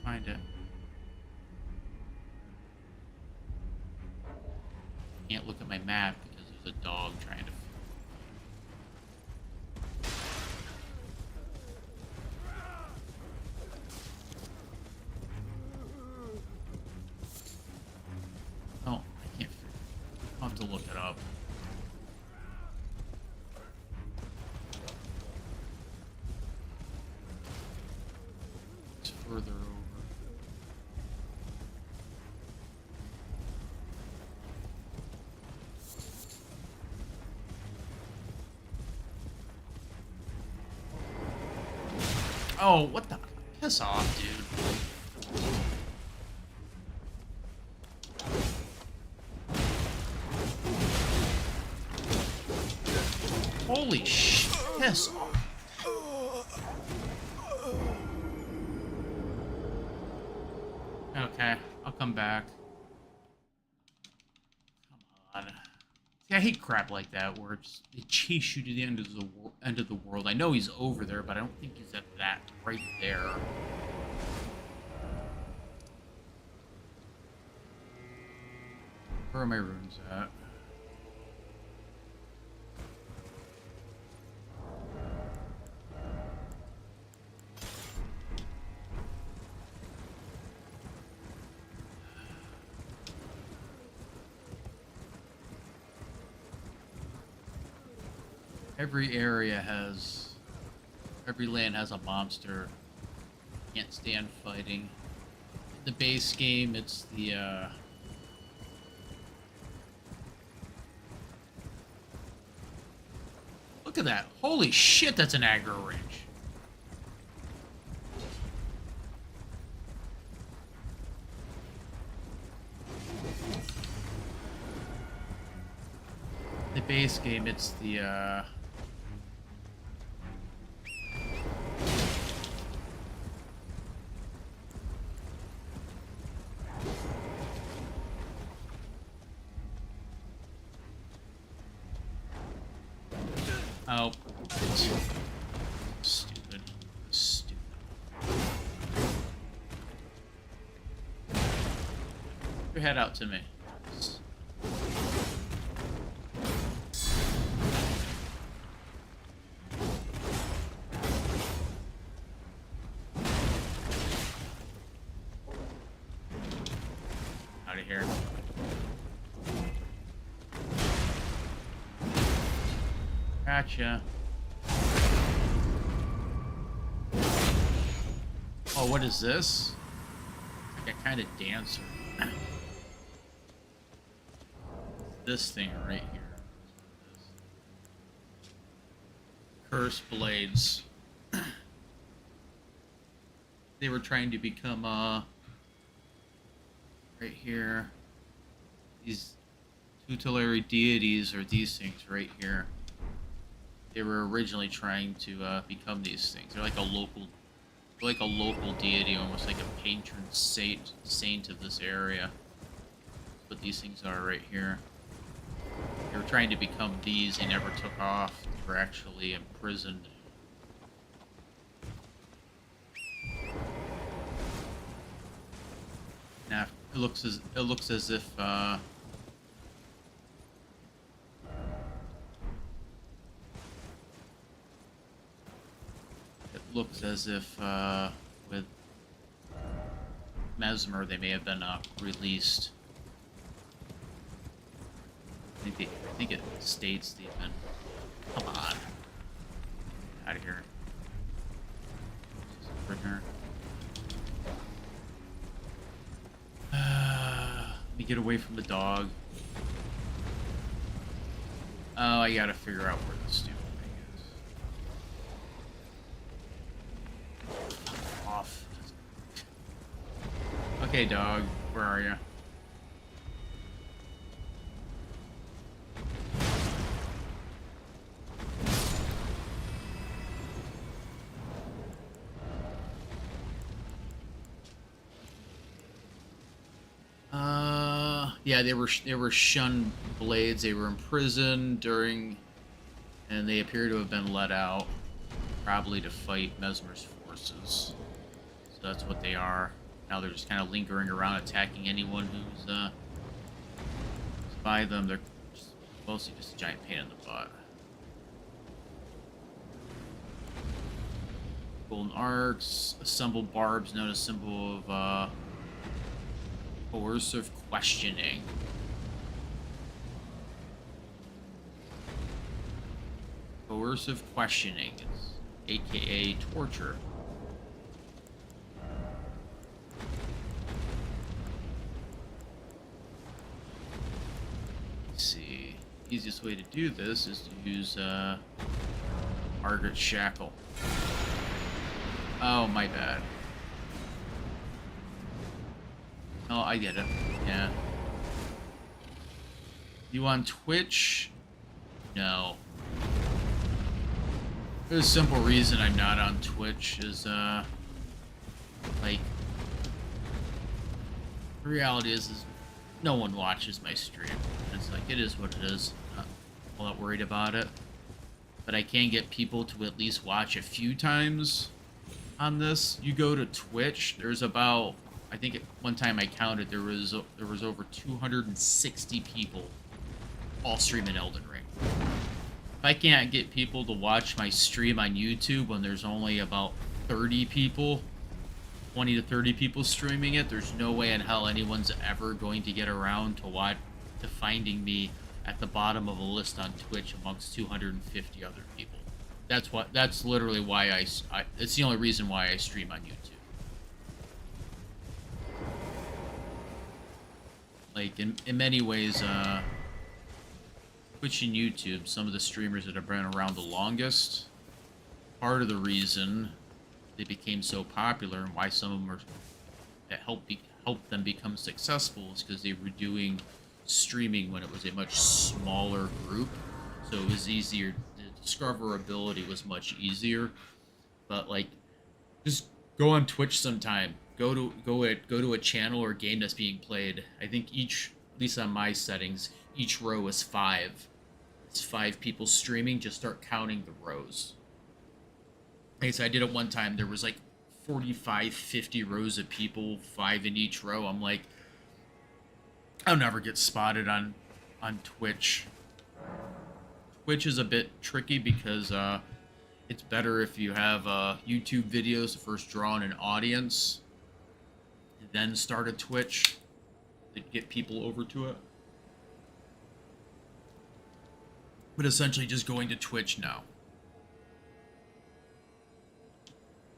Find it. Can't look at my map because there's a dog trying to. Oh, I can't. I'll have to look it up. It's further over. Oh, what the? Piss off, dude. Holy shit. Piss off. Okay, I'll come back. Come on. See, I hate crap like that where it's, they chase you to the end of the world. I know he's over there, but I don't think he's at that right there. Where are my runes at? Every land has a monster. Can't stand fighting. In the base game, it's the, Look at that. Holy shit, that's an aggro range. The base game, it's the, Oh. Stupid. Stupid. Your head out to me. Out of here. Gotcha. Oh, what is this? Like a kind of dancer. This thing right here. Cursed blades. They were trying to become, right here. These tutelary deities are these things right here. They were originally trying to become these things. They're like a local like a local deity, almost like a patron saint of this area. That's what these things are right here. They were trying to become these, they never took off. They were actually imprisoned. Now it looks as if with Mesmer they may have been released. I think it states they've been. Come on, out of here. Over here. Let me get away from the dog. Oh, I gotta figure out where the stupid thing is. Fuck off. Okay, dog, where are you? Yeah, they were shunned blades. They were imprisoned during, and they appear to have been let out, probably to fight Mesmer's forces. So that's what they are. Now they're just kind of lingering around, attacking anyone who's by them. They're mostly just a giant pain in the butt. Golden arcs, assembled barbs, known as symbol of coercive questioning. Coercive questioning, aka torture. Let's see. Easiest way to do this is to use Margaret Shackle. Oh, my bad. Oh, I get it. Yeah. You on Twitch? No. There's a simple reason I'm not on Twitch is, like, the reality is no one watches my stream. It's like, it is what it is. I'm not all that worried about it. But I can get people to at least watch a few times on this. You go to Twitch, there's about, I think at one time I counted, there was over 260 people all streaming Elden Ring. If I can't get people to watch my stream on YouTube when there's only about 30 people, 20 to 30 people streaming it, there's no way in hell anyone's ever going to get around to finding me at the bottom of a list on Twitch amongst 250 other people. That's literally why it's the only reason why I stream on YouTube. Like, in many ways, Twitch and YouTube, some of the streamers that have been around the longest, part of the reason they became so popular and why some of them that helped them become successful is because they were doing streaming when it was a much smaller group, so it was easier. The discoverability was much easier. But like, just go on Twitch sometime. Go to a channel or game that's being played. I think at least on my settings, each row is 5. It's 5 people streaming. Just start counting the rows. Okay, so I did it one time. There was like 45, 50 rows of people, 5 in each row. I'm like, I'll never get spotted on Twitch. Twitch is a bit tricky because it's better if you have YouTube videos to first draw in an audience, then start a Twitch to get people over to it. But essentially just going to Twitch now.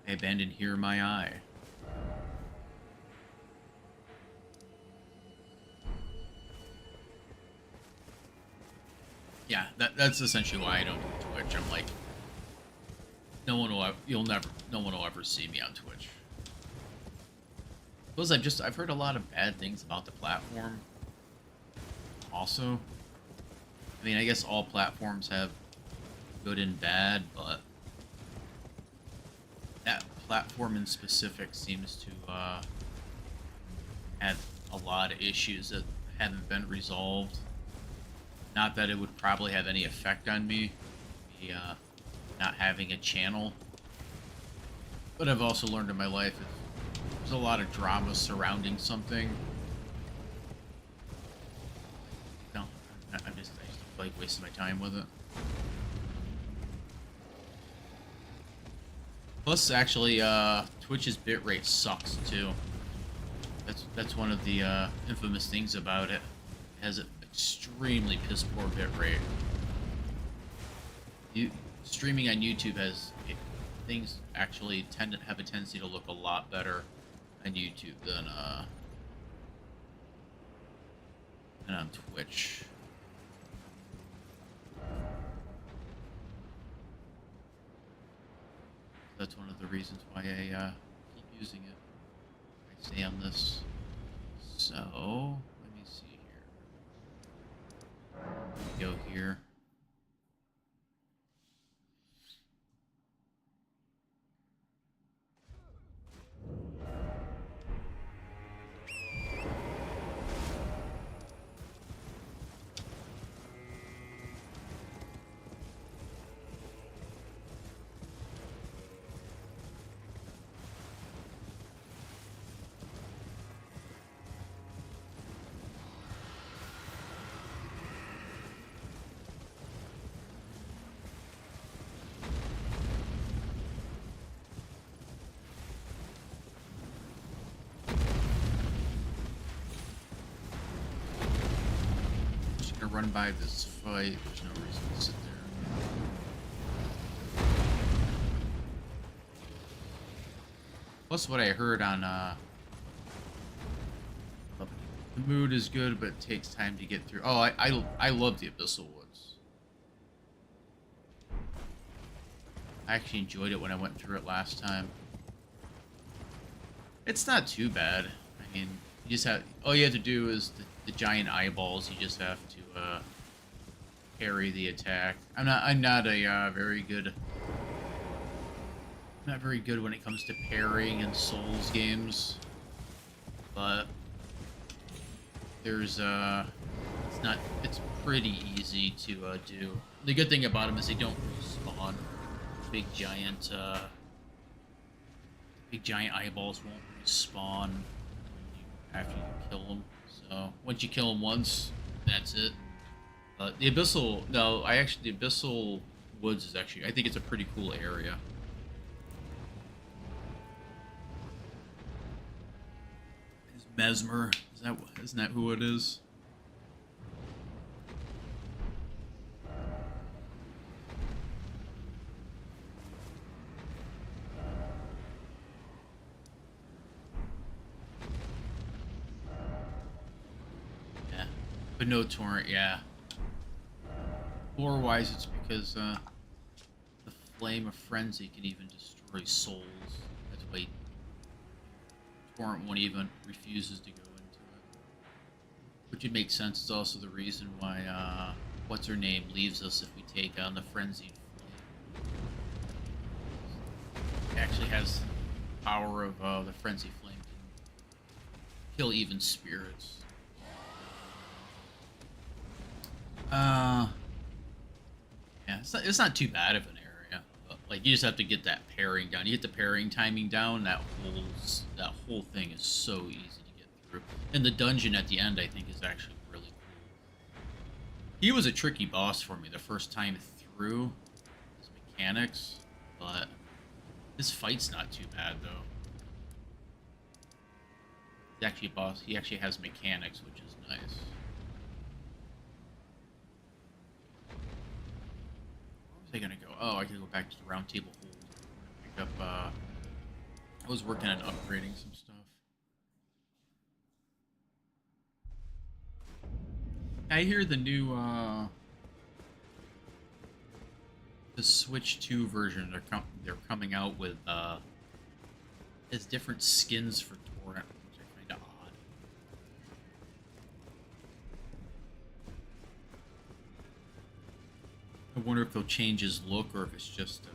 I abandoned here my eye. Yeah, that's essentially why I don't do Twitch. I'm like, no one will ever see me on Twitch. Plus, I've heard a lot of bad things about the platform. Also, I mean, I guess all platforms have good and bad, but that platform in specific seems to have a lot of issues that haven't been resolved. Not that it would probably have any effect on me, the, not having a channel. But I've also learned in my life if there's a lot of drama surrounding something. No, I just like wasting my time with it. Plus, actually, Twitch's bitrate sucks too. That's one of the infamous things about it. It has an extremely piss poor bitrate. Streaming on YouTube has things actually have a tendency to look a lot better on YouTube than on Twitch. That's one of the reasons why I keep using it. I stay on this. So let me see here. Go here. Run by this fight. There's no reason to sit there. Plus, what I heard on the mood is good, but it takes time to get through. Oh, I love the Abyssal Woods. I actually enjoyed it when I went through it last time. It's not too bad. I mean, you just have all you have to do is the giant eyeballs. You just have to parry the attack. I'm not a very good. I'm not very good when it comes to parrying in Souls games, but there's it's pretty easy to do. The good thing about them is they don't respawn. Big giant eyeballs won't respawn after you kill them. So once you kill them once, that's it. The Abyssal, no, the Abyssal Woods is actually, I think it's a pretty cool area. Is Mesmer, isn't that who it is? Yeah, but no torrent, yeah. Lore-wise, it's because the Flame of Frenzy can even destroy souls. That's why Torrent won't even refuses to go into it. Which would make sense. It's also the reason why what's her name leaves us if we take on the Frenzied Flame. It actually has the power of the Frenzied Flame can kill even spirits. Yeah, it's not too bad of an area. But, like, you just have to get that parrying down. You get the parrying timing down, that whole thing is so easy to get through. And the dungeon at the end, I think, is actually really cool. He was a tricky boss for me the first time through his mechanics, but his fight's not too bad though. He's actually a boss. He actually has mechanics, which is nice. Where was I gonna go? Oh, I gotta go back to the round table hold. Pick up, I was working on upgrading some stuff. I hear the new, the Switch 2 version, they're coming out with, has different skins for Torrent, which I find odd. I wonder if they'll change his look or if it's just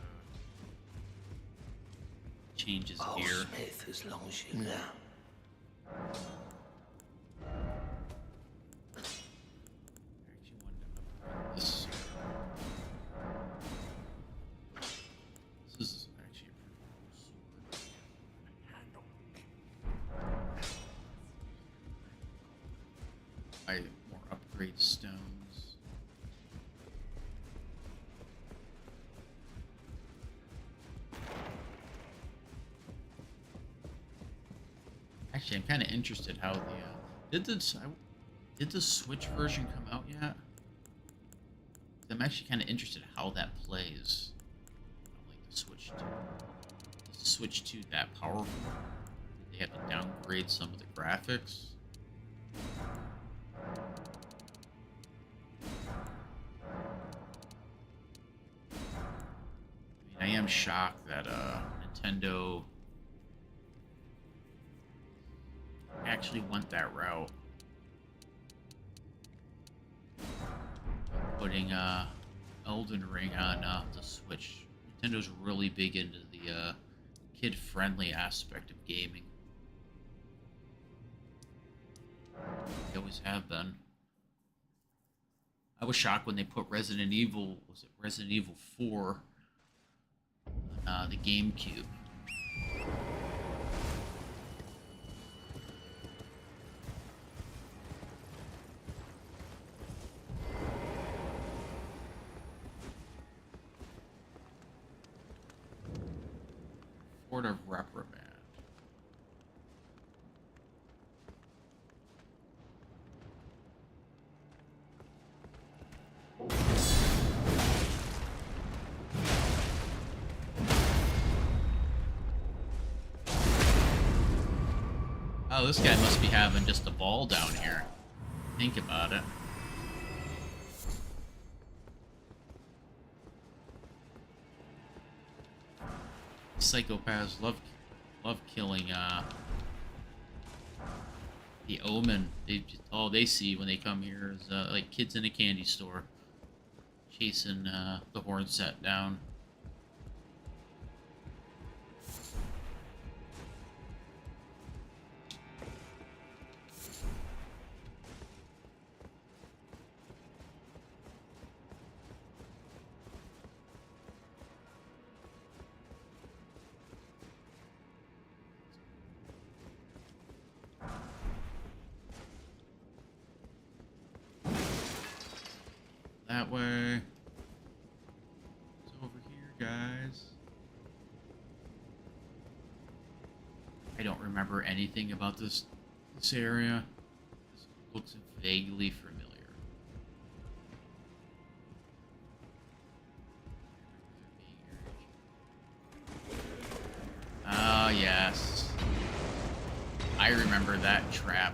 change his I'll gear. smith as long as you can. I actually wanted to upgrade this. This is actually a pretty cool sword. I more upgrade stones. Actually, I'm kind of interested how the did the Switch version come out yet? I'm actually kind of interested how that plays. Like the Switch 2. Is the Switch 2 that powerful? Did they have to downgrade some of the graphics? I am shocked that Nintendo actually went that route, putting Elden Ring on the Switch. Nintendo's really big into the kid-friendly aspect of gaming. They always have been. I was shocked when they put Resident Evil, was it Resident Evil 4, on the GameCube. Fort of Reprimand. Oh, this guy must be having just a ball down here. Think about it. Psychopaths love killing the Omen. All they see when they come here is like kids in a candy store chasing the horn set down. That way. It's over here, guys. I don't remember anything about this area. This looks vaguely familiar. Ah, yes. I remember that trap.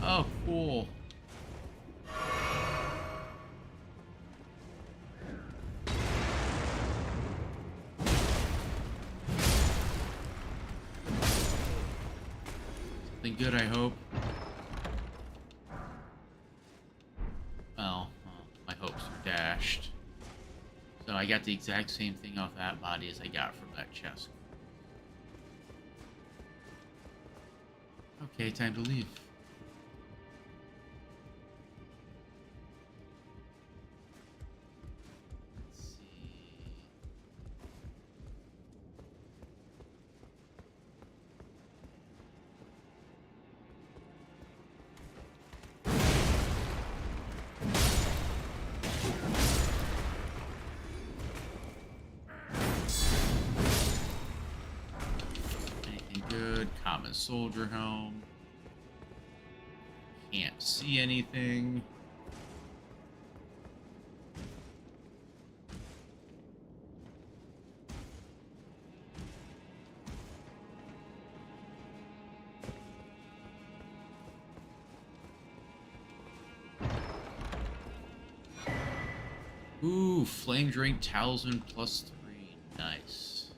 Oh, cool. Something good, I hope. Well, my hopes are dashed. So I got the exact same thing off that body as I got from that chest. Okay, time to leave. Common soldier helm. Can't see anything. Ooh, flame drink talisman +3. Nice.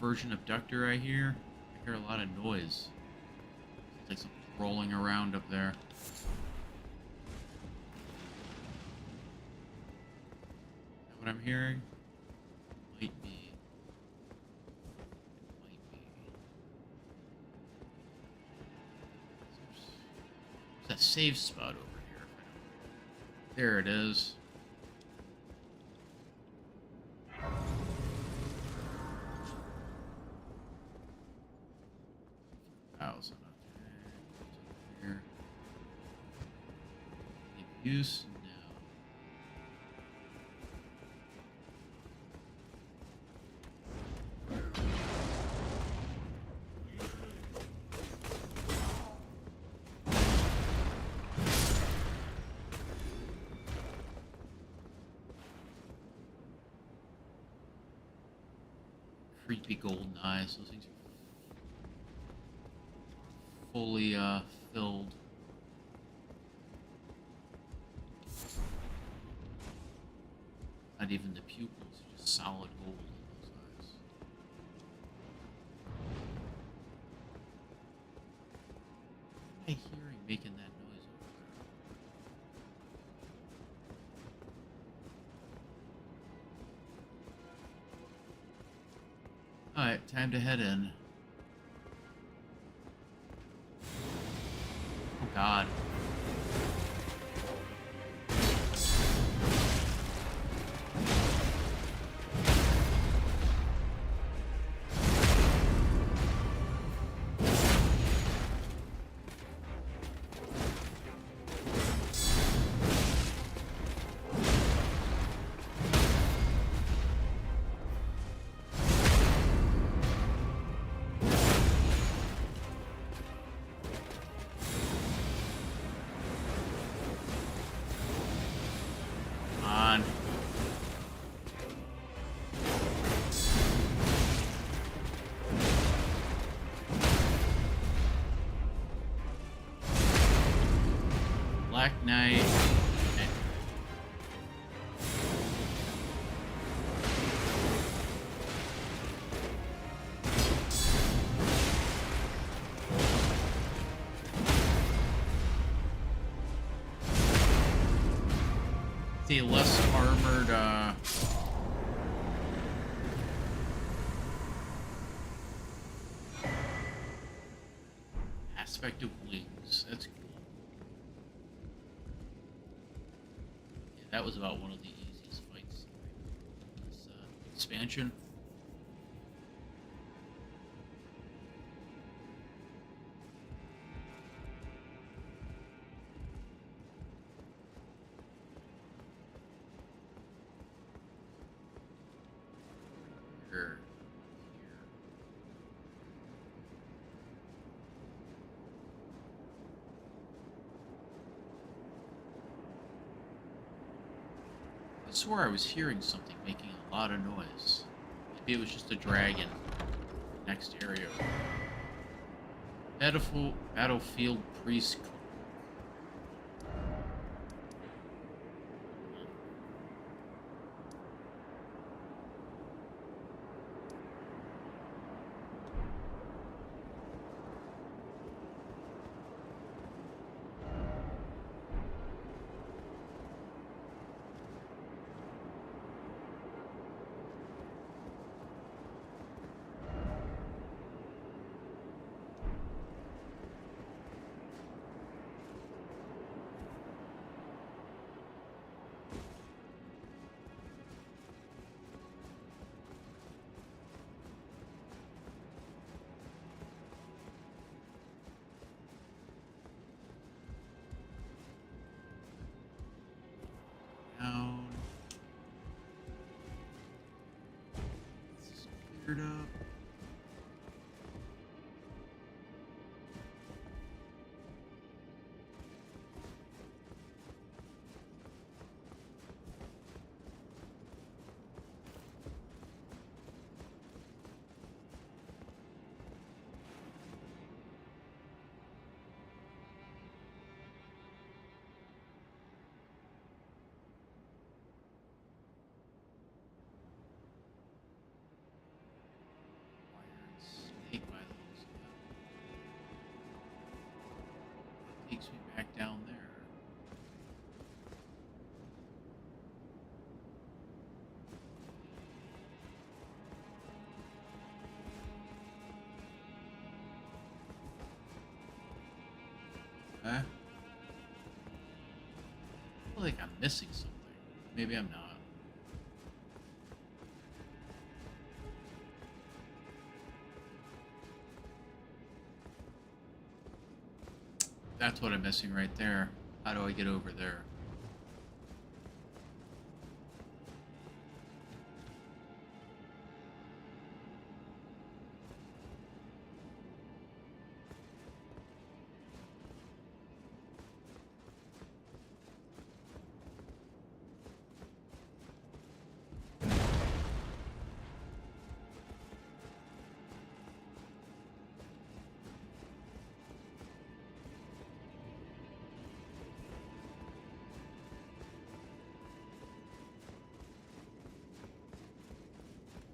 Version abductor I hear? I hear a lot of noise. It's like something's rolling around up there. Is that what I'm hearing? Might be. It might be. There's that save spot over here. There it is. Thousand. Okay. Here. Use no. Creepy golden eyes. Those things are fully filled. Not even the pupils, just solid gold in those eyes. What am I hearing making that noise over there? Alright, time to head in. Oh god. Black Knight. Okay. The less armored, aspect of wings. That's cool. Yeah, that was about one of the easiest fights in this expansion. Here. I swore I was hearing something making a lot of noise. Maybe it was just a dragon. Next area. Battlefield priest. Down. This is cleared up. I feel like I'm missing something. Maybe I'm not. That's what I'm missing right there. How do I get over there?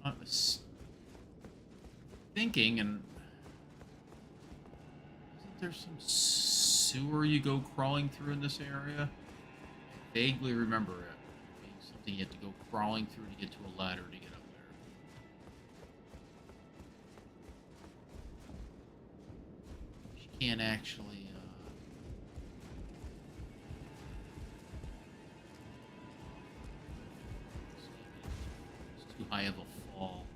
I was thinking, and isn't there some sewer you go crawling through in this area? I vaguely remember it being something you had to go crawling through to get to a ladder to get up there. She can't actually. It's too high of a fall.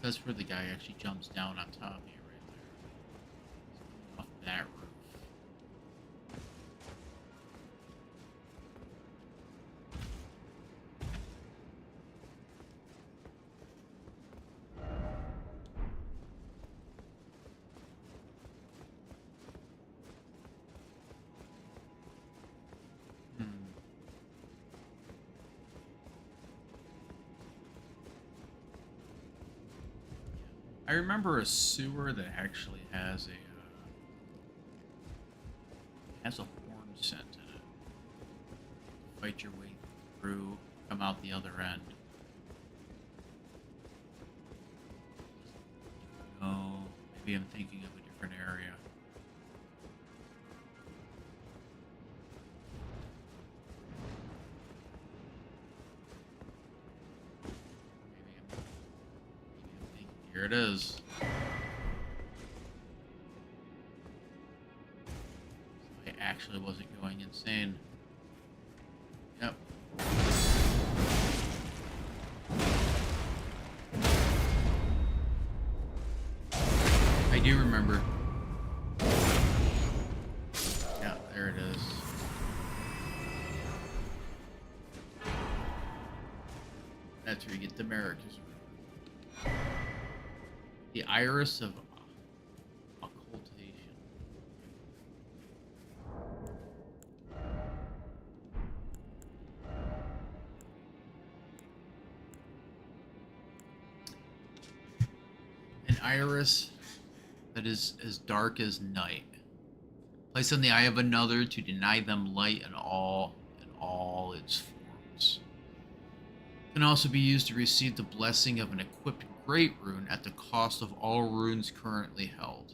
That's where the guy actually jumps down on top of you right there. Off that roof. I remember a sewer that actually has a horn scent in it. Fight your way through, come out the other end. Oh, maybe I'm thinking of a different area. Here it is. I actually wasn't going insane. Yep. I do remember. Yeah, there it is. That's where you get the Americas. The iris of occultation. An iris that is as dark as night. Placed on the eye of another to deny them light in all its forms. Can also be used to receive the blessing of an equipped great rune at the cost of all runes currently held.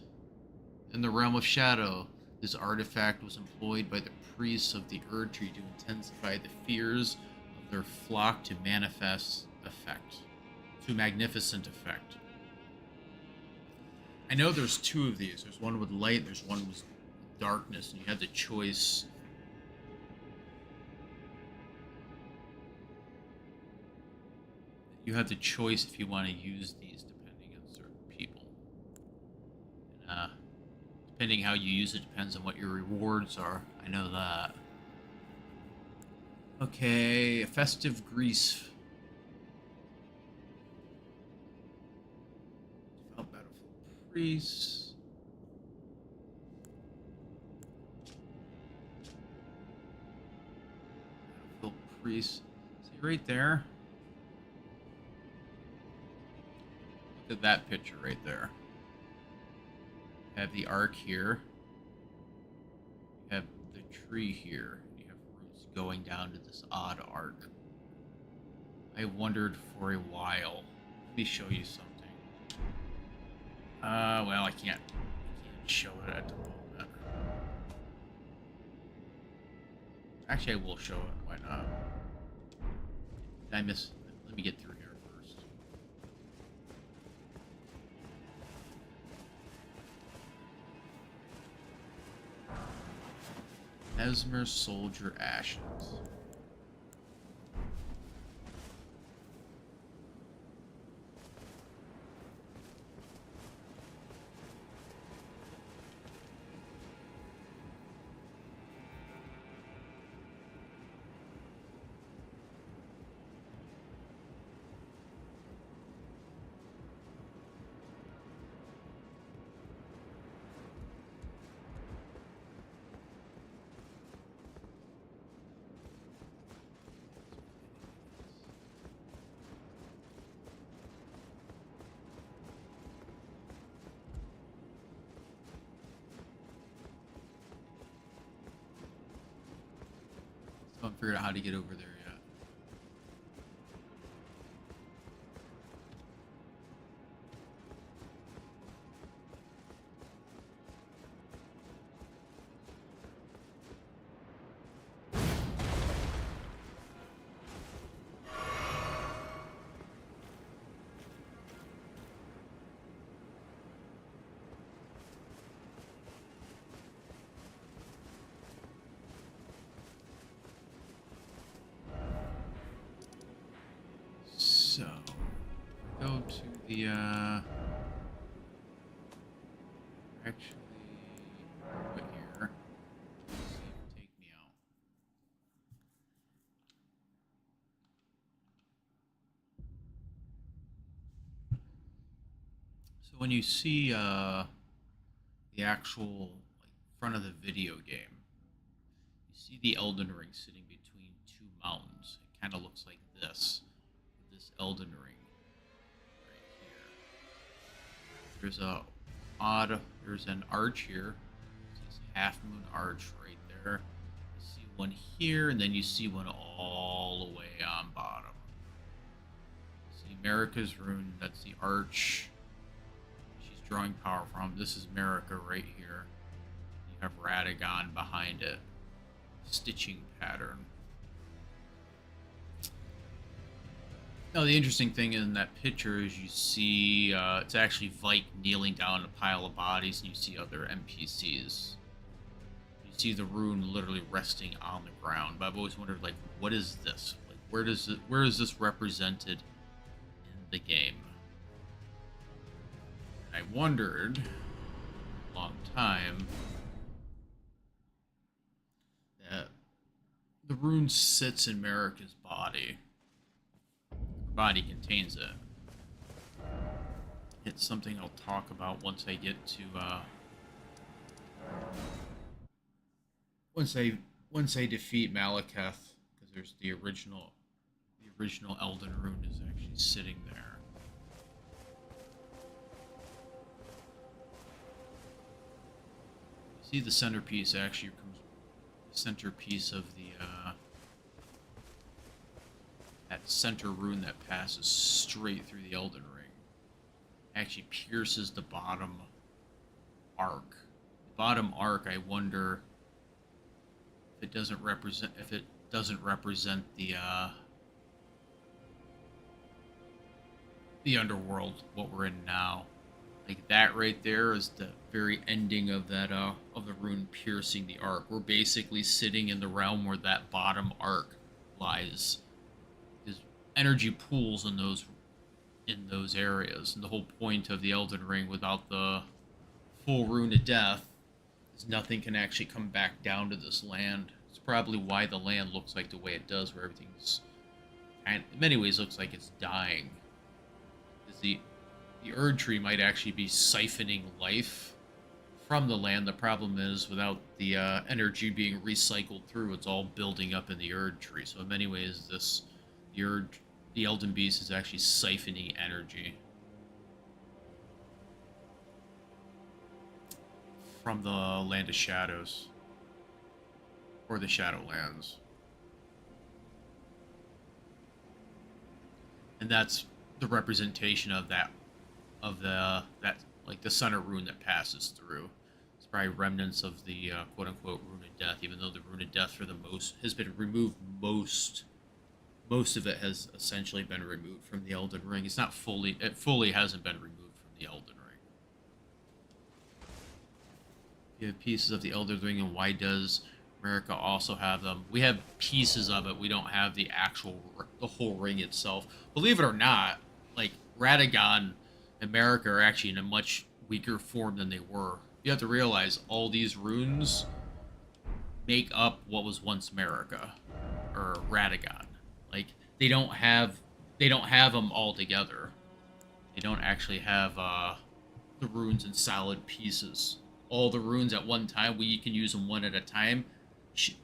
In the realm of shadow, this artifact was employed by the priests of the Erdtree to intensify the fears of their flock to magnificent effect. I know there's two of these. There's one with light, there's one with darkness, and you had the choice. You have the choice if you want to use these depending on certain people. And, depending how you use it depends on what your rewards are. I know that. Okay, festive grease. Battlefield priest. Battlefield priest. See right there? Look at that picture right there. You have the arc here. You have the tree here. You have roots going down to this odd arc. I wondered for a while. Let me show you something. Well, I can't show it at the moment. Actually, I will show it. Why not? Did I miss? Let me get through here first. Esmer Soldier Ashes. I haven't figured out how to get over there yet. So, go to the, actually, put here. See if it'll take me out. So when you see, the actual, like, front of the video game, you see the Elden Ring sitting between two mountains. It kind of looks like this Elden Ring right here. There's an arch here. This half moon arch right there. You see one here, and then you see one all the way on bottom. See Marika's rune, that's the arch she's drawing power from. This is Marika right here. You have Radagon behind it. Stitching pattern. No, the interesting thing in that picture is you see it's actually Vike kneeling down in a pile of bodies, and you see other NPCs. You see the rune literally resting on the ground. But I've always wondered, like, what is this? Like, where is this represented in the game? And I wondered a long time that the rune sits in Marika's body. Body contains it. It's something I'll talk about once I get to once I defeat Malekith, because there's the original Elden rune is actually sitting there. See, the centerpiece actually comes, the centerpiece of the that center rune that passes straight through the Elden Ring actually pierces the bottom arc. The bottom arc, I wonder if it doesn't represent the underworld, what we're in now. Like that right there is the very ending of that of the rune piercing the arc. We're basically sitting in the realm where that bottom arc lies. Energy pools in those areas, and the whole point of the Elden Ring without the full rune of death is nothing can actually come back down to this land. It's probably why the land looks like the way it does, where everything's, and in many ways, looks like it's dying. Because the Erdtree might actually be siphoning life from the land. The problem is, without the energy being recycled through, it's all building up in the Erdtree. So in many ways, the Elden Beast is actually siphoning energy from the Land of Shadows, or the Shadowlands. And that's the representation of that, like the center rune that passes through. It's probably remnants of the quote-unquote Rune of Death, even though the Rune of Death for the most has been removed. Most of it has essentially been removed from the Elden Ring. It fully hasn't been removed from the Elden Ring. You have pieces of the Elden Ring, and why does America also have them? We have pieces of it. We don't have the whole ring itself. Believe it or not, like Radagon and America are actually in a much weaker form than they were. You have to realize all these runes make up what was once America or Radagon. Like they don't have them all together. They don't actually have the runes in solid pieces. All the runes at one time, we can use them one at a time.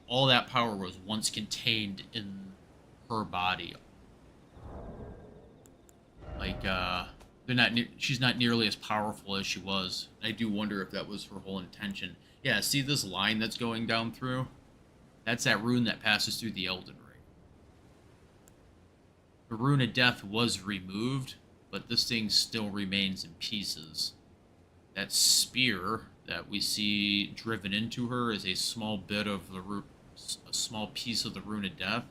All that power was once contained in her body. Like she's not nearly as powerful as she was. I do wonder if that was her whole intention. Yeah, see this line that's going down through? That's that rune that passes through the Elden Ring. The Rune of Death was removed, but this thing still remains in pieces. That spear that we see driven into her is a small bit of a small piece of the Rune of Death.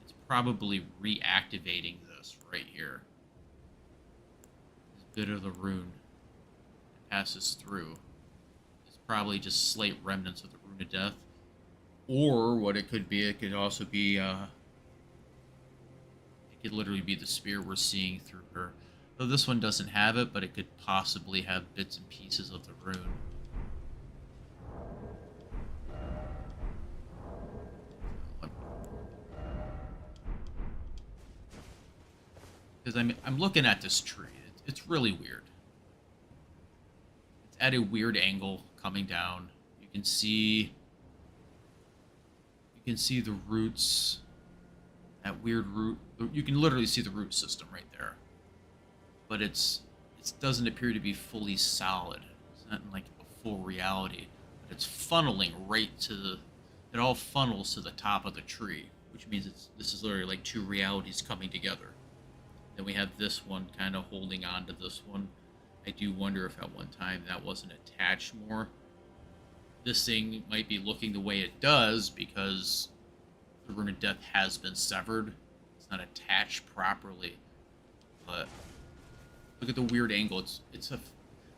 It's probably reactivating this right here. This bit of the rune that passes through. It's probably just slight remnants of the Rune of Death. Or what it could also be, it could literally be the spear we're seeing through her. Though this one doesn't have it, but it could possibly have bits and pieces of the rune. Because I'm looking at this tree. It's really weird. It's at a weird angle coming down. You can see the roots. That weird root. You can literally see the root system right there. But it doesn't appear to be fully solid. It's not in like a full reality. But it's funneling right to it all funnels to the top of the tree, which means this is literally like two realities coming together. Then we have this one kind of holding on to this one. I do wonder if at one time that wasn't attached more. This thing might be looking the way it does because the Rune of Death has been severed. It's not attached properly. But look at the weird angle.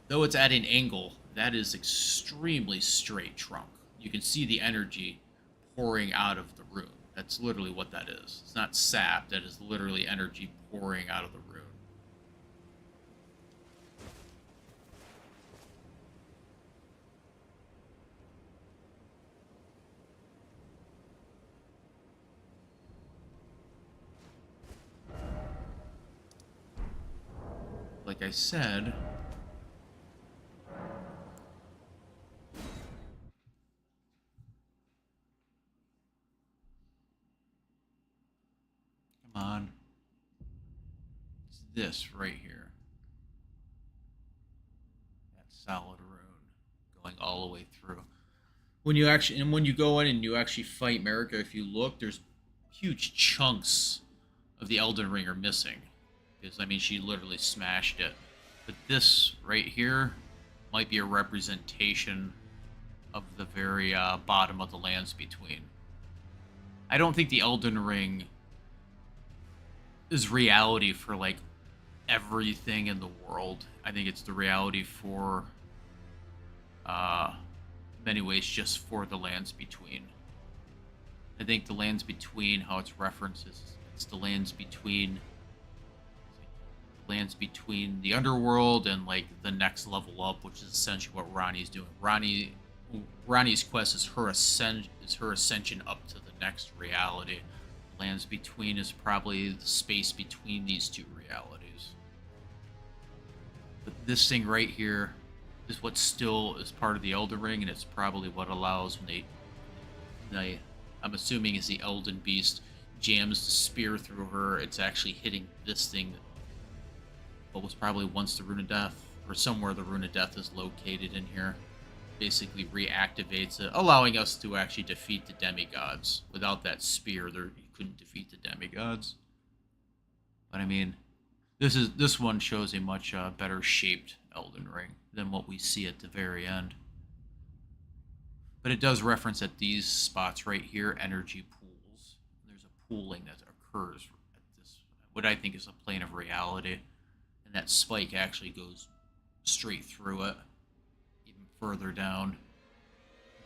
Though it's at an angle, that is extremely straight trunk. You can see the energy pouring out of the rune. That's literally what that is. It's not sap. That is literally energy pouring out of the rune. Like I said, come on. It's this right here. That solid rune going all the way through. When you go in and you actually fight Marika, if you look, there's huge chunks of the Elden Ring are missing. Because, I mean, she literally smashed it. But this right here might be a representation of the very bottom of the lands between. I don't think the Elden Ring is reality for, like, everything in the world. I think it's the reality for, in many ways, just for the lands between. I think the lands between, how it's referenced, it's the lands between the underworld and like the next level up, which is essentially what Ranni's doing. Ranni's quest is her ascension up to the next reality. Lands between is probably the space between these two realities. But this thing right here is what still is part of the Elden Ring, and it's probably what allows when I'm assuming is the Elden Beast jams the spear through her, it's actually hitting this thing. What was probably once the Rune of Death, or somewhere the Rune of Death is located in here. Basically reactivates it, allowing us to actually defeat the demigods. Without that spear, you couldn't defeat the demigods. But I mean, this one shows a much better shaped Elden Ring than what we see at the very end. But it does reference at these spots right here, energy pools. There's a pooling that occurs at this, what I think is a plane of reality. And that spike actually goes straight through it, even further down,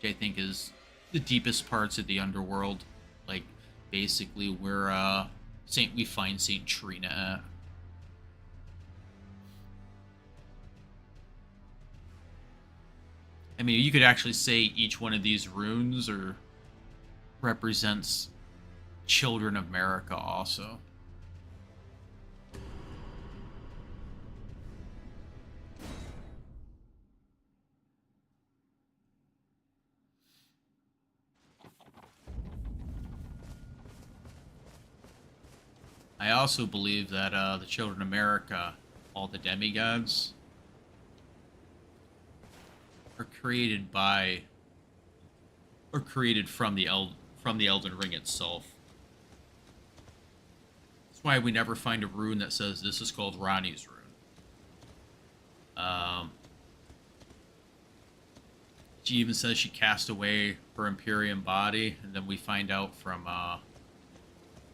which I think is the deepest parts of the underworld. Like, basically where we find Saint Trina at. I mean, you could actually say each one of these runes represents children of America also. I also believe that the children of America, all the demigods, are created from the Elden Ring itself. That's why we never find a rune that says this is called Ranni's rune. She even says she cast away her Imperium body, and then we find out from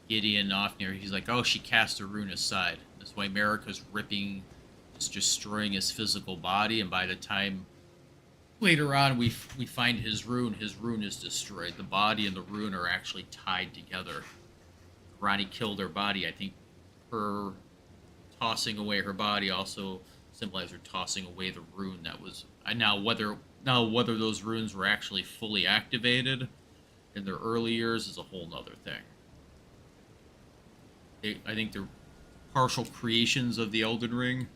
Gideon Ofnir, he's like, oh, she cast a rune aside. That's why America's is destroying his physical body, and by the time later on we find his rune is destroyed. The body and the rune are actually tied together. Ranni killed her body. I think her tossing away her body also symbolized her tossing away the rune that was... Now whether those runes were actually fully activated in their early years is a whole nother thing. I think they're partial creations of the Elden Ring,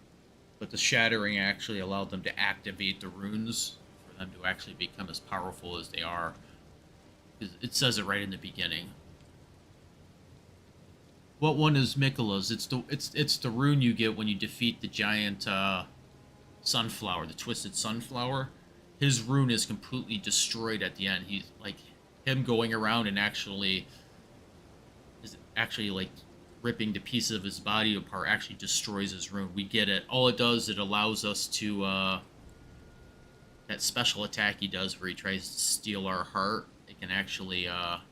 but the Shattering actually allowed them to activate the runes for them to actually become as powerful as they are. It says it right in the beginning. What one is Miquella's? It's the rune you get when you defeat the giant sunflower, the twisted sunflower. His rune is completely destroyed at the end. He's like him going around and actually like ripping the pieces of his body apart actually destroys his rune. We get it. All it does, it allows us to that special attack he does where he tries to steal our heart. It can actually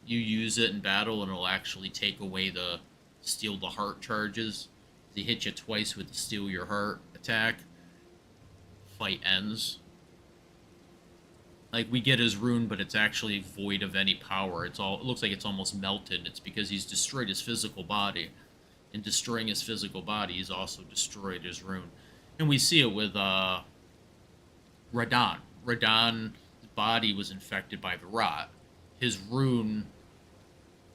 you use it in battle and it'll actually take away the steal the heart charges. He hits you twice with the steal your heart attack. Fight ends. Like, we get his rune, but it's actually void of any power. It looks like it's almost melted. It's because he's destroyed his physical body. In destroying his physical body, he's also destroyed his rune. And we see it with Radahn. Radahn's body was infected by the rot. His rune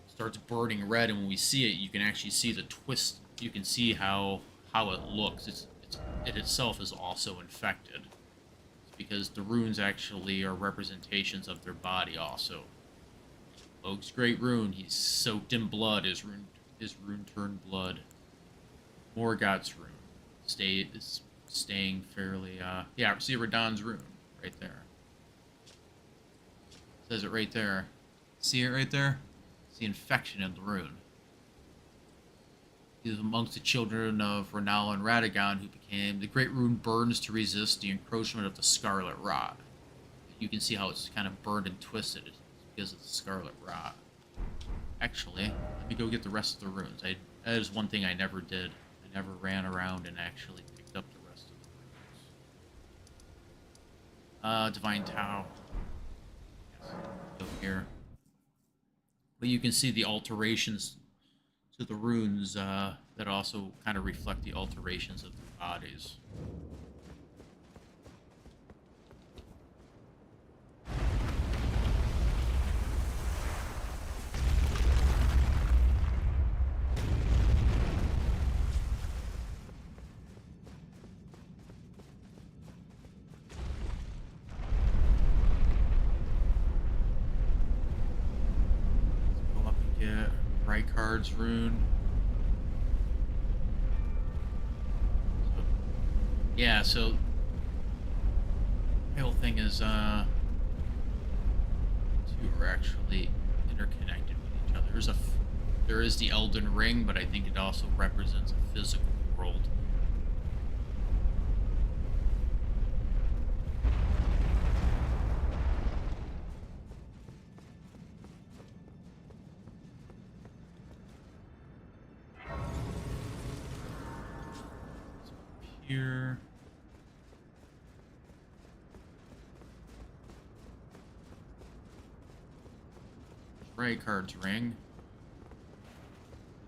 starts burning red, and when we see it, you can actually see the twist. You can see how it looks. It itself is also infected. Because the runes actually are representations of their body also. Oak's great rune, he's soaked in blood, his rune turned blood. Morgoth's rune is staying fairly, yeah, see Radahn's rune right there. It says it right there. See it right there? It's the infection in the rune. He was amongst the children of Renala and Radagon, who became... The Great Rune burns to resist the encroachment of the Scarlet Rot. You can see how it's kind of burned and twisted because of the Scarlet Rot. Actually, let me go get the rest of the runes. That is one thing I never did. I never ran around and actually picked up the rest of the runes. Divine Tau. Over here. But you can see the alterations to the runes that also kind of reflect the alterations of their bodies. Let's go up and get Rykard's rune. Yeah, so the whole thing is two are actually interconnected with each other. There is the Elden Ring, but I think it also represents a physical world. here. Rykard's ring.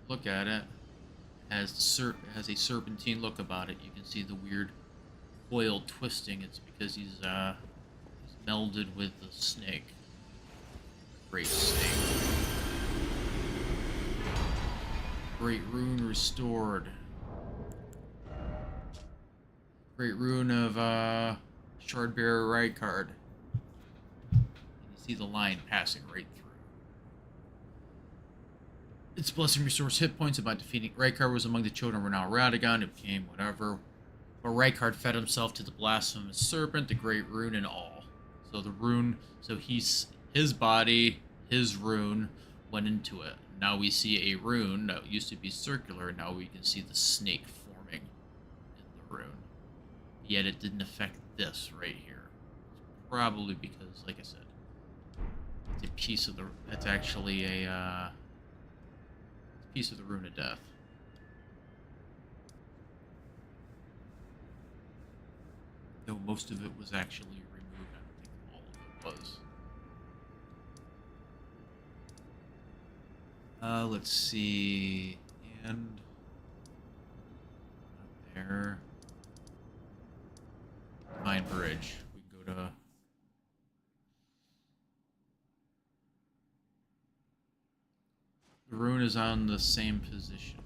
Look at it. Has a serpentine look about it. You can see the weird coil twisting. It's because he's melded with the snake. Great snake. Great rune restored. Great rune of Shardbearer Rykard. You see the line passing right through. Its blessing restores hit points. About defeating Rykard was among the children of Renal Radagon. It became whatever. But Rykard fed himself to the blasphemous serpent, the great rune, and all. So the rune, so his body, his rune, went into it. Now we see a rune that used to be circular. Now we can see the snake forming in the rune. Yet it didn't affect this right here. Probably because, like I said, it's a piece of the. That's actually a piece of the rune of death. Though most of it was actually removed. I don't think all of it was. Let's see. And up there. Divine Bridge. We can go to. The rune is on the same position.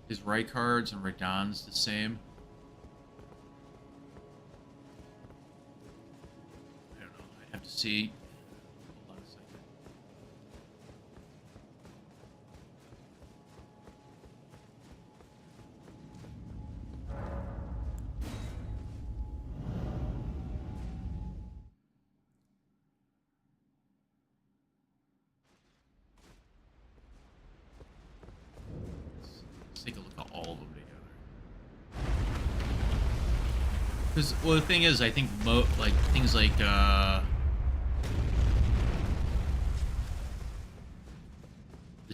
Is Rykard's and Radagon's the same? I don't know. I'd have to see. Hold on a second. Let's take a look at all of them together. Because, well, the thing is, I think like things like the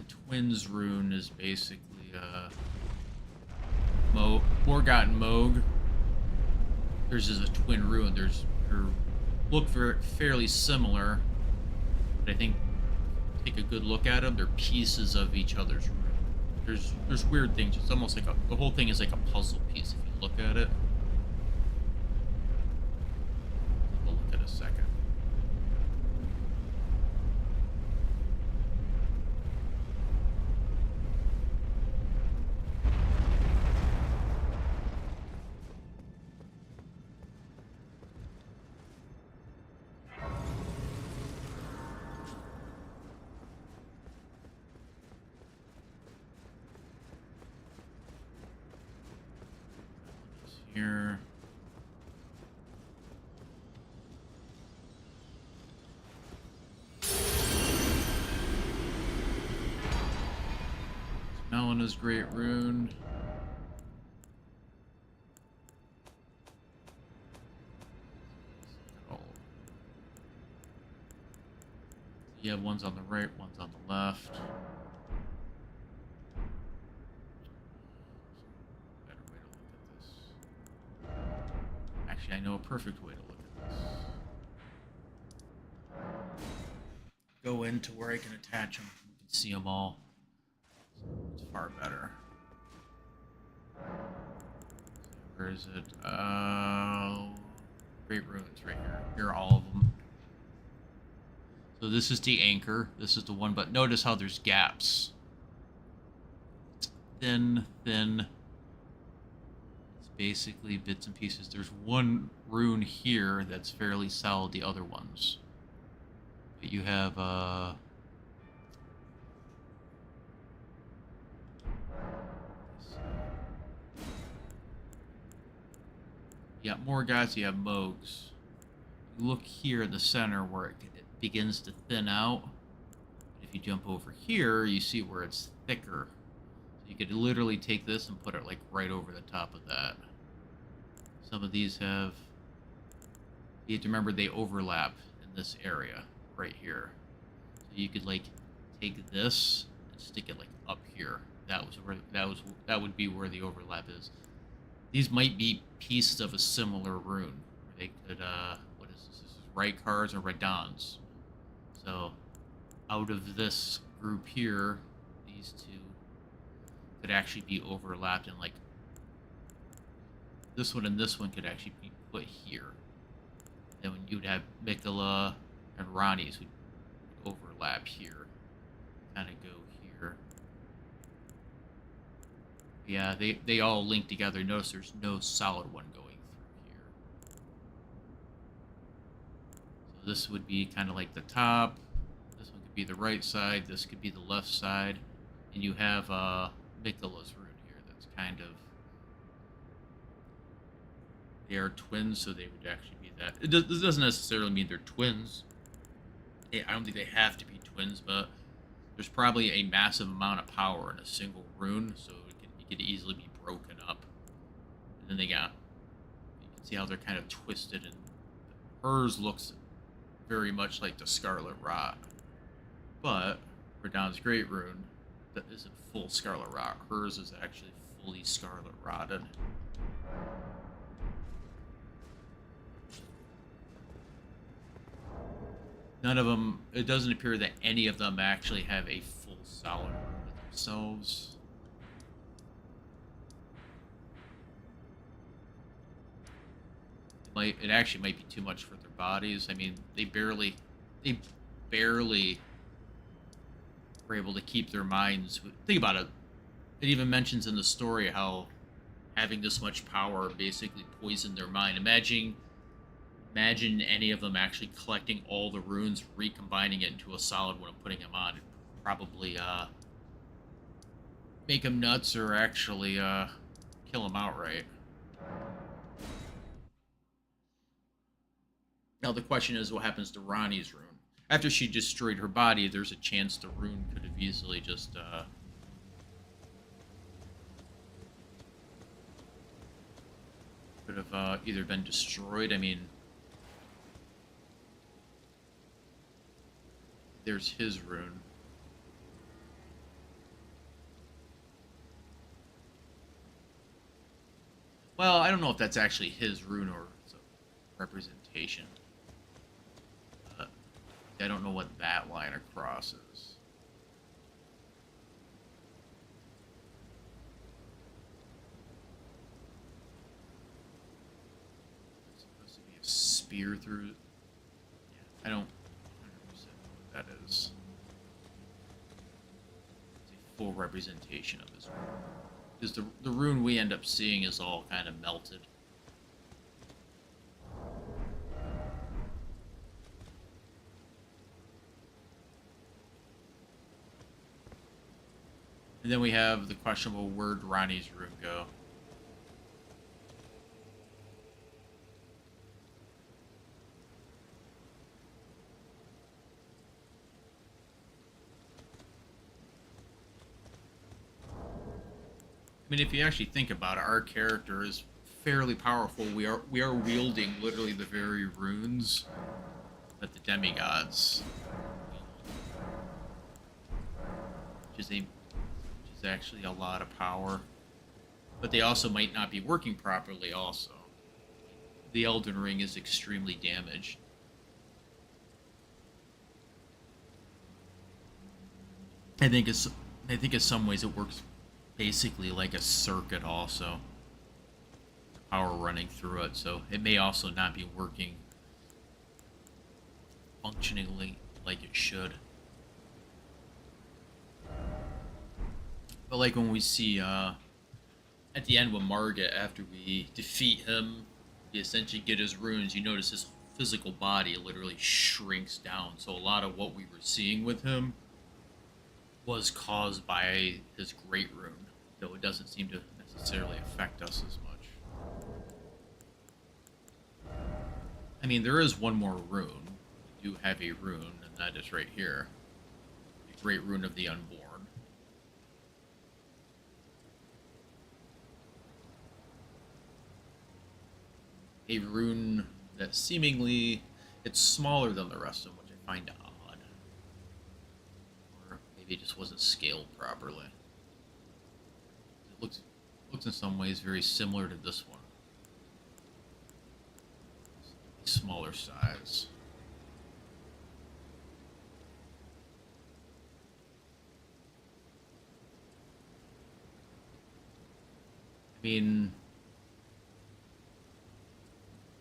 Twins rune is basically Morgott and Moog. Theirs is a twin rune. They look fairly similar, but I think take a good look at them. They're pieces of each other's rune. There's weird things. It's almost like the whole thing is like a puzzle piece if you look at it. We'll look at a second. Here. Melena's great rune. You have ones on the right, ones on the left. Better way to look at this. Actually, I know a perfect way to look at this. Go into where I can attach them. You can see them all. It's far better. Where is it? Great ruins right here. Here are all of them. So this is the anchor. This is the one, but notice how there's gaps. It's thin. It's basically bits and pieces. There's one rune here that's fairly solid. The other ones. But you have you got Morgotts, you have Moogs. You look here in the center where it begins to thin out. If you jump over here, you see where it's thicker. So you could literally take this and put it like right over the top of that. Some of these have, you have to remember they overlap in this area right here. So you could like take this and stick it like up here. that would be where the overlap is. These might be pieces of a similar rune. They could what is this? This is Rykars or Radons. So out of this group here, these two could actually be overlapped, and like this one and this one could actually be put here. Then when you'd have Mikola and Ronnie's would overlap here, kind of go here. Yeah, they all link together. Notice there's no solid one going through here. So this would be kind of like the top. This one could be the right side. This could be the left side. And you have Mikola's rune here. That's kind of... They are twins, so they would actually be that. This doesn't necessarily mean they're twins. I don't think they have to be twins, but there's probably a massive amount of power in a single rune, so it could easily be broken up. And then you can see how they're kind of twisted, and hers looks very much like the Scarlet Rot. But Radon's Great Rune that isn't full Scarlet Rot. Hers is actually fully Scarlet Rotted. None of them, it doesn't appear that any of them actually have a full solid rune themselves. It actually might be too much for their bodies. I mean, they barely were able to keep their minds. Think about it. It even mentions in the story how having this much power basically poisoned their mind. Imagine any of them actually collecting all the runes, recombining it into a solid one and putting them on. It'd probably make them nuts, or actually kill them outright. Now the question is, what happens to Ronnie's rune? After she destroyed her body, there's a chance the rune could have easily just either been destroyed. I mean, there's his rune. Well, I don't know if that's actually his rune or it's a representation. I don't know what that line across is. It's supposed to be a spear through. Yeah, I don't 100% know what that is. It's a full representation of his rune. Because the rune we end up seeing is all kind of melted. And then we have the questionable where'd Ronnie's rune go? I mean, if you actually think about it, our character is fairly powerful. We are wielding literally the very runes that the demigods wield, which is actually a lot of power. But they also might not be working properly also. The Elden Ring is extremely damaged. I think in some ways it works basically like a circuit also. Power running through it, so it may also not be working functionally like it should. But like when we see at the end with Margit, after we defeat him, we essentially get his runes, you notice his physical body literally shrinks down. So a lot of what we were seeing with him was caused by his great rune, though it doesn't seem to necessarily affect us as much. I mean, there is one more rune. We do have a rune, and that is right here. The Great Rune of the Unborn. A rune that seemingly, it's smaller than the rest of them, which I find odd. Or maybe it just wasn't scaled properly. looks in some ways very similar to this one. Smaller size. I mean,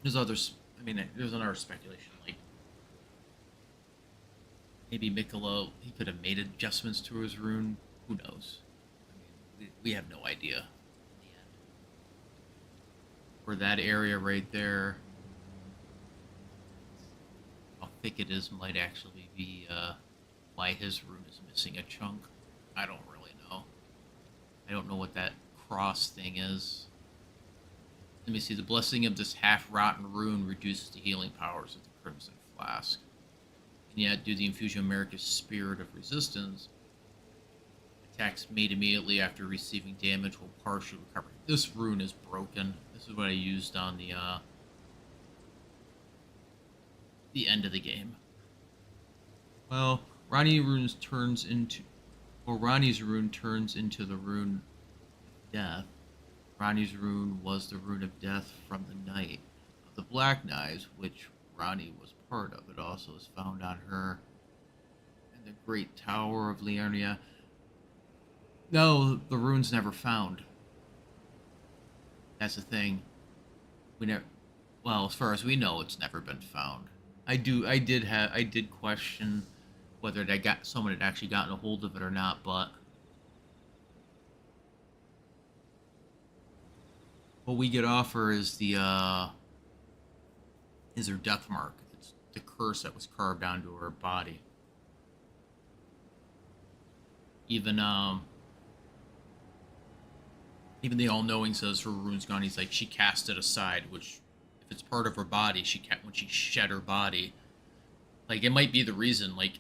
there's others. I mean, there's another speculation. Like maybe Mikola, he could have made adjustments to his rune. Who knows? I mean, we have no idea. In the end, for that area right there, how thick it is might actually be why his rune is missing a chunk. I don't really know. I don't know what that cross thing is. Let me see. The blessing of this half-rotten rune reduces the healing powers of the Crimson Flask. And yet, due to the infusion of America's spirit of resistance, attacks made immediately after receiving damage will partially recover. This rune is broken. This is what I used on the end of the game. Well, Ronnie's rune turns into the rune of death. Ronnie's rune was the rune of death from the night of the Black Knives, which Ronnie was part of. It also is found on her in the Great Tower of Liurnia. No, the rune's never found. That's the thing. Well, as far as we know, it's never been found. I did question whether someone had actually gotten a hold of it or not, but what we get off her is her death mark. It's the curse that was carved onto her body. Even the all-knowing says her rune's gone. He's like, she cast it aside, which if it's part of her body, when she shed her body, like it might be the reason. Like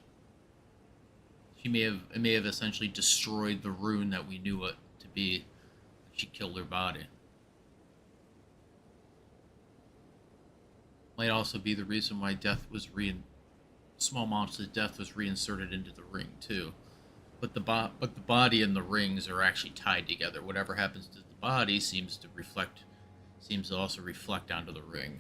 it may have essentially destroyed the rune that we knew it to be. She killed her body. Might also be the reason why small amounts of death was reinserted into the ring too. But the body and the rings are actually tied together. Whatever happens to the body seems to also reflect onto the ring.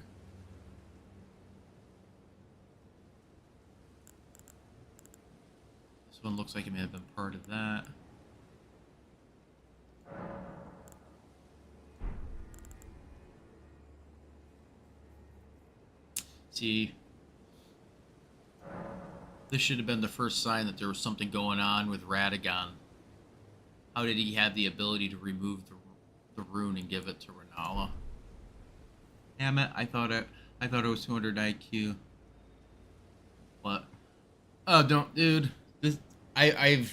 This one looks like it may have been part of that. See, this should have been the first sign that there was something going on with Radagon. How did he have the ability to remove the rune and give it to Renala? Damn it! I thought it was 200 IQ. What? Oh, don't, dude. I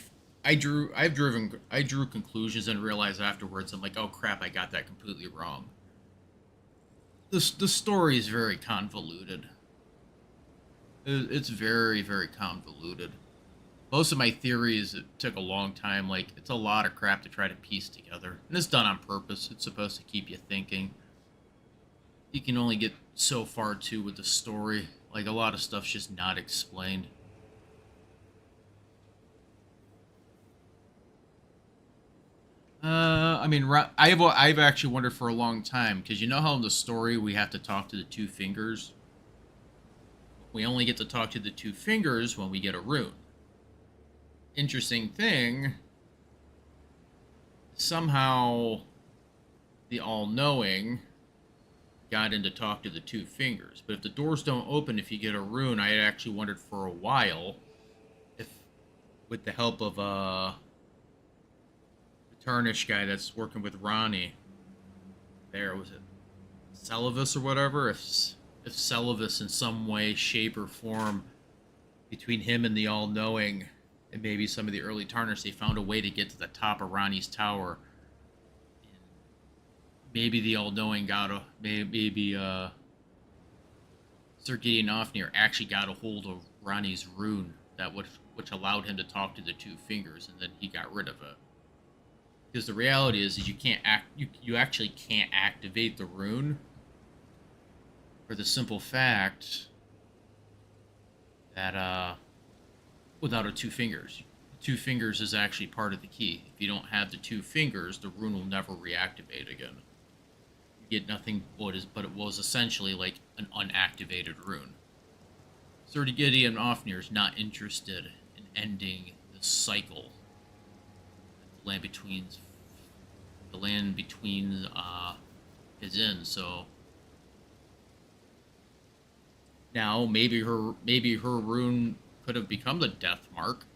drew conclusions and realized afterwards. I'm like, oh crap! I got that completely wrong. The story is very convoluted. It's very, very convoluted. Most of my theories, it took a long time. Like, it's a lot of crap to try to piece together. And it's done on purpose. It's supposed to keep you thinking. You can only get so far, too, with the story. Like, a lot of stuff's just not explained. I mean, I've actually wondered for a long time, because you know how in the story we have to talk to the two fingers? We only get to talk to the two fingers when we get a rune. Interesting thing, somehow the all-knowing got in to talk to the two fingers. But if the doors don't open if you get a rune, I had actually wondered for a while if, with the help of the Tarnish guy that's working with Ronnie, was it Celavis or whatever? If Celavis in some way, shape, or form between him and the all-knowing and maybe some of the early Tarnish, they found a way to get to the top of Ronnie's tower. And maybe the all-knowing maybe Sir Gideon Ofnir actually got a hold of Ronnie's rune which allowed him to talk to the two fingers, and then he got rid of it. Because the reality is you actually can't activate the rune for the simple fact that without her two fingers. The 2 fingers is actually part of the key. If you don't have the 2 fingers, the rune will never reactivate again. You get nothing but it was essentially like an unactivated rune. Serdigidi and Ofnir is not interested in ending this cycle. The land between is in. So now maybe her rune could have become the death mark.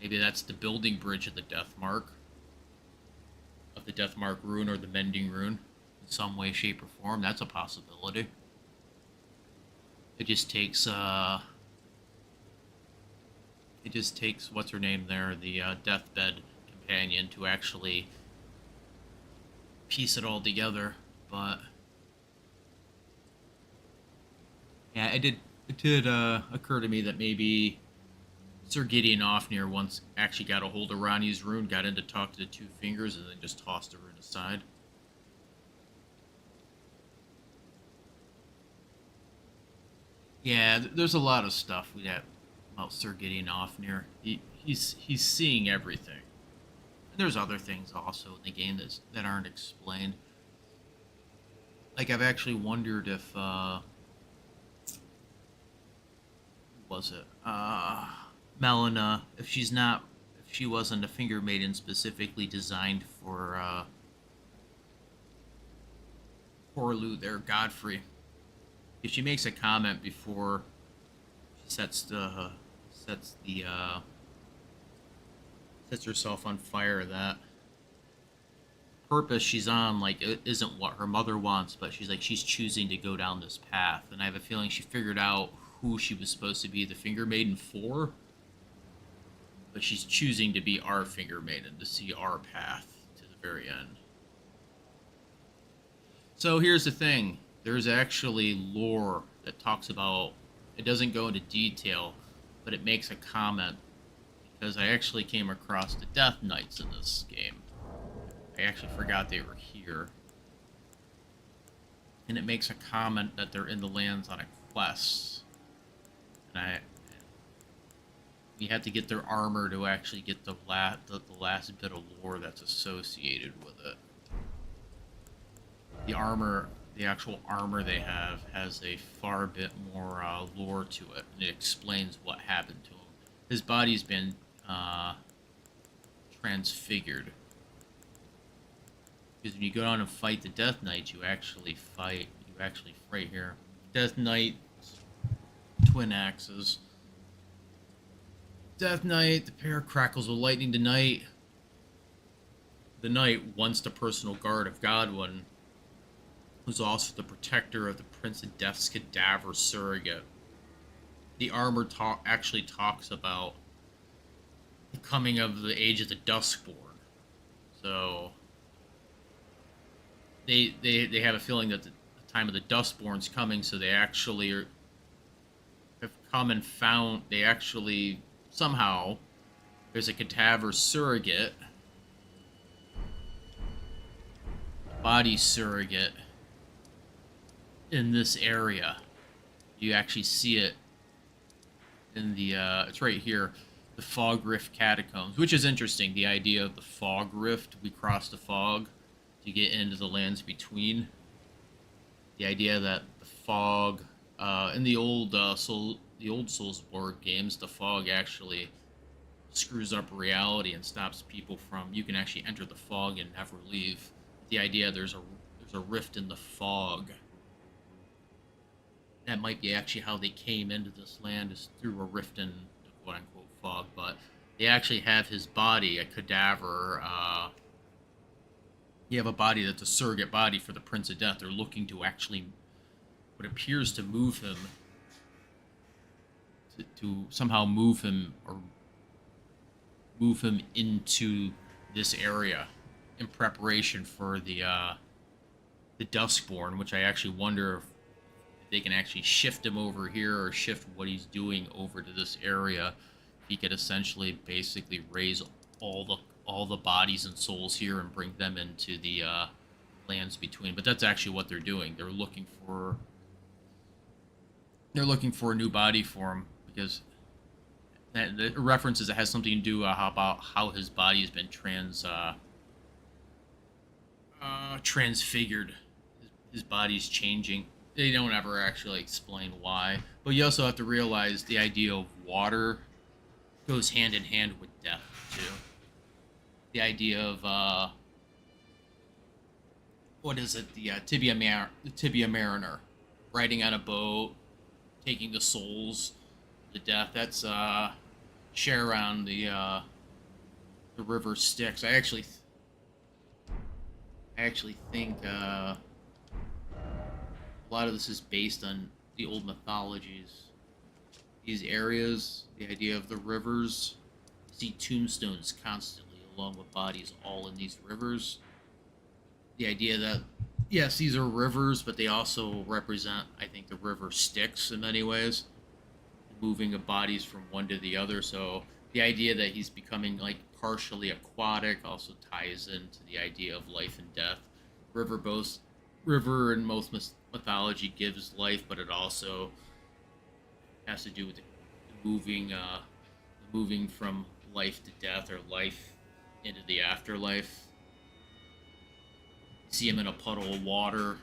Maybe that's the building bridge of the death mark. Of the death mark rune or the mending rune. In some way, shape, or form. That's a possibility. It just takes what's her name there, the deathbed companion, to actually piece it all together. But yeah, it did occur to me that maybe Sir Gideon Ofnir once actually got a hold of Ronnie's rune, got in to talk to the 2 fingers, and then just tossed the rune aside. Yeah, there's a lot of stuff we have about Sir Gideon Ofnir. He's seeing everything. And there's other things also in the game that aren't explained. Like, I've actually wondered if who was it? Melina, if she wasn't a finger maiden specifically designed for there, Godfrey. If she makes a comment before she sets herself on fire, that purpose she's on, like, it isn't what her mother wants, but she's choosing to go down this path. And I have a feeling she figured out who she was supposed to be the finger maiden for, but she's choosing to be our finger maiden, to see our path to the very end. So here's the thing. There's actually lore that talks about, it doesn't go into detail, but it makes a comment, because I actually came across the Death Knights in this game. I actually forgot they were here. And it makes a comment that they're in the lands on a quest. And we had to get their armor to actually get the last bit of lore that's associated with it. The actual armor they have has a far bit more lore to it, and it explains what happened to him. His body's been transfigured. Because when you go down and fight the Death Knight, you actually fight here. Death Knight, twin axes. Death Knight, the pair crackles with lightning. The Knight, once the personal guard of Godwin, was also the protector of the Prince of Death's cadaver surrogate. The armor actually talks about the coming of the age of the Duskborn. So they have a feeling that the time of the Duskborn's coming, so they actually have come and found, they actually, somehow, there's a cadaver surrogate, body surrogate, in this area. You actually see it in the it's right here, the Fog Rift Catacombs, which is interesting. The idea of the Fog Rift, we cross the fog to get into the lands between. The idea that the fog in the old Soulsborne games, the fog actually screws up reality and stops people from, you can actually enter the fog and never leave. The idea there's a rift in the fog. That might be actually how they came into this land, is through a rift in the quote-unquote fog, but they actually have his body, a cadaver. You have a body that's a surrogate body for the Prince of Death. They're looking to actually, what appears to move him, to somehow move him, or move him into this area in preparation for the Duskborn, which I actually wonder if they can actually shift him over here, or shift what he's doing over to this area. He could essentially basically raise all the bodies and souls here and bring them into the lands between. But that's actually what they're doing. They're looking for a new body for him, because that the references it has something to do how about how his body has been transfigured. His body's changing. They don't ever actually explain why, but you also have to realize the idea of water goes hand in hand with death too. The idea of what is it? The Tibia Mariner, riding on a boat, taking the souls to death. That's share around the river Styx. I actually think a lot of this is based on the old mythologies. These areas, the idea of the rivers, you see tombstones constantly along with bodies all in these rivers. The idea that, yes, these are rivers, but they also represent, I think, the river Styx in many ways, moving of bodies from one to the other. So the idea that he's becoming like partially aquatic also ties into the idea of life and death. River in most mythology gives life, but it also has to do with the moving from life to death or life into the afterlife. See him in a puddle of water.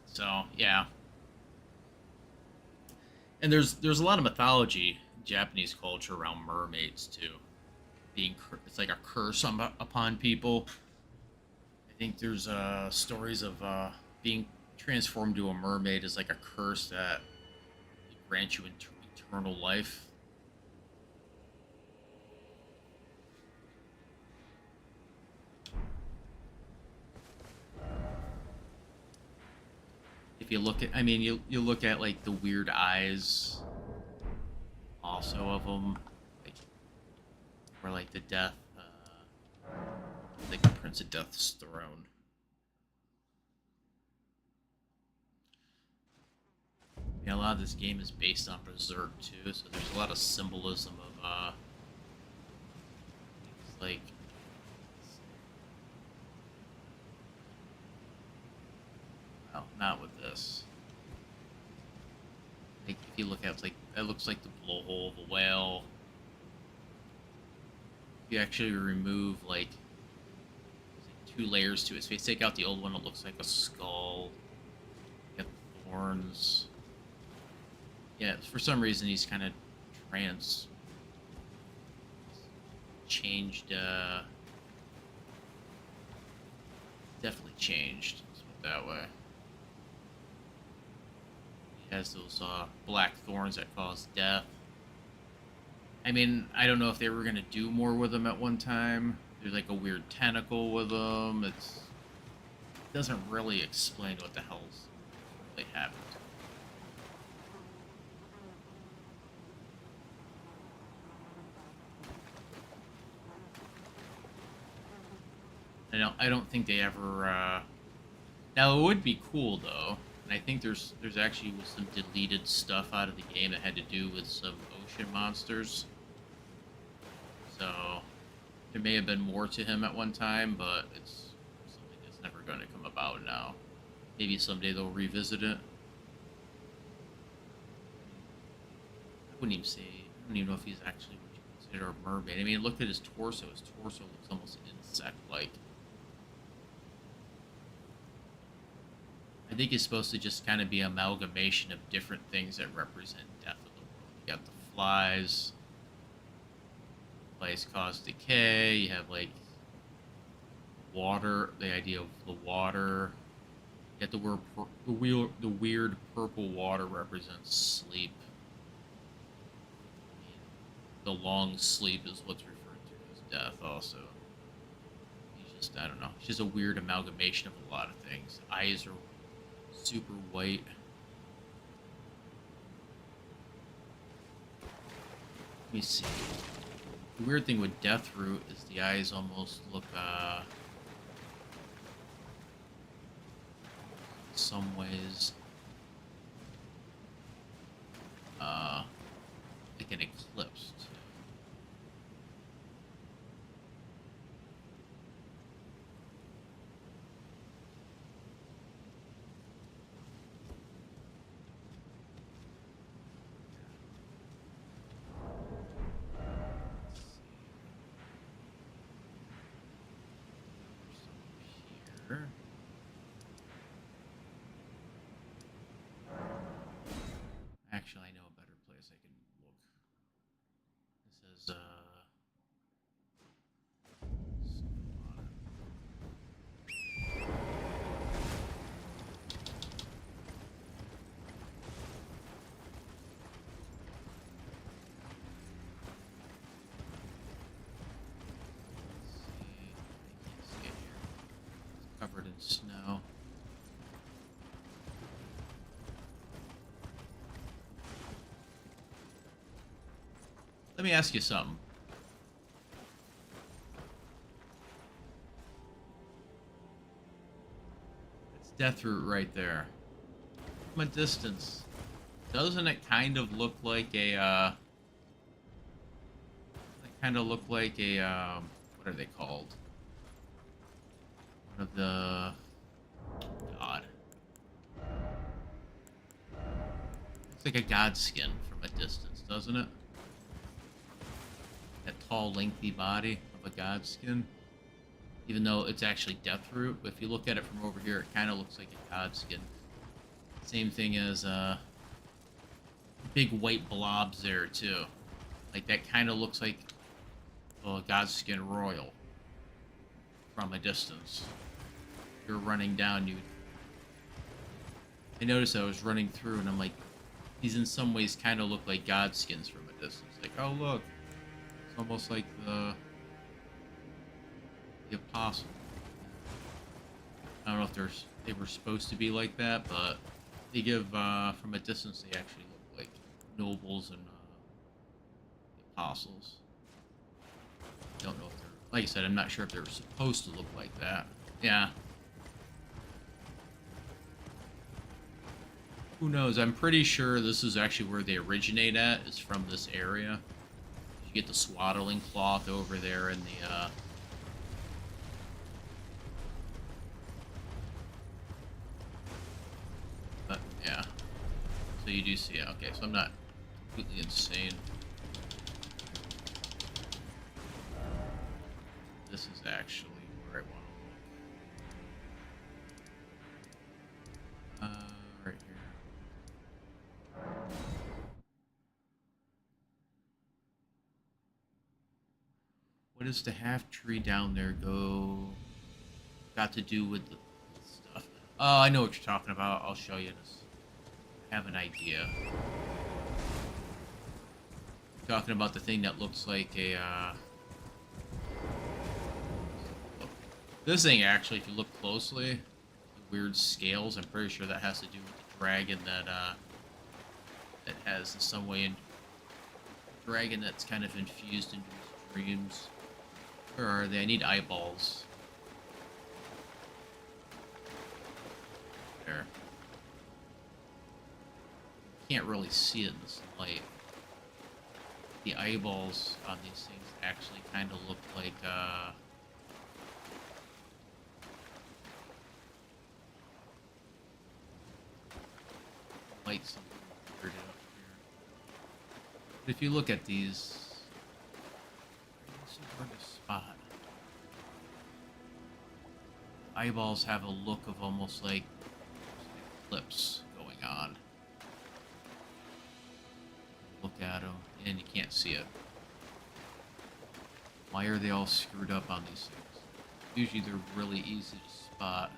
So yeah, and there's a lot of mythology in Japanese culture around mermaids too. It's like a curse upon people. I think there's stories of being transformed to a mermaid is like a curse that grants you eternal life. If you look at, I mean, you look at like the weird eyes, also of them, like, or like the death, like the Prince of Death's throne. Yeah, a lot of this game is based on Berserk too, so there's a lot of symbolism of things like. Well, not with this. Like if you look at, it's like that looks like the blowhole of a whale. If you actually remove like 2 layers to his face, take out the old one, it looks like a skull. You have thorns. Yeah, for some reason he's kind of changed. Definitely changed. Let's put it that way. He has those black thorns that cause death. I mean, I don't know if they were gonna do more with him at one time. There's like a weird tentacle with him. It doesn't really explain what the hell's really happened. I don't think they ever. Now it would be cool though, and I think there's actually some deleted stuff out of the game that had to do with some ocean monsters. So there may have been more to him at one time, but it's something that's never going to come about now. Maybe someday they'll revisit it. I wouldn't don't even know if he's actually what you consider a mermaid. I mean, look at his torso. His torso looks almost insect-like. I think it's supposed to just kind of be an amalgamation of different things that represent death of the world. You got the flies. Flies cause decay. You have like water. The idea of the water. You got the weird purple water represents sleep. The long sleep is what's referred to as death. Also, he's just, I don't know. It's just a weird amalgamation of a lot of things. Eyes are super white. Let me see. The weird thing with Deathroot is the eyes almost look, in some ways, like an eclipse. guess I can look. This says snow on it. Let's see. I can't see it here. It's covered in snow. Let me ask you something. It's Deathroot right there. From a distance, doesn't it kind of look like a, what are they called? One of the, God. Looks like a god skin from a distance, doesn't it? That tall, lengthy body of a god skin. Even though it's actually Deathroot, but if you look at it from over here, it kind of looks like a god skin. Same thing as big white blobs there too. Like that kind of looks like a god skin royal from a distance. You're running down, I noticed I was running through, and I'm like, these in some ways kind of look like god skins from a distance. Like, oh look. Almost like the apostle. I don't know if they were supposed to be like that, but they give from a distance they actually look like nobles and the apostles. Don't know if they're, like I said, I'm not sure if they were supposed to look like that. Yeah. Who knows? I'm pretty sure this is actually where they originate at, is from this area. You get the swaddling cloth over there in the, but, yeah. So you do see it. Okay, so I'm not completely insane. This is actually where I want to look. Right here. What does the half tree down there got to do with the stuff? Oh, I know what you're talking about. I'll show you this. I have an idea. You're talking about the thing that looks like a this thing actually, if you look closely, the weird scales, I'm pretty sure that has to do with the dragon that has in some way dragon that's kind of infused into his dreams. Where are they? I need eyeballs. There. Can't really see it in this light. The eyeballs on these things actually kind of look like, like something weird up here. But if you look at these, it's hard to spot. Eyeballs have a look of almost like eclipse going on. Look at them, and you can't see it. Why are they all screwed up on these things? Usually they're really easy to spot.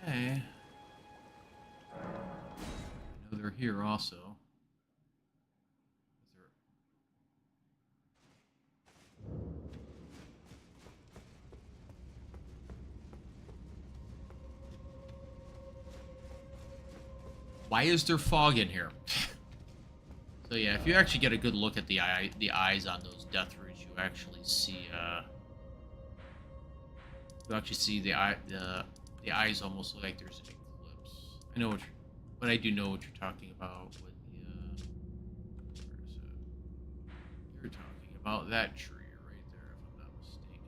Okay. I know they're here also. Why is there fog in here? So yeah, if you actually get a good look at the eyes on those Deathroots, you actually see the eyes almost look like there's an eclipse. I know but I do know what you're talking about with the where is it? You're talking about that tree right there, if I'm not mistaken.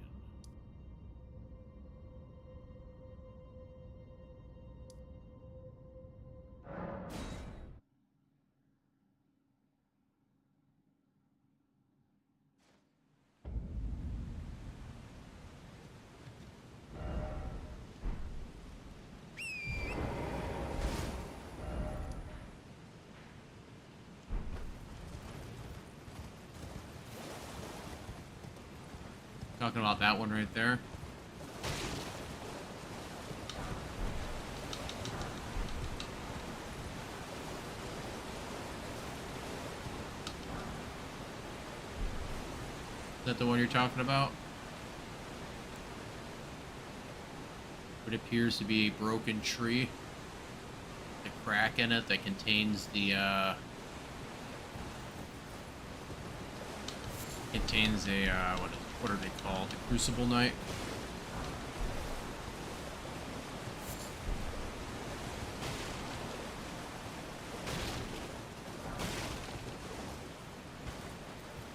Talking about that one right there. Is that the one you're talking about? What appears to be a broken tree. The crack in it that contains the contains a what are they called? The Crucible Knight.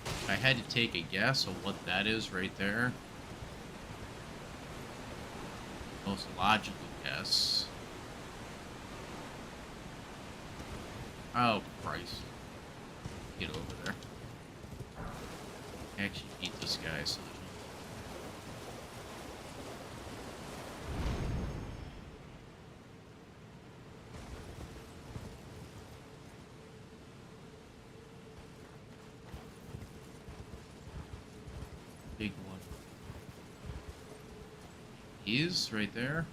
If I had to take a guess of what that is right there, most logical guess. Oh Christ! Get over there. Actually beat this guy, so big one. He's right there.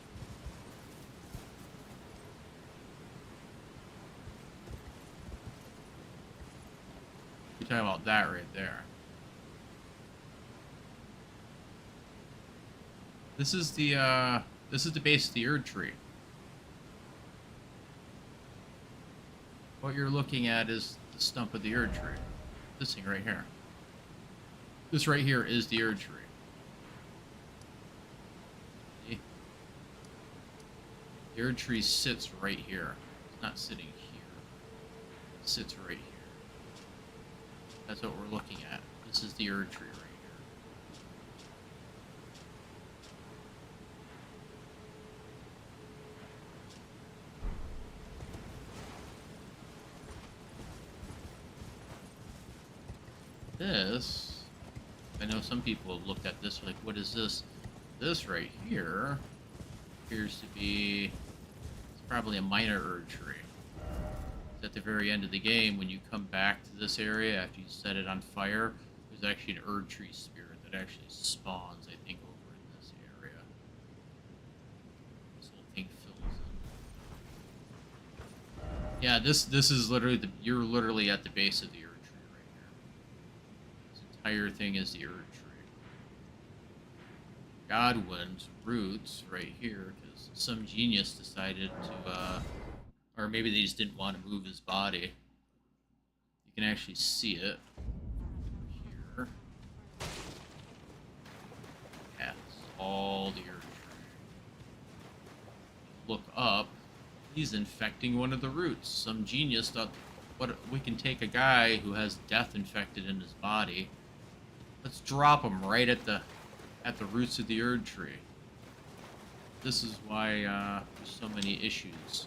You're talking about that right there. This is the base of the Erdtree. What you're looking at is the stump of the Erdtree. This thing right here. This right here is the Erdtree. See? The Erdtree sits right here. It's not sitting here. It sits right here. That's what we're looking at. This is the Erdtree right here. This, I know some people have looked at this like, what is this? This right here appears to be, it's probably a minor Erdtree. It's at the very end of the game, when you come back to this area after you set it on fire, there's actually an Erdtree spirit that actually spawns, I think, over in this area. This whole thing fills in. Yeah, this is literally you're literally at the base of the Erdtree. Entire thing is the Erdtree. Godwin's roots right here, because some genius decided to, or maybe they just didn't want to move his body. You can actually see it here. Yeah, this is all the Erdtree. Look up, he's infecting one of the roots. Some genius thought, what, we can take a guy who has death infected in his body. Let's drop him right at the roots of the Erdtree. This is why there's so many issues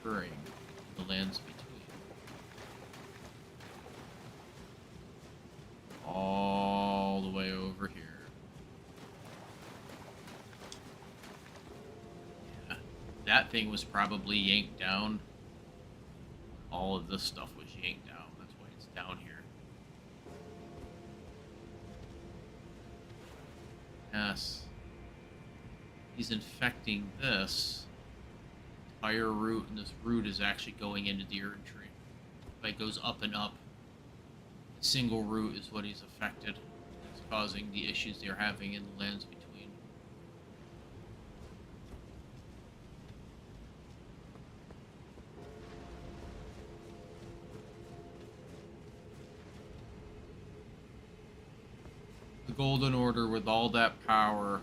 occurring in the lands between. All the way over here. Yeah, that thing was probably yanked down. All of this stuff was yanked down. That's why it's down here. Yes. He's infecting this entire root, and this root is actually going into the Erdtree. If it goes up and up, a single root is what he's affected. It's causing the issues they're having in the lands between. The Golden Order, with all that power,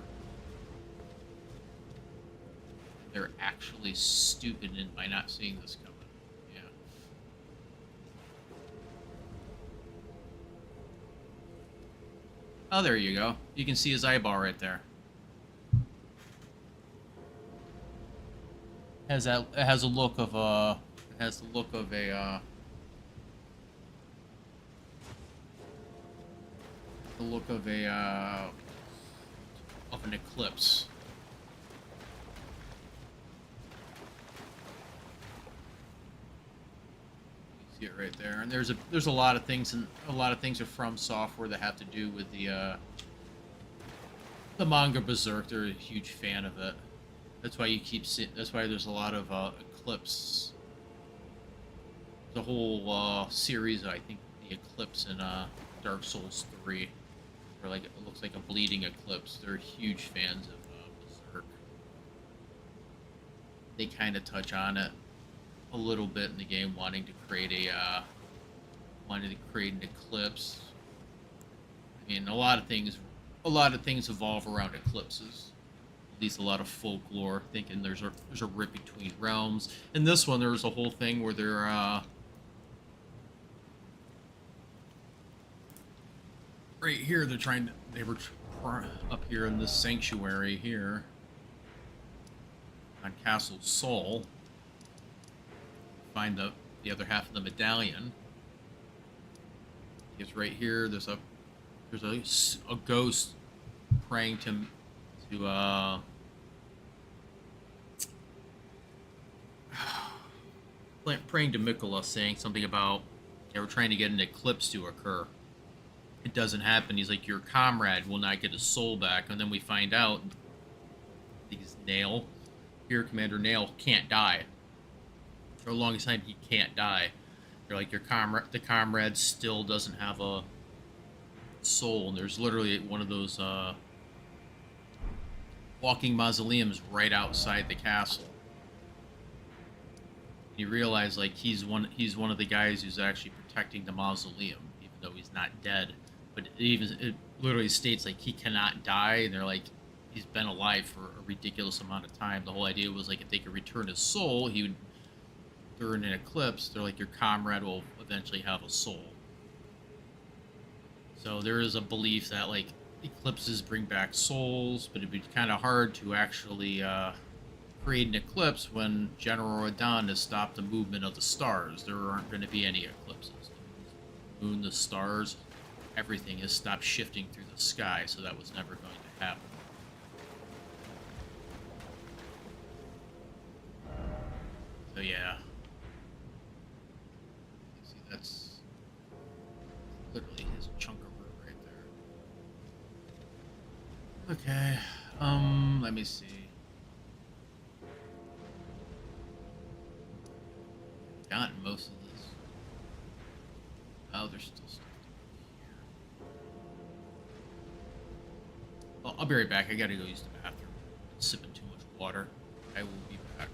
they're actually stupid by not seeing this coming. Yeah. Oh, there you go. You can see his eyeball right there. It has a look of a. It has the look of a. The look of a of an eclipse. You see it right there, and there's a lot of things, and a lot of things are from software that have to do with the the manga Berserk, they're a huge fan of it. That's why you keep seeing. That's why there's a lot of Eclipse. The whole series, I think, the Eclipse in Dark Souls 3, where like it looks like a bleeding eclipse. They're huge fans of Berserk. They kind of touch on it a little bit in the game, wanting to create an eclipse. I mean, a lot of things evolve around eclipses. At least a lot of folklore, thinking there's a rip between realms. In this one, there's a whole thing where they're right here. They were up here in this sanctuary here on Castle Sol. Find the other half of the medallion. Because right here, there's a ghost praying to praying to Mikola, saying something about they were trying to get an eclipse to occur. It doesn't happen. He's like, your comrade will not get his soul back. And then we find out these Nail, here Commander Nail, can't die. For the longest time, he can't die. They're like, the comrade still doesn't have a soul. And there's literally one of those walking mausoleums right outside the castle. You realize, like, he's one of the guys who's actually protecting the mausoleum, even though he's not dead. But it literally states, like, he cannot die, and they're like, he's been alive for a ridiculous amount of time. The whole idea was, like, if they could return his soul, he would, during an eclipse, they're like, your comrade will eventually have a soul. So there is a belief that, like, eclipses bring back souls, but it'd be kind of hard to actually create an eclipse when General Radahn has stopped the movement of the stars. There aren't going to be any eclipses. The moon, the stars, everything has stopped shifting through the sky, so that was never going to happen. So yeah. See, that's literally his chunk of root right there. Okay, let me see. Gotten most of this. Oh, there's still stuff here. Well, I'll be right back. I gotta go use the bathroom. I'm sipping too much water. I will be back.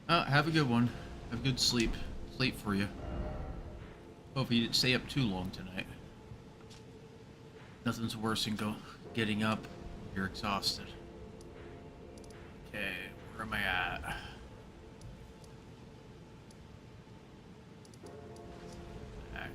Have a good one. Have a good sleep. Sleep for you. Hope you didn't stay up too long tonight. Nothing's worse than getting up when you're exhausted. Okay, where am I at? Back.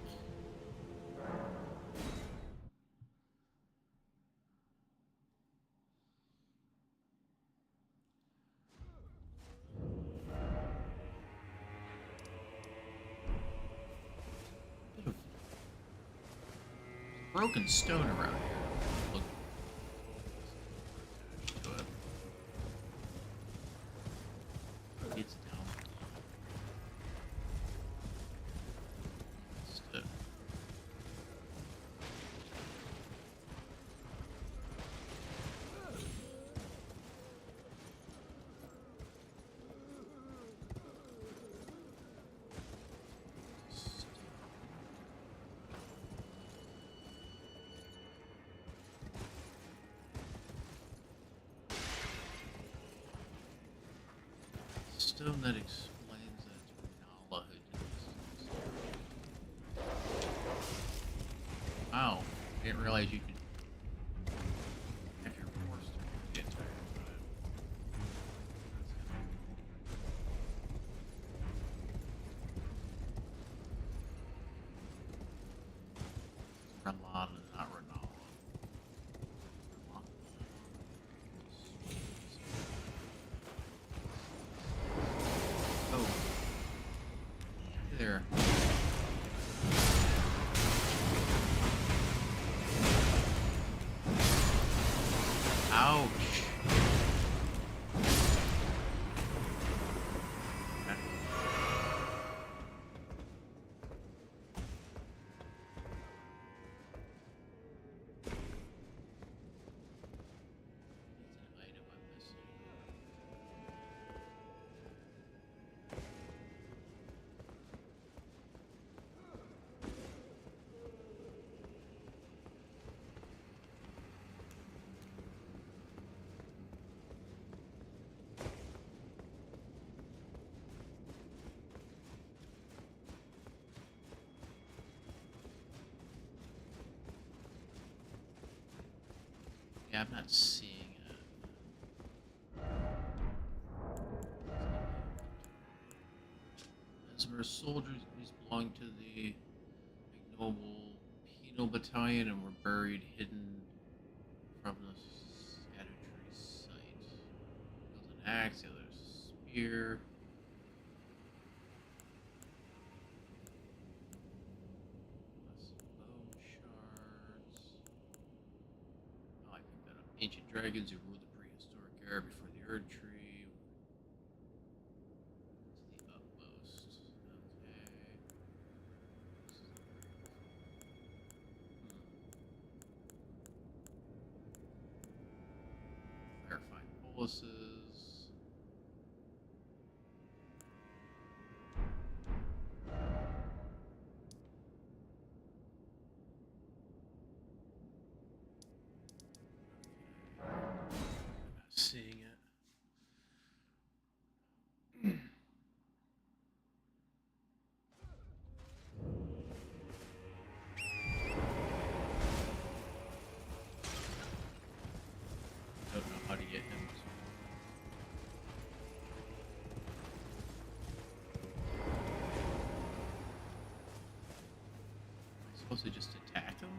Bit of broken stone around here. Look. To it. It's down. It's it. Stone that explains that Nala had used. Wow, I didn't realize you could, if you're forced to, get tired of it. Ramon and not Renala. Oh. Hey there. Ouch. Okay. It's an item I'm missing. Yeah, I'm not seeing it. Mesmer soldiers, these belong to the ignoble penal battalion and were buried hidden from the Erdtree site. There was an axe, the other spear. Less bone shards. Oh, I picked that up. Ancient dragons who ruled the prehistoric era before the Erdtree. To the utmost. Okay. Clarifying boluses. I'm not seeing it. Don't know how to get him to. Am I supposed to just attack him?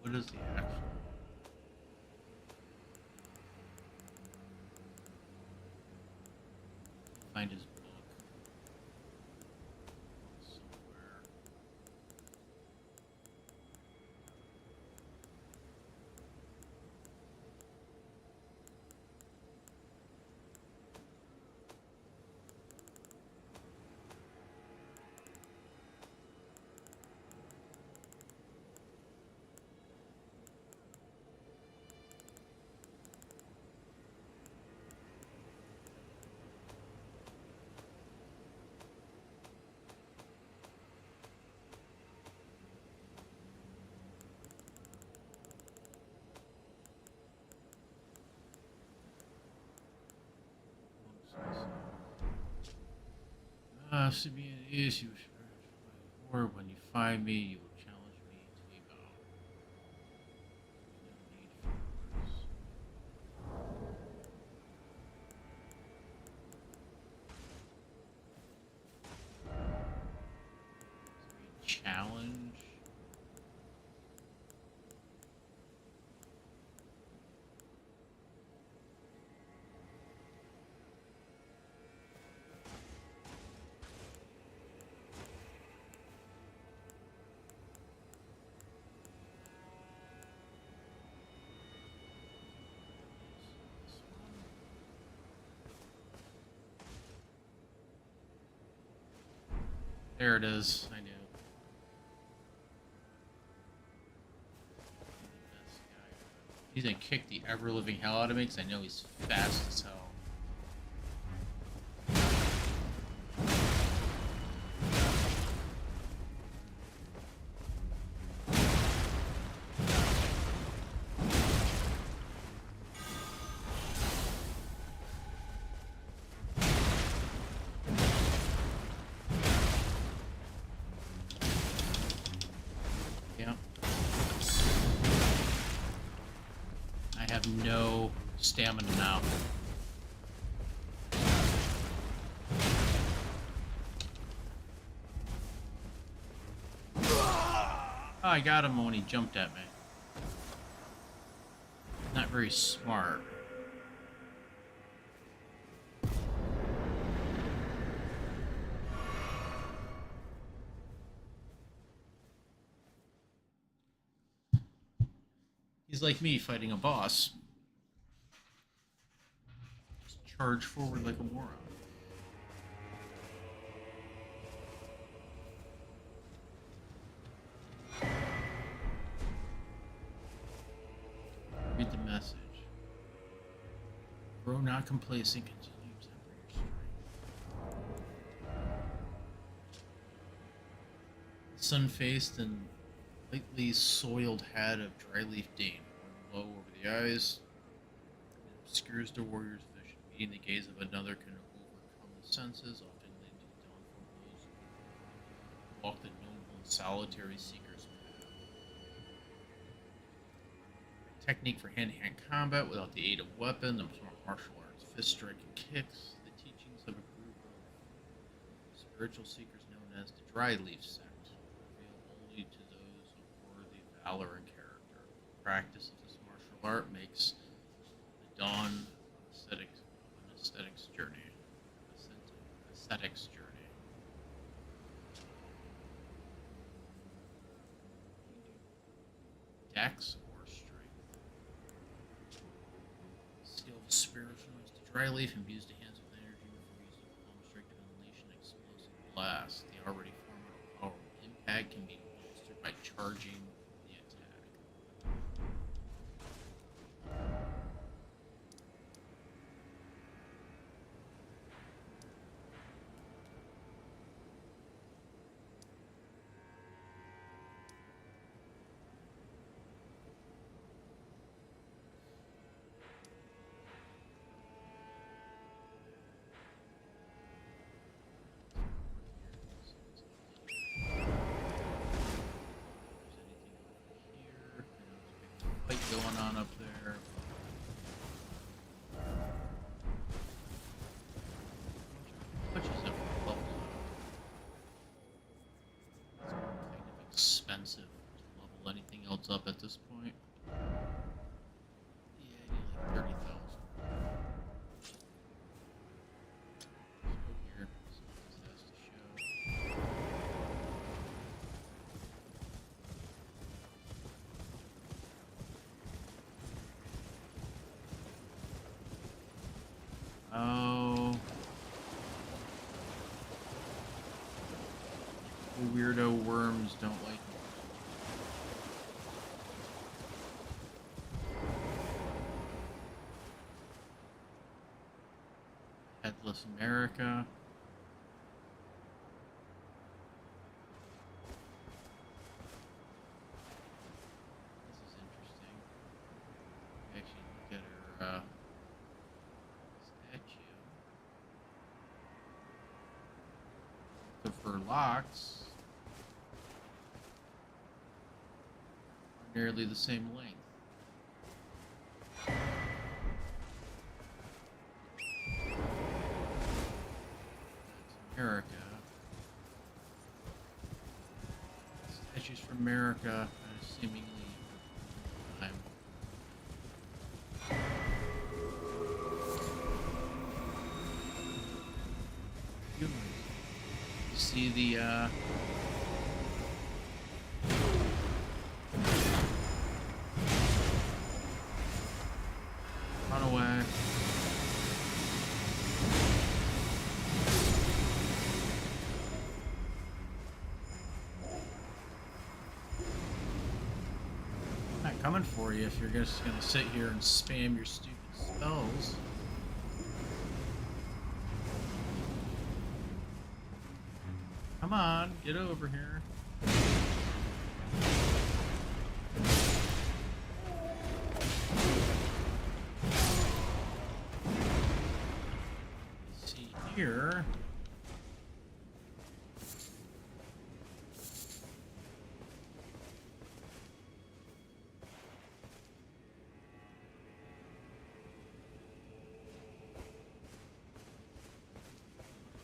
What is the actual? Find his book somewhere. To be an issue, or when you find me, you will challenge me to a battle. No need for words. To be a challenge. There it is. I knew. He's gonna kick the ever-living hell out of me because I know he's fast as hell. Yeah. I have no stamina now. Oh, I got him when he jumped at me. Not very smart. He's like me fighting a boss. Just charge forward like a moron. Read the message. Grow not complacent, continue to temper your strength. Sun-faced and lightly soiled hat of dry leaf Dane, worn low over the eyes, it obscures the warrior's vision. Meeting the gaze of another can overcome the senses, often leading to the downfall of those who walk the noble and solitary seeker's path. Technique for hand-to-hand combat without the aid of weapon, the martial arts, fist strike and kicks, the teachings of a group of spiritual seekers known as the Dry Leaf Sect, revealed only to those of worthy valor and character. Practice of this martial art makes the dawn of an aesthetics journey. Aesthetics journey. Dex or strength. Skill of spiritualist. The dry leaf imbues the hands with energy before using the palm strike to unleash an explosive blast. The already formidable power of impact can be bolstered by charging the attack. Fight going on up there. Which is a level up. It's kind of expensive to level anything else up at this point? Yeah, I need like 30,000. Let's go here. See what this has to show. Oh. The weirdo worms don't like me. Headless America. This is interesting. Actually, look at her statue. So for locks, are nearly the same length. That's America. Statues from America, seemingly time. Humans. You see the run away. Not coming for you if you're just gonna sit here and spam your stupid spells. Come on, get over here. See here.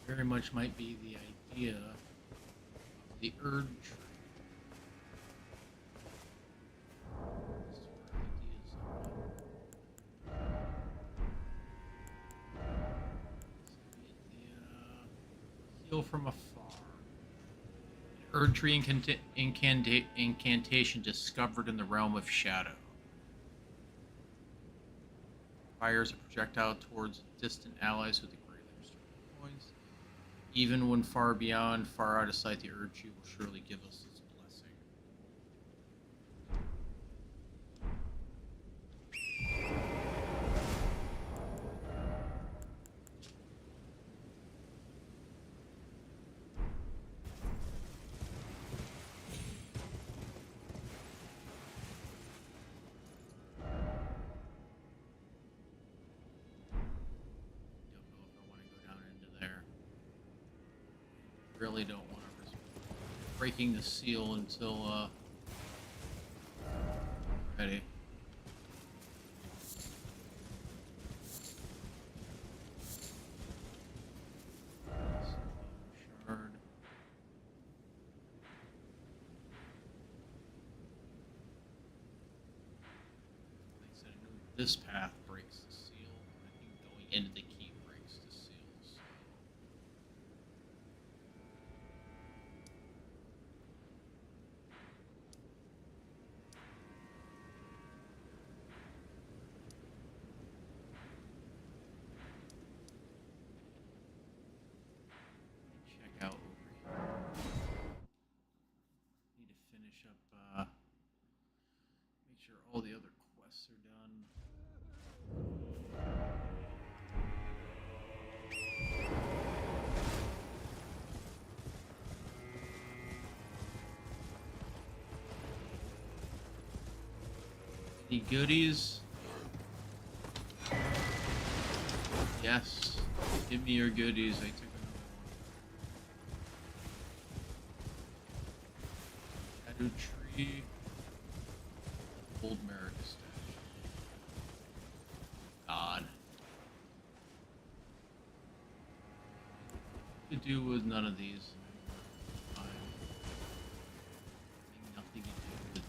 Very much might be the idea of the Erdtree. Heal from afar. Erdtree incantation discovered in the realm of shadow. Fires a projectile towards distant allies with the greater strength points. Even when far beyond, far out of sight, the Erdtree will surely give us its blessing. Really don't want to risk breaking the seal until ready. Shard. Like I said, I know this path breaks the seal. I think going into the key breaks the seal. So. Check out over here. Need to finish up, make sure all the other quests are done. Any goodies? Yes. Give me your goodies. I took another one. Erdtree. Old America statue. God. To do with none of these. Fine. Nothing to do with the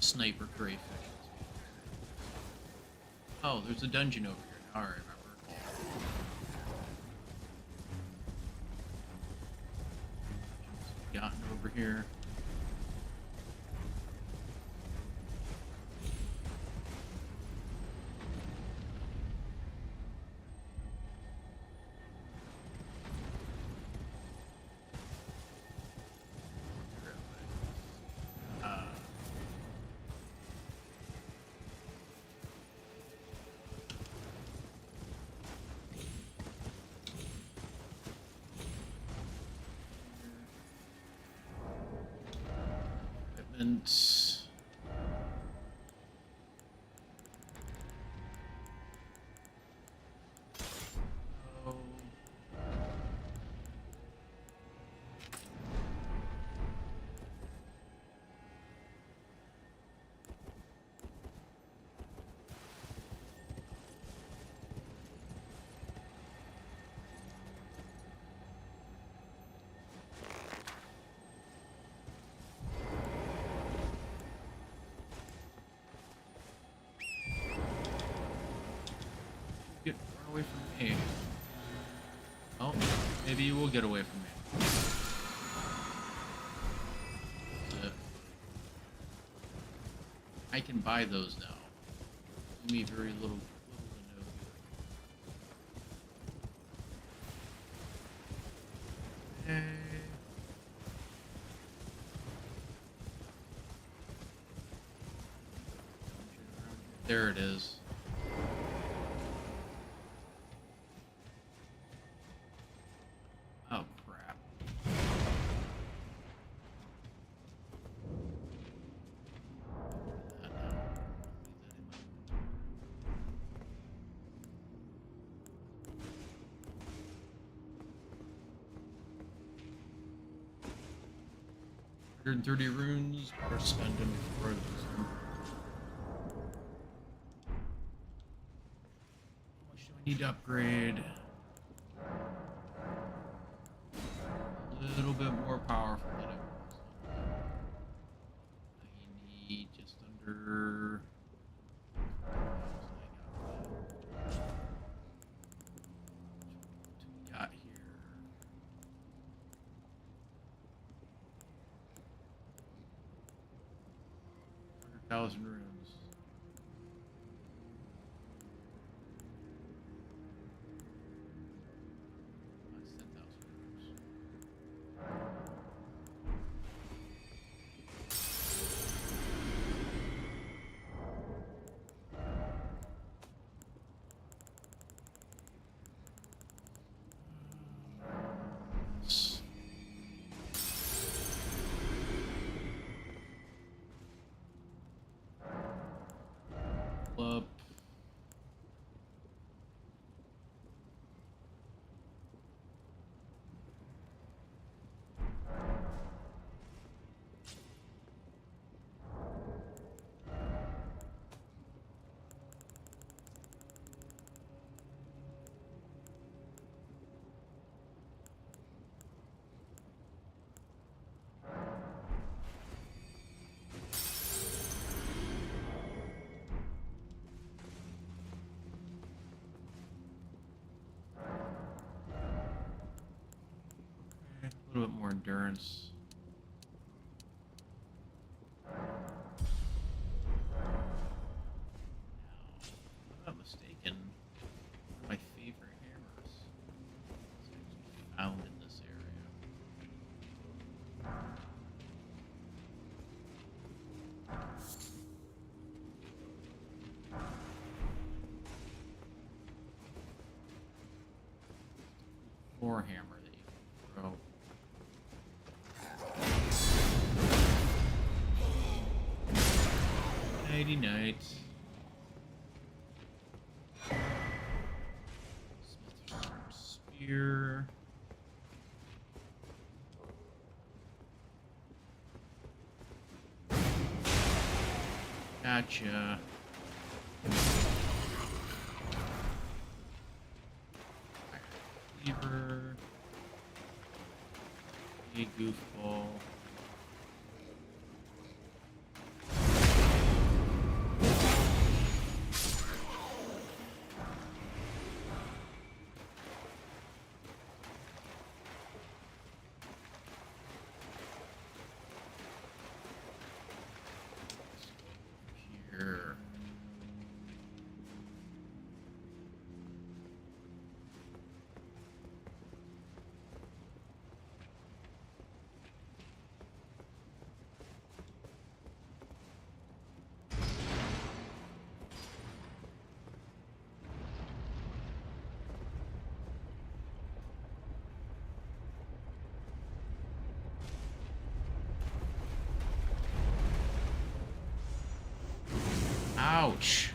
Sniper crayfish. Oh, there's a dungeon over here. Now I remember. Gotten over here. Equipment. Oh. Get run away from me. Oh, maybe you will get away from me. I can buy those now. Do me very little to no good. Hey. There it is. Oh crap. That now. Leave that in my 130 runes, or spend them before I lose them. How much do I need to upgrade? A little bit more powerful than it was. I need just under. What we got here? 100,000 runes. That's 10,000 runes. Up. A little bit more endurance. Now, if I'm not mistaken, one of my favorite hammers is actually found in this area. More hammer that you can throw. Nighty night. Smith's spear. Gotcha. Cleaver. A goofball. Ouch.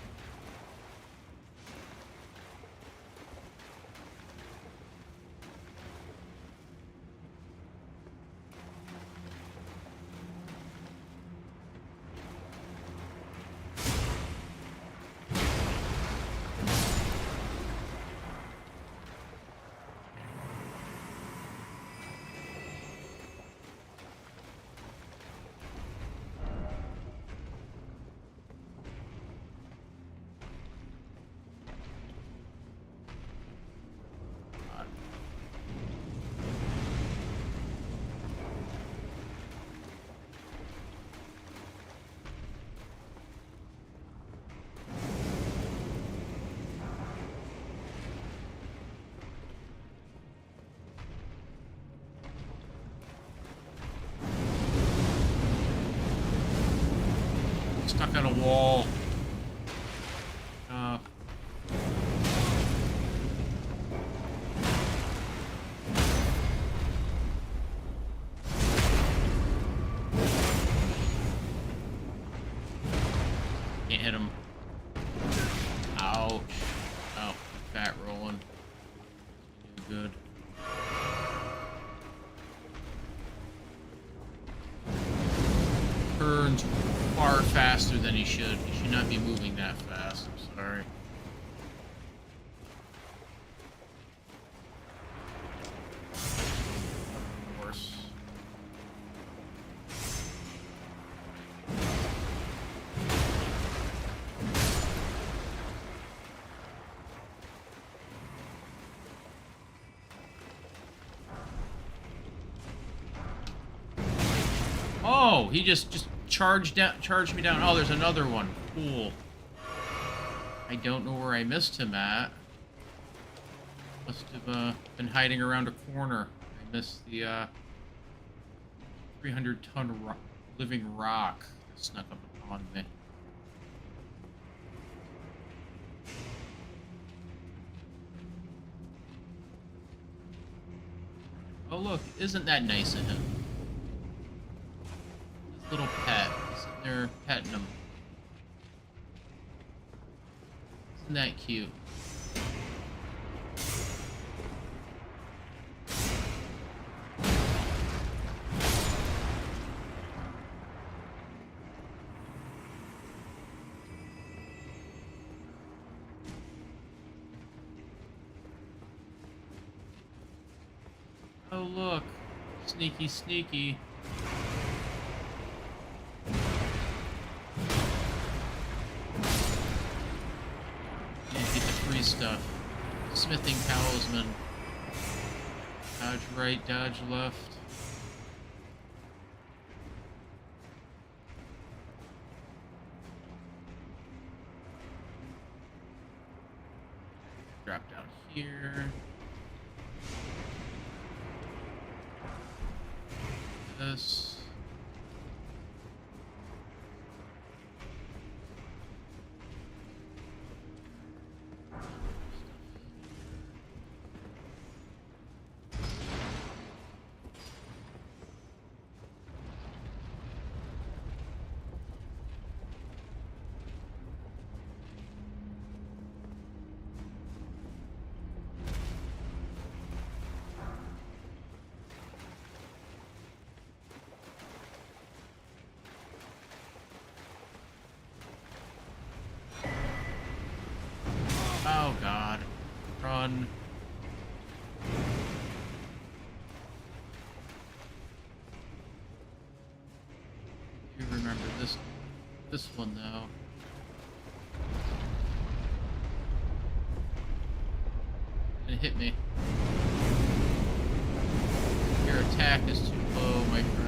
Stuck on a wall. Can't hit him. Ouch. Oh, fat rolling. Good. Turns far faster than he should. He should not be moving that fast. I'm sorry. Worse. Oh, he just charged me down. Oh, there's another one. Cool. I don't know where I missed him at. Must have been hiding around a corner. I missed the 300-ton living rock that snuck up upon me. Oh look, isn't that nice of him? Little pet. Sitting there petting him. Isn't that cute? Oh look. Sneaky, sneaky. Stuff. Smithing talisman. Dodge right, dodge left. Drop down here. This. Oh god. Run. You remember this one though. It hit me. Your attack is too low, my friend.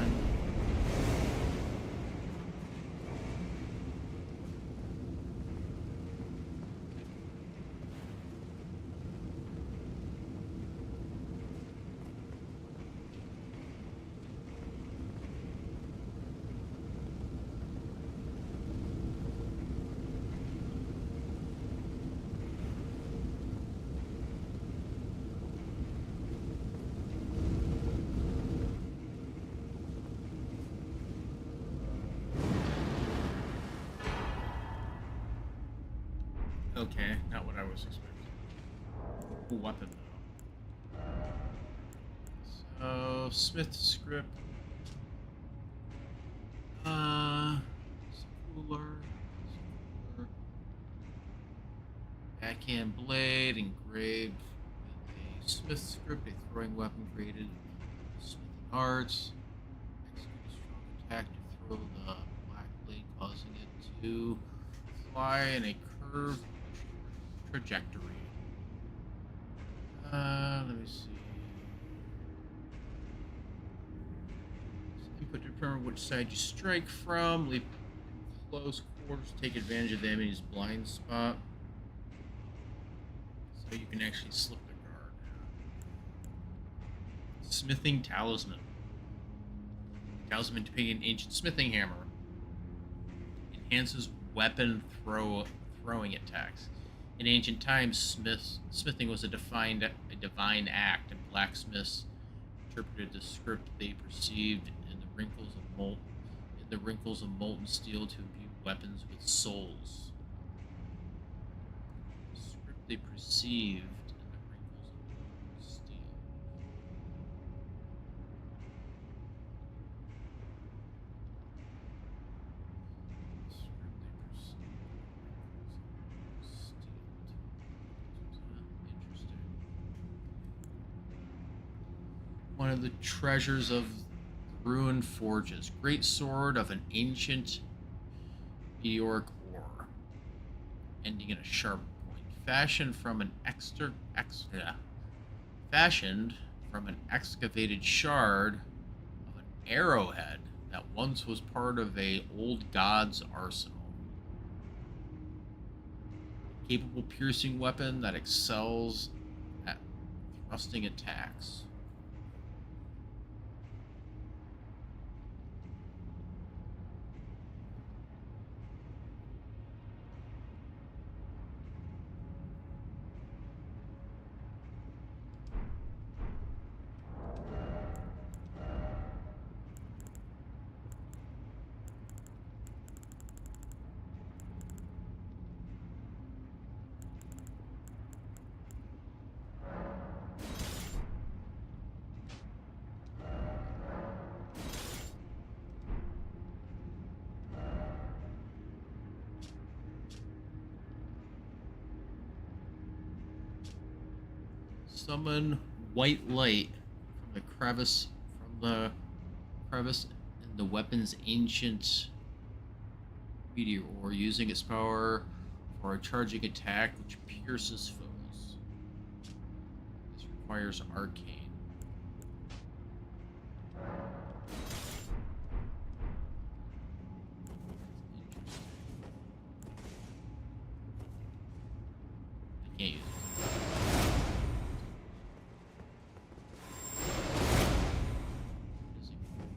Okay, not what I was expecting. Cool weapon though. So Smith script. It's cooler. Backhand blade engraved with a Smith script, a throwing weapon created with smithing arts. Execute a strong attack to throw the black blade, causing it to fly in a curved trajectory. Let me see. So input to determine which side you strike from. Leap close quarters, take advantage of the enemy's blind spot. So you can actually slip the guard. Smithing talisman. Talisman depicting an ancient smithing hammer. Enhances weapon throwing attacks. In ancient times, smithing was a divine act, and blacksmiths interpreted the script they perceived in the wrinkles of molten steel to imbue weapons with souls. The script they perceived in the wrinkles of molten steel. One of the treasures of the ruined forges. Great sword of an ancient meteoric ore, ending in a sharp point. Fashioned from an excavated shard of an arrowhead that once was part of a old god's arsenal. Capable piercing weapon that excels at thrusting attacks. Summon white light from the crevice in the weapon's ancient meteor ore, using its power for a charging attack which pierces foes. This requires arcane. I can't use it.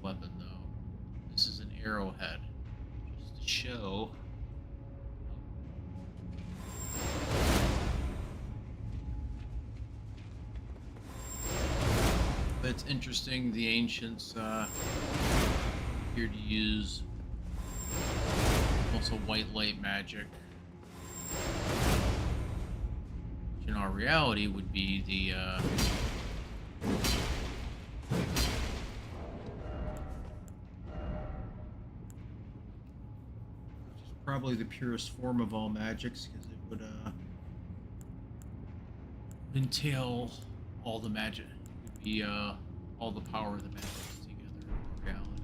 Weapon though. This is an arrowhead. Just to show. But it's interesting, the ancients appear to use also white light magic. Which in our reality would be the probably the purest form of all magics, because it would entail all the magic. It would be all the power of the magics together in reality.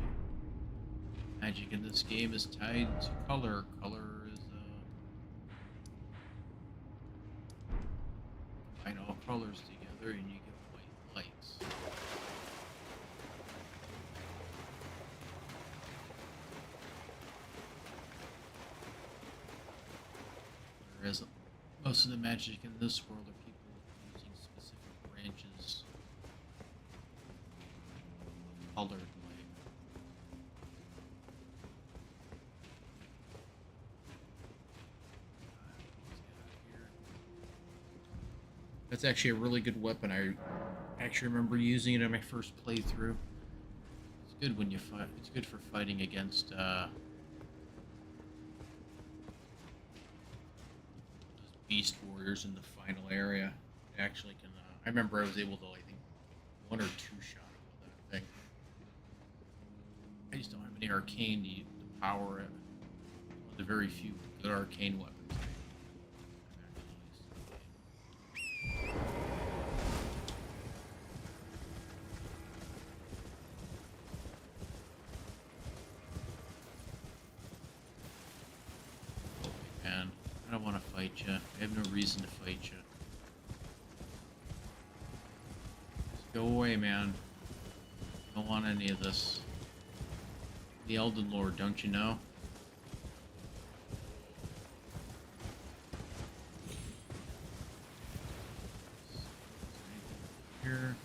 Magic in this game is tied to color. Color is combine all colors together and you get white lights. Whereas most of the magic in this world are people using specific branches of colored light. That's actually a really good weapon. I actually remember using it in my first playthrough. It's good when you fight. It's good for fighting against beast warriors in the final area. I actually can. I remember I was able to, I think, one or two shot with that thing. I just don't have any arcane to power it. One of the very few good arcane weapons. I've actually used in the game. Man, I don't want to fight you. I have no reason to fight you. Just go away, man. Don't want any of this. The Elden Lord, don't you know? Here.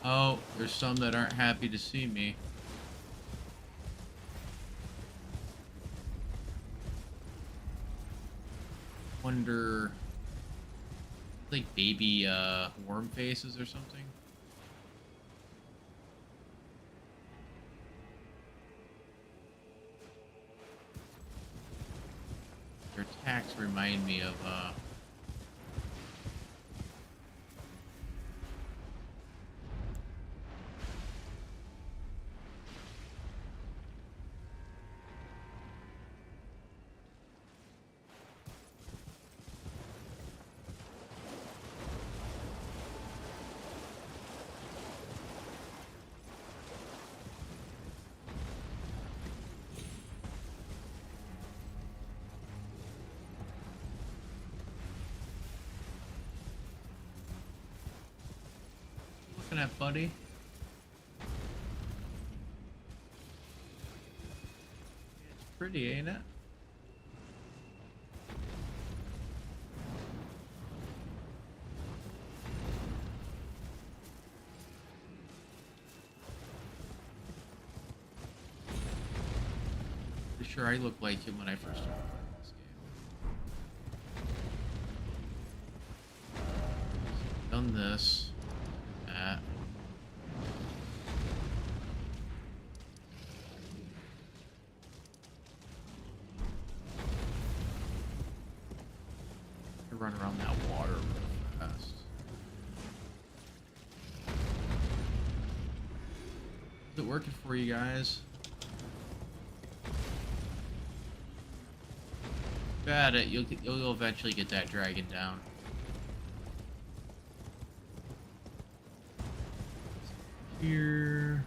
Oh, there's some that aren't happy to see me. Wonder, like baby worm faces or something. Their attacks remind me of looking at, buddy. It's pretty, ain't it? Pretty sure I look like him when I first started playing this game. Done this. That. I run around that water real fast. Is it working for you guys? Got it. You'll eventually get that dragon down. Here.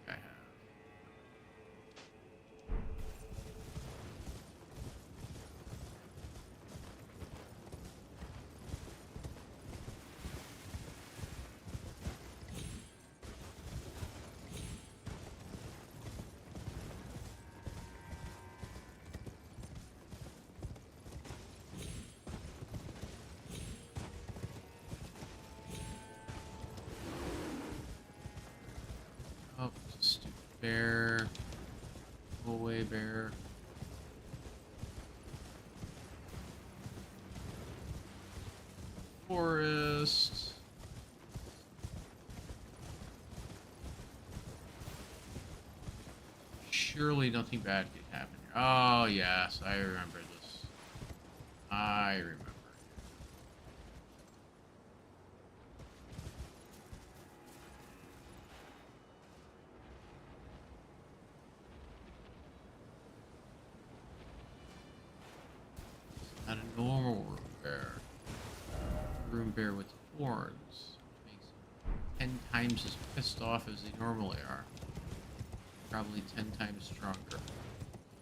I have. Oh, stupid bear. Go away, bear. surely nothing bad could happen. Oh, yes, I remember this. I remember. It's not a normal room bear. A room bear with horns, which makes them 10 times as pissed off as they normally are. Probably 10 times stronger.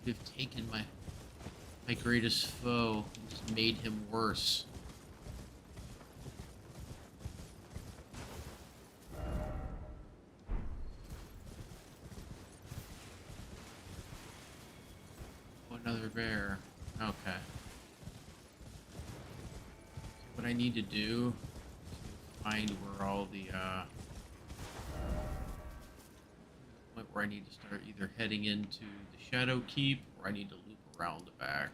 They've taken my greatest foe and just made him worse. Oh, another bear. Okay. So what I need to do is find where all the point where I need to start either heading into the Shadow Keep or I need to loop around the back.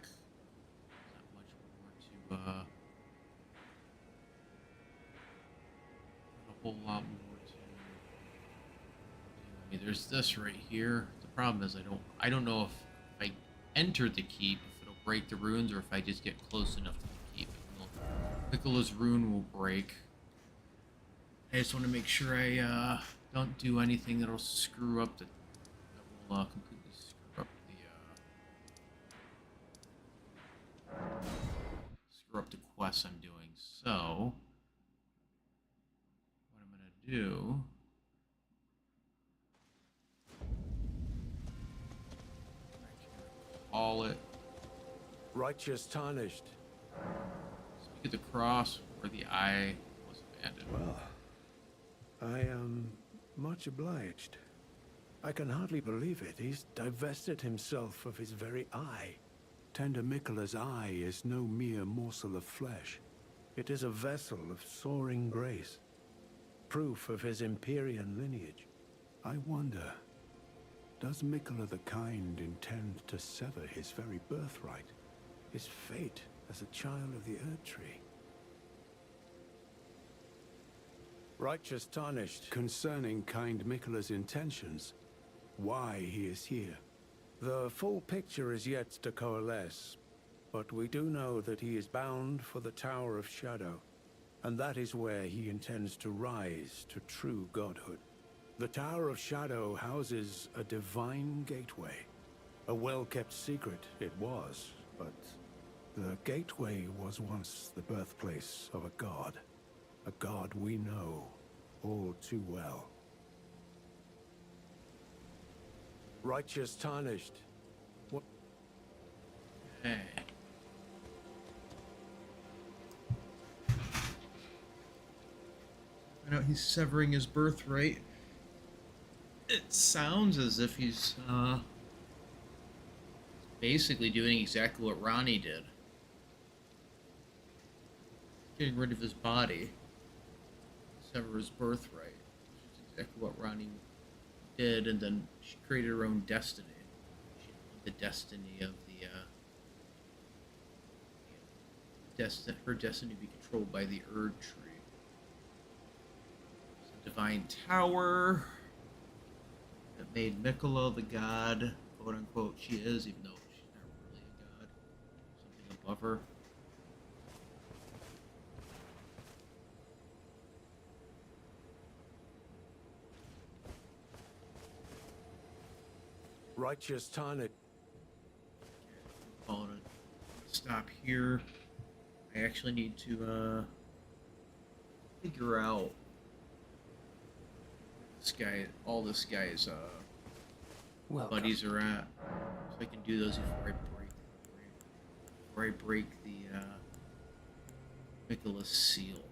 Not much more to not a whole lot more to do. I mean, there's this right here. The problem is I don't know if I enter the keep if it'll break the runes or if I just get close enough to the keep. Piccolo's rune will break. I just want to make sure I don't do anything that'll screw up that will completely screw up the quest I'm doing. So what I'm gonna do I can call it Righteous tarnished. Speak of the cross where the eye was abandoned. Well, I am much obliged. I can hardly believe it. He's divested himself of his very eye. Tender Miquella's eye is no mere morsel of flesh. It is a vessel of soaring grace. Proof of his Empyrean lineage. I wonder, does Miquella the Kind intend to sever his very birthright? His fate as a child of the Erdtree? Righteous tarnished. Concerning Kind Miquella's intentions, why he is here. The full picture is yet to coalesce, but we do know that he is bound for the Tower of Shadow, and that is where he intends to rise to true godhood. The Tower of Shadow houses a divine gateway. A well-kept secret it was, but the gateway was once the birthplace of a god we know all too well. Righteous tarnished. What? Hey. I know he's severing his birthright. It sounds as if he's basically doing exactly what Ronnie did. Getting rid of his body. Sever his birthright. Which is exactly what Ronnie did, and then she created her own destiny. She wanted the destiny of her destiny to be controlled by the Erdtree. It's a divine tower that made Miquella the god, quote unquote, she is, even though she's not really a god. Something above her. Righteous tarnished. Calling it stop here. I actually need to figure out all this guy's Welcome. buddies are at, so I can do those before I break the Miquella's seal.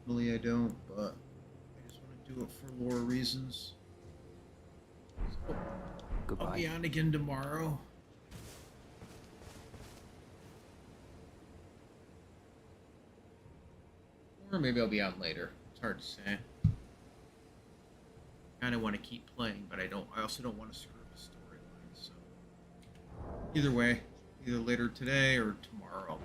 Normally I don't, but I just want to do it for lore reasons. So, Goodbye. I'll be on again tomorrow. Or maybe I'll be on later. It's hard to say. I kind of want to keep playing, but I also don't want to screw up the storyline. So either way, either later today or tomorrow.